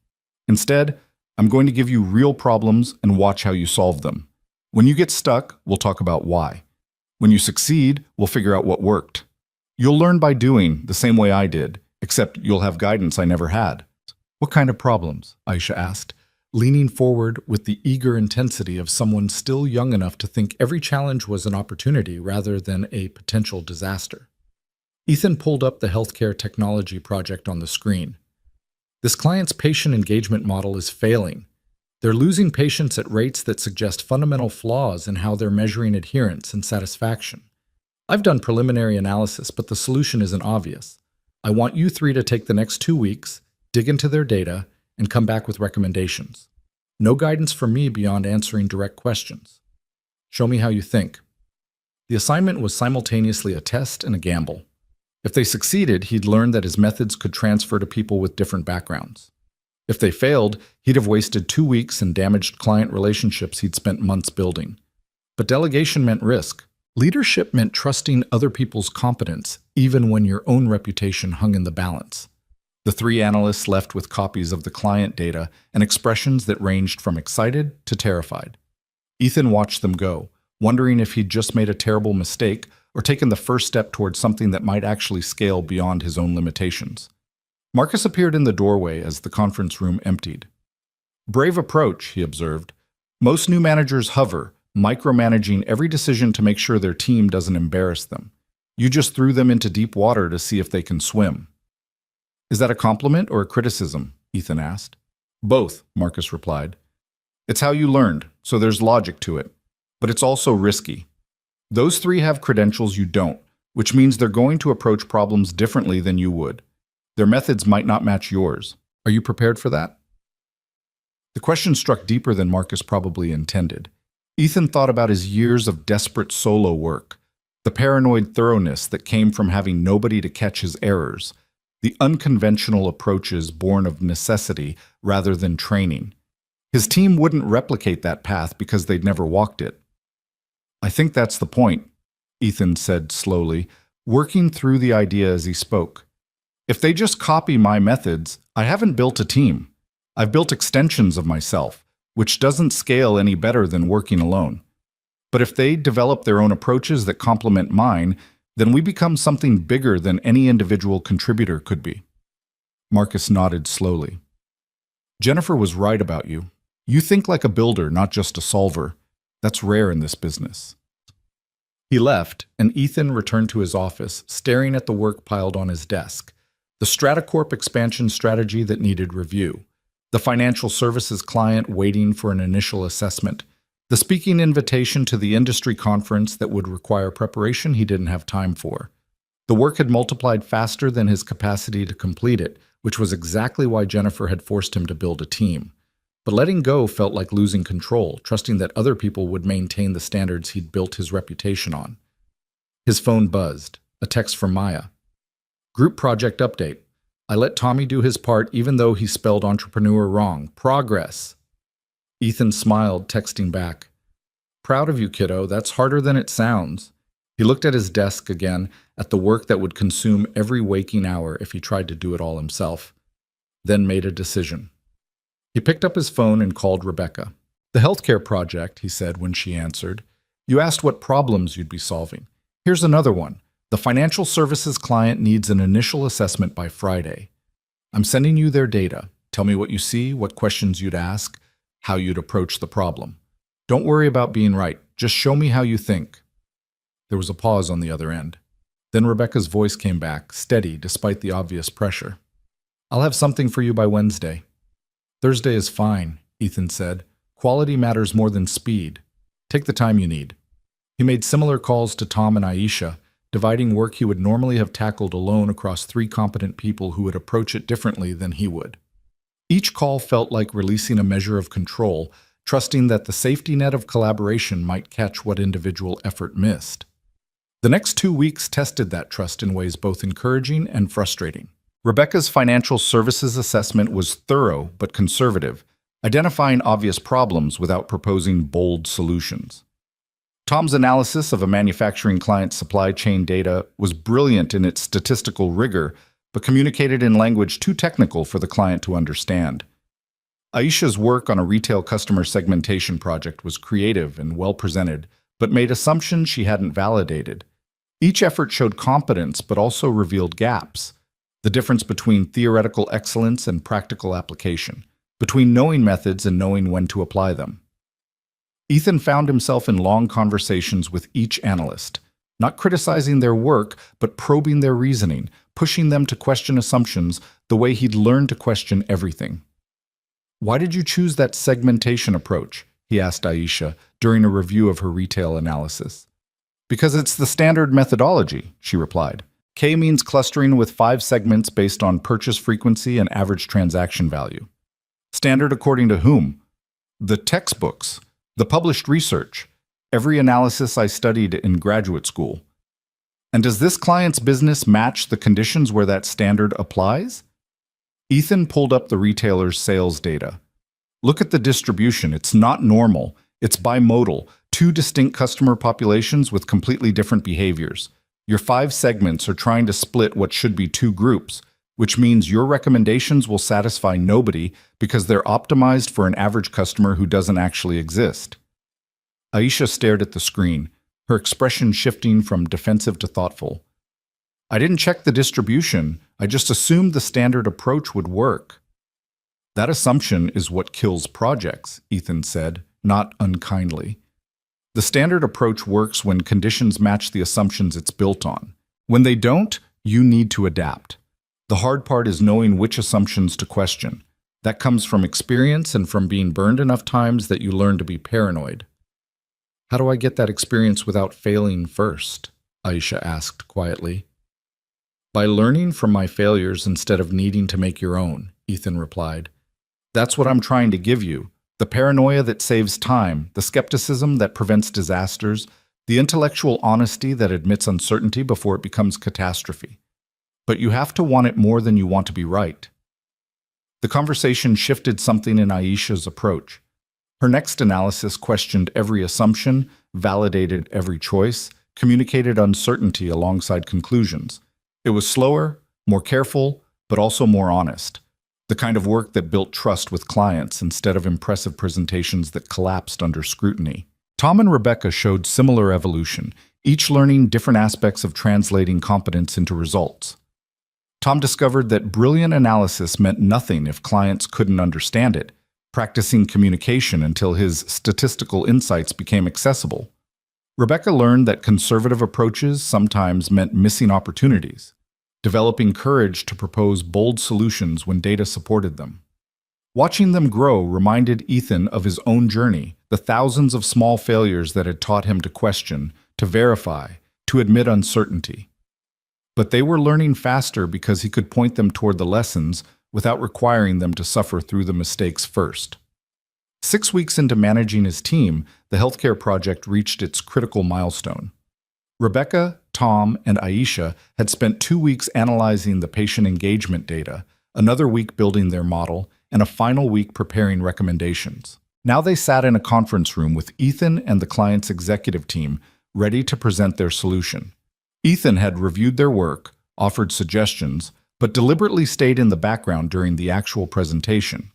Instead, I'm going to give you real problems and watch how you solve them. When you get stuck, we'll talk about why. When you succeed, we'll figure out what worked. You'll learn by doing, the same way I did, except you'll have guidance I never had." "What kind of problems?" Aisha asked, leaning forward with the eager intensity of someone still young enough to think every challenge was an opportunity rather than a potential disaster. Ethan pulled up the healthcare technology project on the screen. "This client's patient engagement model is failing. They're losing patients at rates that suggest fundamental flaws in how they're measuring adherence and satisfaction. I've done preliminary analysis, but the solution isn't obvious. I want you 3 to take the next 2 weeks, dig into their data, and come back with recommendations. No guidance from me beyond answering direct questions. Show me how you think." The assignment was simultaneously a test and a gamble. If they succeeded, he'd learn that his methods could transfer to people with different backgrounds. If they failed, he'd have wasted 2 weeks and damaged client relationships he'd spent months building. But delegation meant risk. Leadership meant trusting other people's competence, even when your own reputation hung in the balance. The three analysts left with copies of the client data and expressions that ranged from excited to terrified. Ethan watched them go, wondering if he'd just made a terrible mistake or taken the first step towards something that might actually scale beyond his own limitations. Marcus appeared in the doorway as the conference room emptied. "Brave approach," he observed. "Most new managers hover, micromanaging every decision to make sure their team doesn't embarrass them. You just threw them into deep water to see if they can swim." "Is that a compliment or a criticism?" Ethan asked. "Both," Marcus replied. "It's how you learned, so there's logic to it. But it's also risky. Those three have credentials you don't, which means they're going to approach problems differently than you would. Their methods might not match yours. Are you prepared for that?" The question struck deeper than Marcus probably intended. Ethan thought about his years of desperate solo work, the paranoid thoroughness that came from having nobody to catch his errors, the unconventional approaches born of necessity rather than training. His team wouldn't replicate that path because they'd never walked it. "I think that's the point," Ethan said slowly, working through the idea as he spoke. "If they just copy my methods, I haven't built a team. I've built extensions of myself, which doesn't scale any better than working alone. But if they develop their own approaches that complement mine, then we become something bigger than any individual contributor could be." Marcus nodded slowly. "Jennifer was right about you. You think like a builder, not just a solver. That's rare in this business." He left, and Ethan returned to his office, staring at the work piled on his desk. The Stratacorp expansion strategy that needed review. The financial services client waiting for an initial assessment. The speaking invitation to the industry conference that would require preparation he didn't have time for. The work had multiplied faster than his capacity to complete it, which was exactly why Jennifer had forced him to build a team. But letting go felt like losing control, trusting that other people would maintain the standards he'd built his reputation on. His phone buzzed. A text from Maya. "Group project update. I let Tommy do his part even though he spelled entrepreneur wrong. Progress." Ethan smiled, texting back. "Proud of you, kiddo. That's harder than it sounds." He looked at his desk again, at the work that would consume every waking hour if he tried to do it all himself, then made a decision. He picked up his phone and called Rebecca. "The healthcare project," he said when she answered. "You asked what problems you'd be solving. Here's another one. The financial services client needs an initial assessment by Friday. I'm sending you their data. Tell me what you see, what questions you'd ask, how you'd approach the problem. Don't worry about being right. Just show me how you think." There was a pause on the other end. Then Rebecca's voice came back, steady despite the obvious pressure. "I'll have something for you by Wednesday." "Thursday is fine," Ethan said. "Quality matters more than speed. Take the time you need." He made similar calls to Tom and Aisha, dividing work he would normally have tackled alone across three competent people who would approach it differently than he would. Each call felt like releasing a measure of control, trusting that the safety net of collaboration might catch what individual effort missed. The next 2 weeks tested that trust in ways both encouraging and frustrating. Rebecca's financial services assessment was thorough but conservative, identifying obvious problems without proposing bold solutions. Tom's analysis of a manufacturing client's supply chain data was brilliant in its statistical rigor, but communicated in language too technical for the client to understand. Aisha's work on a retail customer segmentation project was creative and well presented, but made assumptions she hadn't validated. Each effort showed competence, but also revealed gaps. The difference between theoretical excellence and practical application, between knowing methods and knowing when to apply them. Ethan found himself in long conversations with each analyst, not criticizing their work, but probing their reasoning, pushing them to question assumptions the way he'd learned to question everything. "Why did you choose that segmentation approach?" he asked Aisha during a review of her retail analysis. "Because it's the standard methodology," she replied. K means clustering with 5 segments based on purchase frequency and average transaction value. Standard according to whom? The textbooks, the published research, every analysis I studied in graduate school. And does this client's business match the conditions where that standard applies? Ethan pulled up the retailer's sales data. Look at the distribution. It's not normal. It's bimodal, 2 distinct customer populations with completely different behaviors. Your 5 segments are trying to split what should be 2 groups. which means your recommendations will satisfy nobody because they're optimized for an average customer who doesn't actually exist. Aisha stared at the screen, her expression shifting from defensive to thoughtful. I didn't check the distribution, I just assumed the standard approach would work. That assumption is what kills projects, Ethan said, not unkindly. The standard approach works when conditions match the assumptions it's built on. When they don't, you need to adapt. The hard part is knowing which assumptions to question. That comes from experience and from being burned enough times that you learn to be paranoid. How do I get that experience without failing first? Aisha asked quietly. By learning from my failures instead of needing to make your own, Ethan replied. That's what I'm trying to give you. The paranoia that saves time, the skepticism that prevents disasters, the intellectual honesty that admits uncertainty before it becomes catastrophe. But you have to want it more than you want to be right. The conversation shifted something in Aisha's approach. Her next analysis questioned every assumption, validated every choice, communicated uncertainty alongside conclusions. It was slower, more careful, but also more honest. The kind of work that built trust with clients instead of impressive presentations that collapsed under scrutiny. Tom and Rebecca showed similar evolution, each learning different aspects of translating competence into results. Tom discovered that brilliant analysis meant nothing if clients couldn't understand it, practicing communication until his statistical insights became accessible. Rebecca learned that conservative approaches sometimes meant missing opportunities, developing courage to propose bold solutions when data supported them. Watching them grow reminded Ethan of his own journey, the thousands of small failures that had taught him to question, to verify, to admit uncertainty. But they were learning faster because he could point them toward the lessons without requiring them to suffer through the mistakes first. 6 weeks into managing his team, the healthcare project reached its critical milestone. Rebecca, Tom, and Aisha had spent 2 weeks analyzing the patient engagement data, another week building their model, and a final week preparing recommendations. Now they sat in a conference room with Ethan and the client's executive team, ready to present their solution. Ethan had reviewed their work, offered suggestions, but deliberately stayed in the background during the actual presentation.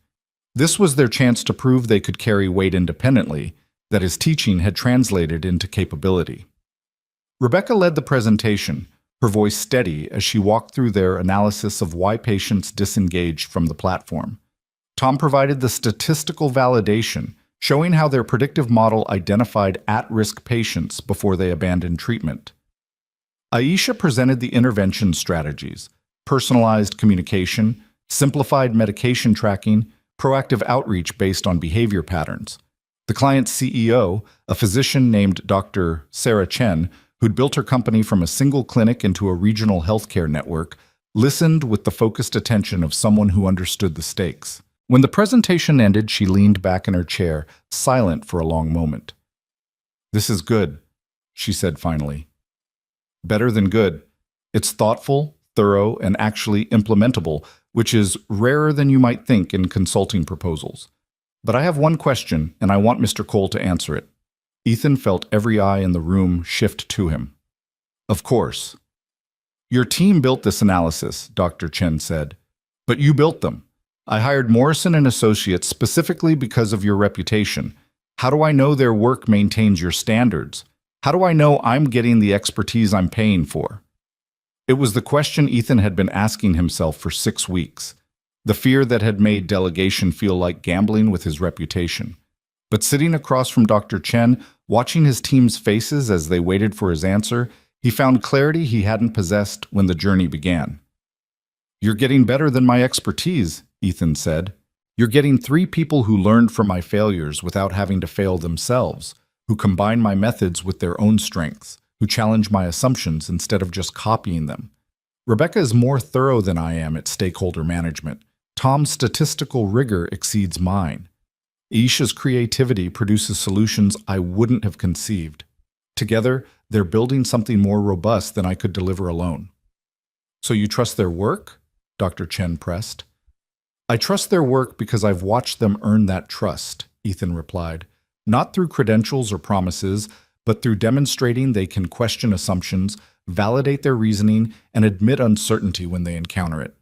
This was their chance to prove they could carry weight independently, that his teaching had translated into capability. Rebecca led the presentation, her voice steady as she walked through their analysis of why patients disengaged from the platform. Tom provided the statistical validation, showing how their predictive model identified at-risk patients before they abandoned treatment. Aisha presented the intervention strategies: personalized communication, simplified medication tracking, proactive outreach based on behavior patterns. The client's CEO, a physician named Dr. Sarah Chen, who'd built her company from a single clinic into a regional healthcare network, listened with the focused attention of someone who understood the stakes. When the presentation ended, she leaned back in her chair, silent for a long moment. "This is good," she said finally. "Better than good. It's thoughtful, thorough, and actually implementable, which is rarer than you might think in consulting proposals. But I have one question, and I want Mr. Cole to answer it." Ethan felt every eye in the room shift to him. "Of course." "Your team built this analysis," Dr. Chen said. "But you built them. I hired Morrison and Associates specifically because of your reputation. How do I know their work maintains your standards? How do I know I'm getting the expertise I'm paying for?" It was the question Ethan had been asking himself for 6 weeks, the fear that had made delegation feel like gambling with his reputation. But sitting across from Dr. Chen, watching his team's faces as they waited for his answer, he found clarity he hadn't possessed when the journey began. "You're getting better than my expertise," Ethan said. "You're getting 3 people who learned from my failures without having to fail themselves, who combine my methods with their own strengths, who challenge my assumptions instead of just copying them. Rebecca is more thorough than I am at stakeholder management. Tom's statistical rigor exceeds mine. Aisha's creativity produces solutions I wouldn't have conceived. Together, they're building something more robust than I could deliver alone." "So you trust their work?" Dr. Chen pressed. "I trust their work because I've watched them earn that trust," Ethan replied. "Not through credentials or promises, but through demonstrating they can question assumptions, validate their reasoning, and admit uncertainty when they encounter it.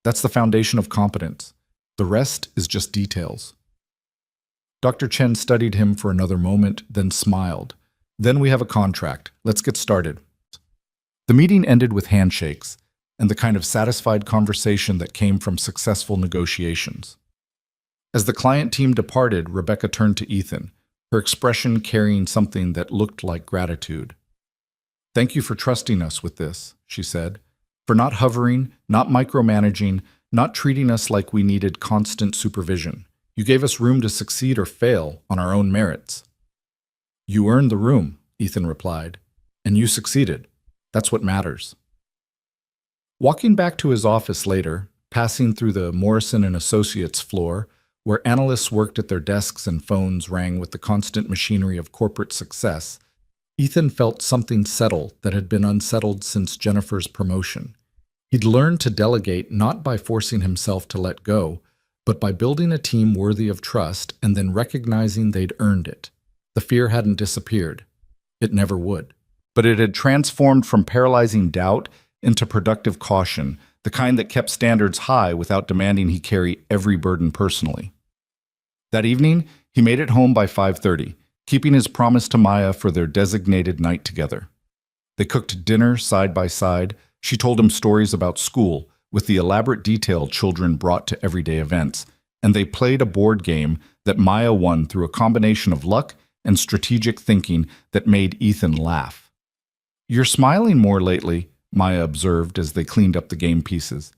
That's the foundation of competence. The rest is just details. Dr. Chen studied him for another moment, then smiled. Then we have a contract. Let's get started. The meeting ended with handshakes and the kind of satisfied conversation that came from successful negotiations. As the client team departed, Rebecca turned to Ethan, her expression carrying something that looked like gratitude. "Thank you for trusting us with this," she said, "for not hovering, not micromanaging, not treating us like we needed constant supervision. You gave us room to succeed or fail on our own merits." "You earned the room," Ethan replied, "and you succeeded. That's what matters." Walking back to his office later, passing through the Morrison & Associates floor, where analysts worked at their desks and phones rang with the constant machinery of corporate success, Ethan felt something settle that had been unsettled since Jennifer's promotion. He'd learned to delegate not by forcing himself to let go, but by building a team worthy of trust and then recognizing they'd earned it. The fear hadn't disappeared. It never would. But it had transformed from paralyzing doubt into productive caution, the kind that kept standards high without demanding he carry every burden personally. That evening, he made it home by 5:30, keeping his promise to Maya for their designated night together. They cooked dinner side by side. She told him stories about school, with the elaborate detail children brought to everyday events, and they played a board game that Maya won through a combination of luck and strategic thinking that made Ethan laugh. "You're smiling more lately," Maya observed as they cleaned up the game pieces.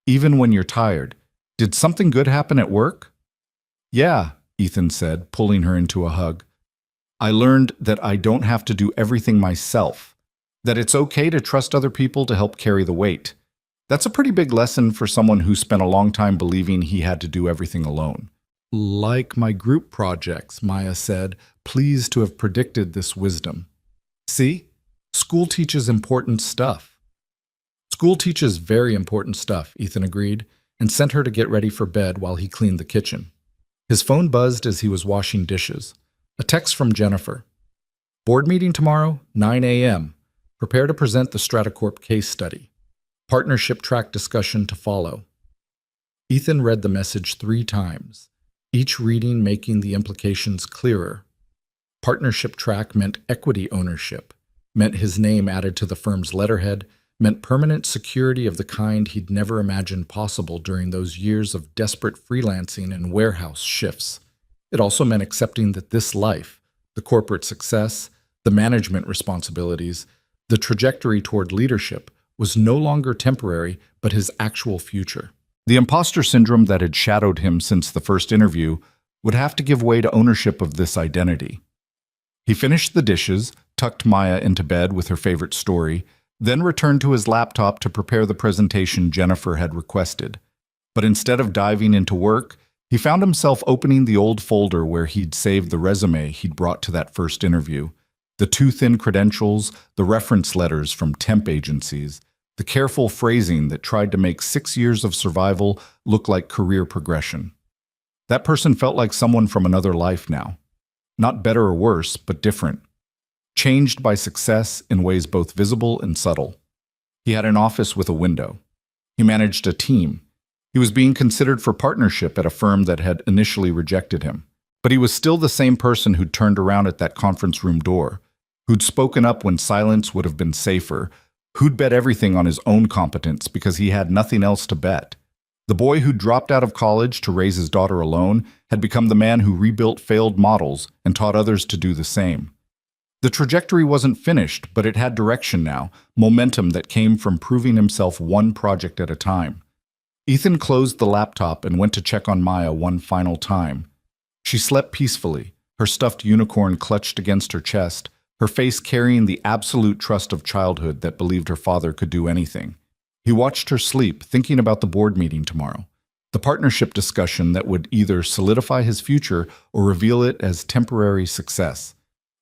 "Even when you're tired. Did something good happen at work?" "Yeah," Ethan said, pulling her into a hug. "I learned that I don't have to do everything myself, that it's okay to trust other people to help carry the weight. That's a pretty big lesson for someone who spent a long time believing he had to do everything alone." "Like my group projects," Maya said, pleased to have predicted this wisdom. "See? School teaches important stuff." "School teaches very important stuff," Ethan agreed, and sent her to get ready for bed while he cleaned the kitchen. His phone buzzed as he was washing dishes. A text from Jennifer. "Board meeting tomorrow, 9 a.m. Prepare to present the Stratacorp case study. Partnership track discussion to follow." Ethan read the message 3 times, each reading making the implications clearer. Partnership track meant equity ownership, meant his name added to the firm's letterhead, meant permanent security of the kind he'd never imagined possible during those years of desperate freelancing and warehouse shifts. It also meant accepting that this life, the corporate success, the management responsibilities, the trajectory toward leadership, was no longer temporary, but his actual future. The imposter syndrome that had shadowed him since the first interview would have to give way to ownership of this identity. He finished the dishes, tucked Maya into bed with her favorite story, then returned to his laptop to prepare the presentation Jennifer had requested. But instead of diving into work, he found himself opening the old folder where he'd saved the resume he'd brought to that first interview, the too-thin credentials, the reference letters from temp agencies, the careful phrasing that tried to make 6 years of survival look like career progression. That person felt like someone from another life now. Not better or worse, but different. Changed by success in ways both visible and subtle. He had an office with a window. He managed a team. He was being considered for partnership at a firm that had initially rejected him. But he was still the same person who'd turned around at that conference room door, who'd spoken up when silence would have been safer, who'd bet everything on his own competence because he had nothing else to bet. The boy who dropped out of college to raise his daughter alone had become the man who rebuilt failed models and taught others to do the same. The trajectory wasn't finished, but it had direction now, momentum that came from proving himself one project at a time. Ethan closed the laptop and went to check on Maya one final time. She slept peacefully, her stuffed unicorn clutched against her chest, her face carrying the absolute trust of childhood that believed her father could do anything. He watched her sleep, thinking about the board meeting tomorrow, the partnership discussion that would either solidify his future or reveal it as temporary success.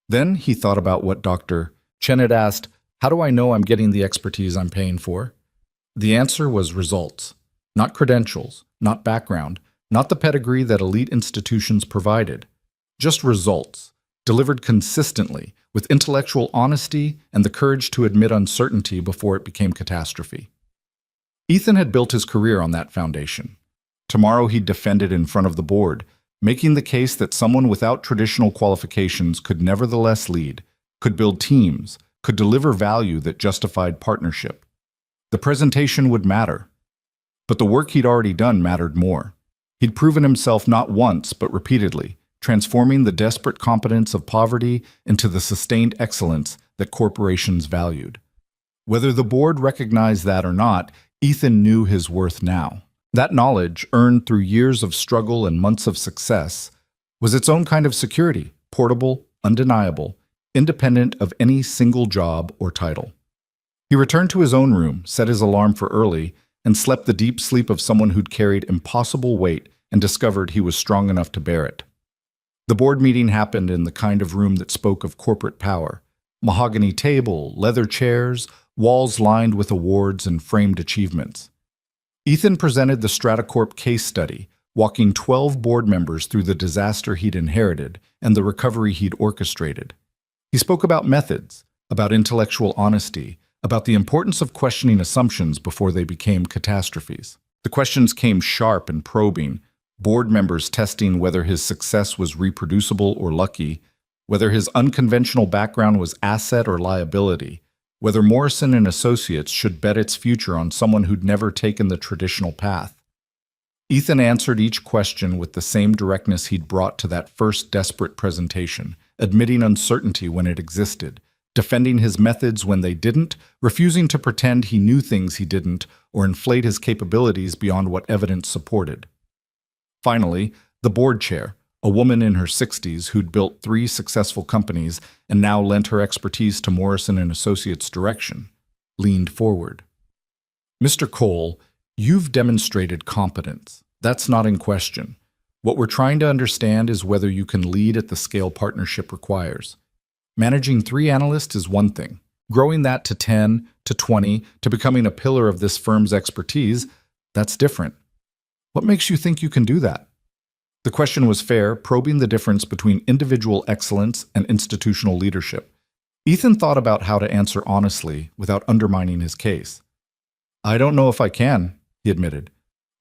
Then he thought about what Dr. Chen had asked, "How do I know I'm getting the expertise I'm paying for?" The answer was results, not credentials, not background, not the pedigree that elite institutions provided. Just results, delivered consistently, with intellectual honesty and the courage to admit uncertainty before it became catastrophe. Ethan had built his career on that foundation. Tomorrow he'd defend it in front of the board, making the case that someone without traditional qualifications could nevertheless lead, could build teams, could deliver value that justified partnership. The presentation would matter. But the work he'd already done mattered more. He'd proven himself not once, but repeatedly, transforming the desperate competence of poverty into the sustained excellence that corporations valued. Whether the board recognized that or not, Ethan knew his worth now. That knowledge, earned through years of struggle and months of success, was its own kind of security, portable, undeniable, independent of any single job or title. He returned to his own room, set his alarm for early, and slept the deep sleep of someone who'd carried impossible weight and discovered he was strong enough to bear it. The board meeting happened in the kind of room that spoke of corporate power. Mahogany table, leather chairs, walls lined with awards and framed achievements. Ethan presented the Stratacorp case study, walking 12 board members through the disaster he'd inherited and the recovery he'd orchestrated. He spoke about methods, about intellectual honesty, about the importance of questioning assumptions before they became catastrophes. The questions came sharp and probing, board members testing whether his success was reproducible or lucky, whether his unconventional background was asset or liability, whether Morrison and Associates should bet its future on someone who'd never taken the traditional path. Ethan answered each question with the same directness he'd brought to that first desperate presentation, admitting uncertainty when it existed, defending his methods when they didn't, refusing to pretend he knew things he didn't, or inflate his capabilities beyond what evidence supported. Finally, the board chair, a woman in her 60s who'd built 3 successful companies and now lent her expertise to Morrison and Associates' direction, leaned forward. "Mr. Cole, you've demonstrated competence. That's not in question. What we're trying to understand is whether you can lead at the scale partnership requires. Managing 3 analysts is one thing. Growing that to 10, to 20, to becoming a pillar of this firm's expertise, that's different. What makes you think you can do that?" The question was fair, probing the difference between individual excellence and institutional leadership. Ethan thought about how to answer honestly without undermining his case. "I don't know if I can," he admitted.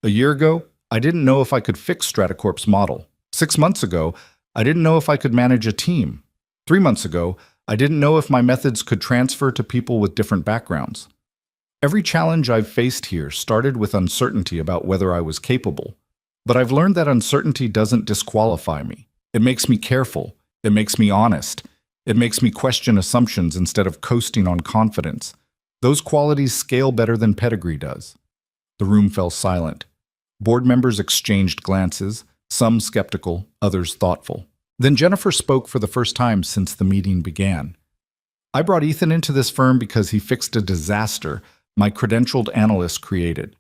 "A year ago, I didn't know if I could fix Stratacorp's model. 6 months ago, I didn't know if I could manage a team. 3 months ago, I didn't know if my methods could transfer to people with different backgrounds. Every challenge I've faced here started with uncertainty about whether I was capable. But I've learned that uncertainty doesn't disqualify me. It makes me careful. It makes me honest. It makes me question assumptions instead of coasting on confidence. Those qualities scale better than pedigree does." The room fell silent. Board members exchanged glances, some skeptical, others thoughtful. Then Jennifer spoke for the first time since the meeting began. "I brought Ethan into this firm because he fixed a disaster my credentialed analysts created.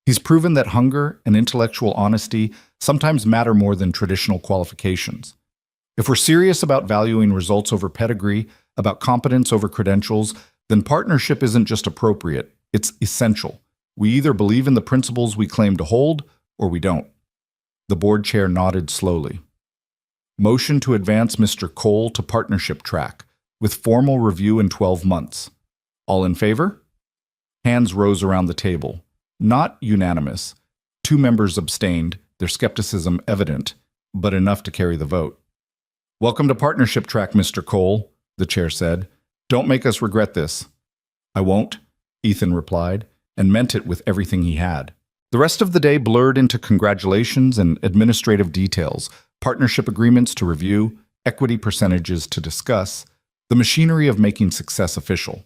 He's proven that hunger and intellectual honesty sometimes matter more than traditional qualifications. If we're serious about valuing results over pedigree, about competence over credentials, then partnership isn't just appropriate, it's essential. We either believe in the principles we claim to hold, or we don't." The board chair nodded slowly. "Motion to advance Mr. Cole to partnership track, with formal review in 12 months. All in favor?" Hands rose around the table. Not unanimous. 2 members abstained, their skepticism evident, but enough to carry the vote. "Welcome to partnership track, Mr. Cole," the chair said. "Don't make us regret this." "I won't," Ethan replied, and meant it with everything he had. The rest of the day blurred into congratulations and administrative details, partnership agreements to review, equity percentages to discuss, the machinery of making success official.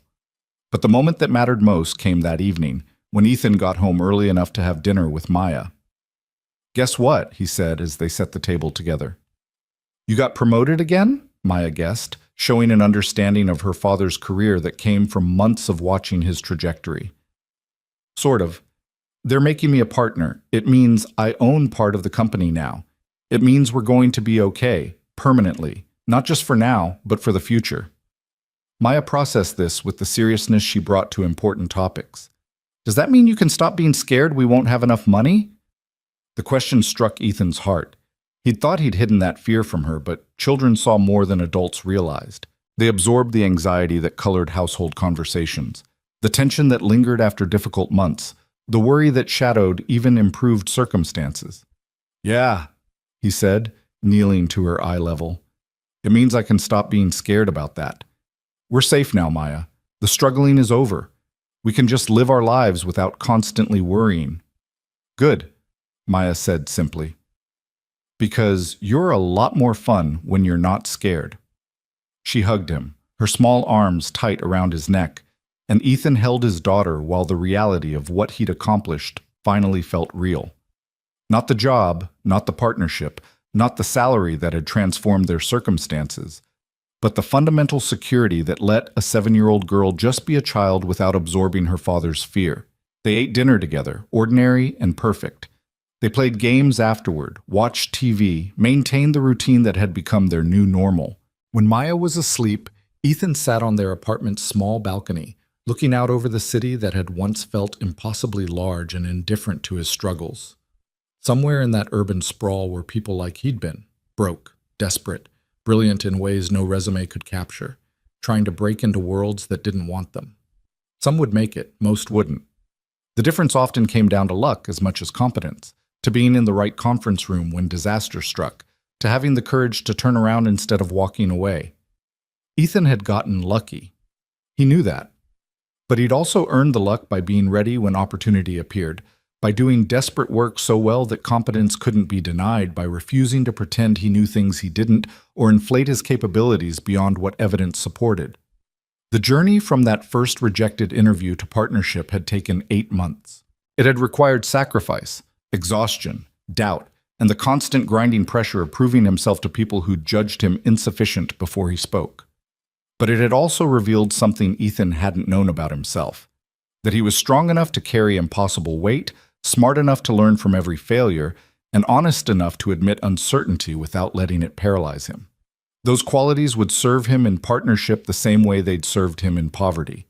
But the moment that mattered most came that evening, when Ethan got home early enough to have dinner with Maya. "Guess what?" he said as they set the table together. "You got promoted again?" Maya guessed, showing an understanding of her father's career that came from months of watching his trajectory. "Sort of. They're making me a partner. It means I own part of the company now. It means we're going to be okay, permanently, not just for now, but for the future." Maya processed this with the seriousness she brought to important topics. "Does that mean you can stop being scared we won't have enough money?" The question struck Ethan's heart. He'd thought he'd hidden that fear from her, but children saw more than adults realized. They absorbed the anxiety that colored household conversations, the tension that lingered after difficult months, the worry that shadowed even improved circumstances. "Yeah," he said, kneeling to her eye level. "It means I can stop being scared about that. We're safe now, Maya. The struggling is over. We can just live our lives without constantly worrying." "Good," Maya said simply. "Because you're a lot more fun when you're not scared." She hugged him, her small arms tight around his neck, and Ethan held his daughter while the reality of what he'd accomplished finally felt real. Not the job, not the partnership, not the salary that had transformed their circumstances, but the fundamental security that let a 7-year-old girl just be a child without absorbing her father's fear. They ate dinner together, ordinary and perfect. They played games afterward, watched TV, maintained the routine that had become their new normal. When Maya was asleep, Ethan sat on their apartment's small balcony, looking out over the city that had once felt impossibly large and indifferent to his struggles. Somewhere in that urban sprawl were people like he'd been, broke, desperate, brilliant in ways no resume could capture, trying to break into worlds that didn't want them. Some would make it, most wouldn't. The difference often came down to luck as much as competence, to being in the right conference room when disaster struck, to having the courage to turn around instead of walking away. Ethan had gotten lucky. He knew that. But he'd also earned the luck by being ready when opportunity appeared, by doing desperate work so well that competence couldn't be denied, by refusing to pretend he knew things he didn't or inflate his capabilities beyond what evidence supported. The journey from that first rejected interview to partnership had taken 8 months. It had required sacrifice, exhaustion, doubt, and the constant grinding pressure of proving himself to people who judged him insufficient before he spoke. But it had also revealed something Ethan hadn't known about himself, that he was strong enough to carry impossible weight, smart enough to learn from every failure, and honest enough to admit uncertainty without letting it paralyze him. Those qualities would serve him in partnership the same way they'd served him in poverty.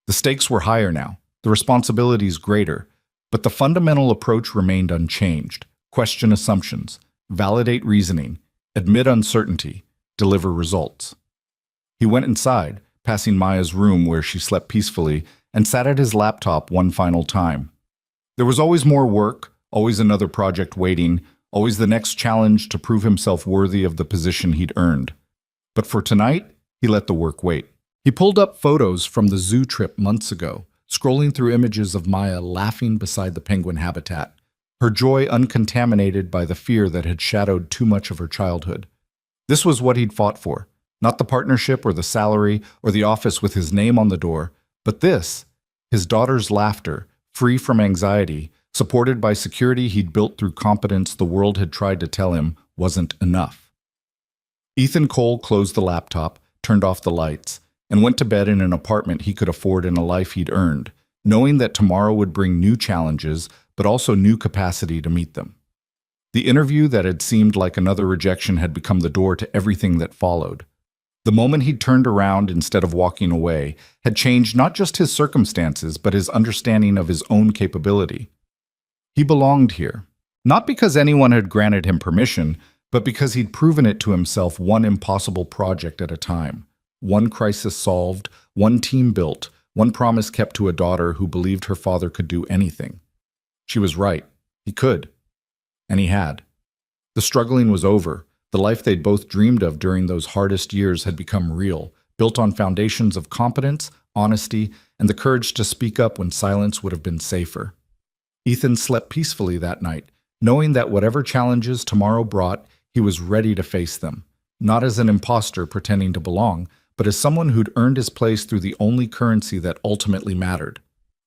The stakes were higher now, the responsibilities greater, but the fundamental approach remained unchanged. Question assumptions, validate reasoning, admit uncertainty, deliver results. He went inside, passing Maya's room where she slept peacefully, and sat at his laptop one final time. There was always more work, always another project waiting, always the next challenge to prove himself worthy of the position he'd earned. But for tonight, he let the work wait. He pulled up photos from the zoo trip months ago, scrolling through images of Maya laughing beside the penguin habitat, her joy uncontaminated by the fear that had shadowed too much of her childhood. This was what he'd fought for, not the partnership or the salary or the office with his name on the door, but this, his daughter's laughter, free from anxiety, supported by security he'd built through competence the world had tried to tell him wasn't enough. Ethan Cole closed the laptop, turned off the lights, and went to bed in an apartment he could afford in a life he'd earned, knowing that tomorrow would bring new challenges, but also new capacity to meet them. The interview that had seemed like another rejection had become the door to everything that followed. The moment he'd turned around instead of walking away had changed not just his circumstances, but his understanding of his own capability. He belonged here, not because anyone had granted him permission, but because he'd proven it to himself one impossible project at a time, one crisis solved, one team built, one promise kept to a daughter who believed her father could do anything. She was right. He could. And he had. The struggling was over. The life they'd both dreamed of during those hardest years had become real, built on foundations of competence, honesty, and the courage to speak up when silence would have been safer. Ethan slept peacefully that night, knowing that whatever challenges tomorrow brought, he was ready to face them, not as an imposter pretending to belong, but as someone who'd earned his place through the only currency that ultimately mattered.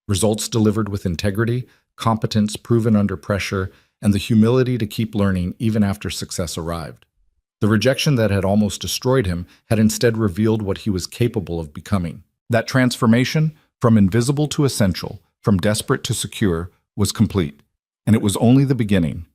Results delivered with integrity, competence proven under pressure, and the humility to keep learning even after success arrived. The rejection that had almost destroyed him had instead revealed what he was capable of becoming. That transformation, from invisible to essential, from desperate to secure, was complete, and it was only the beginning.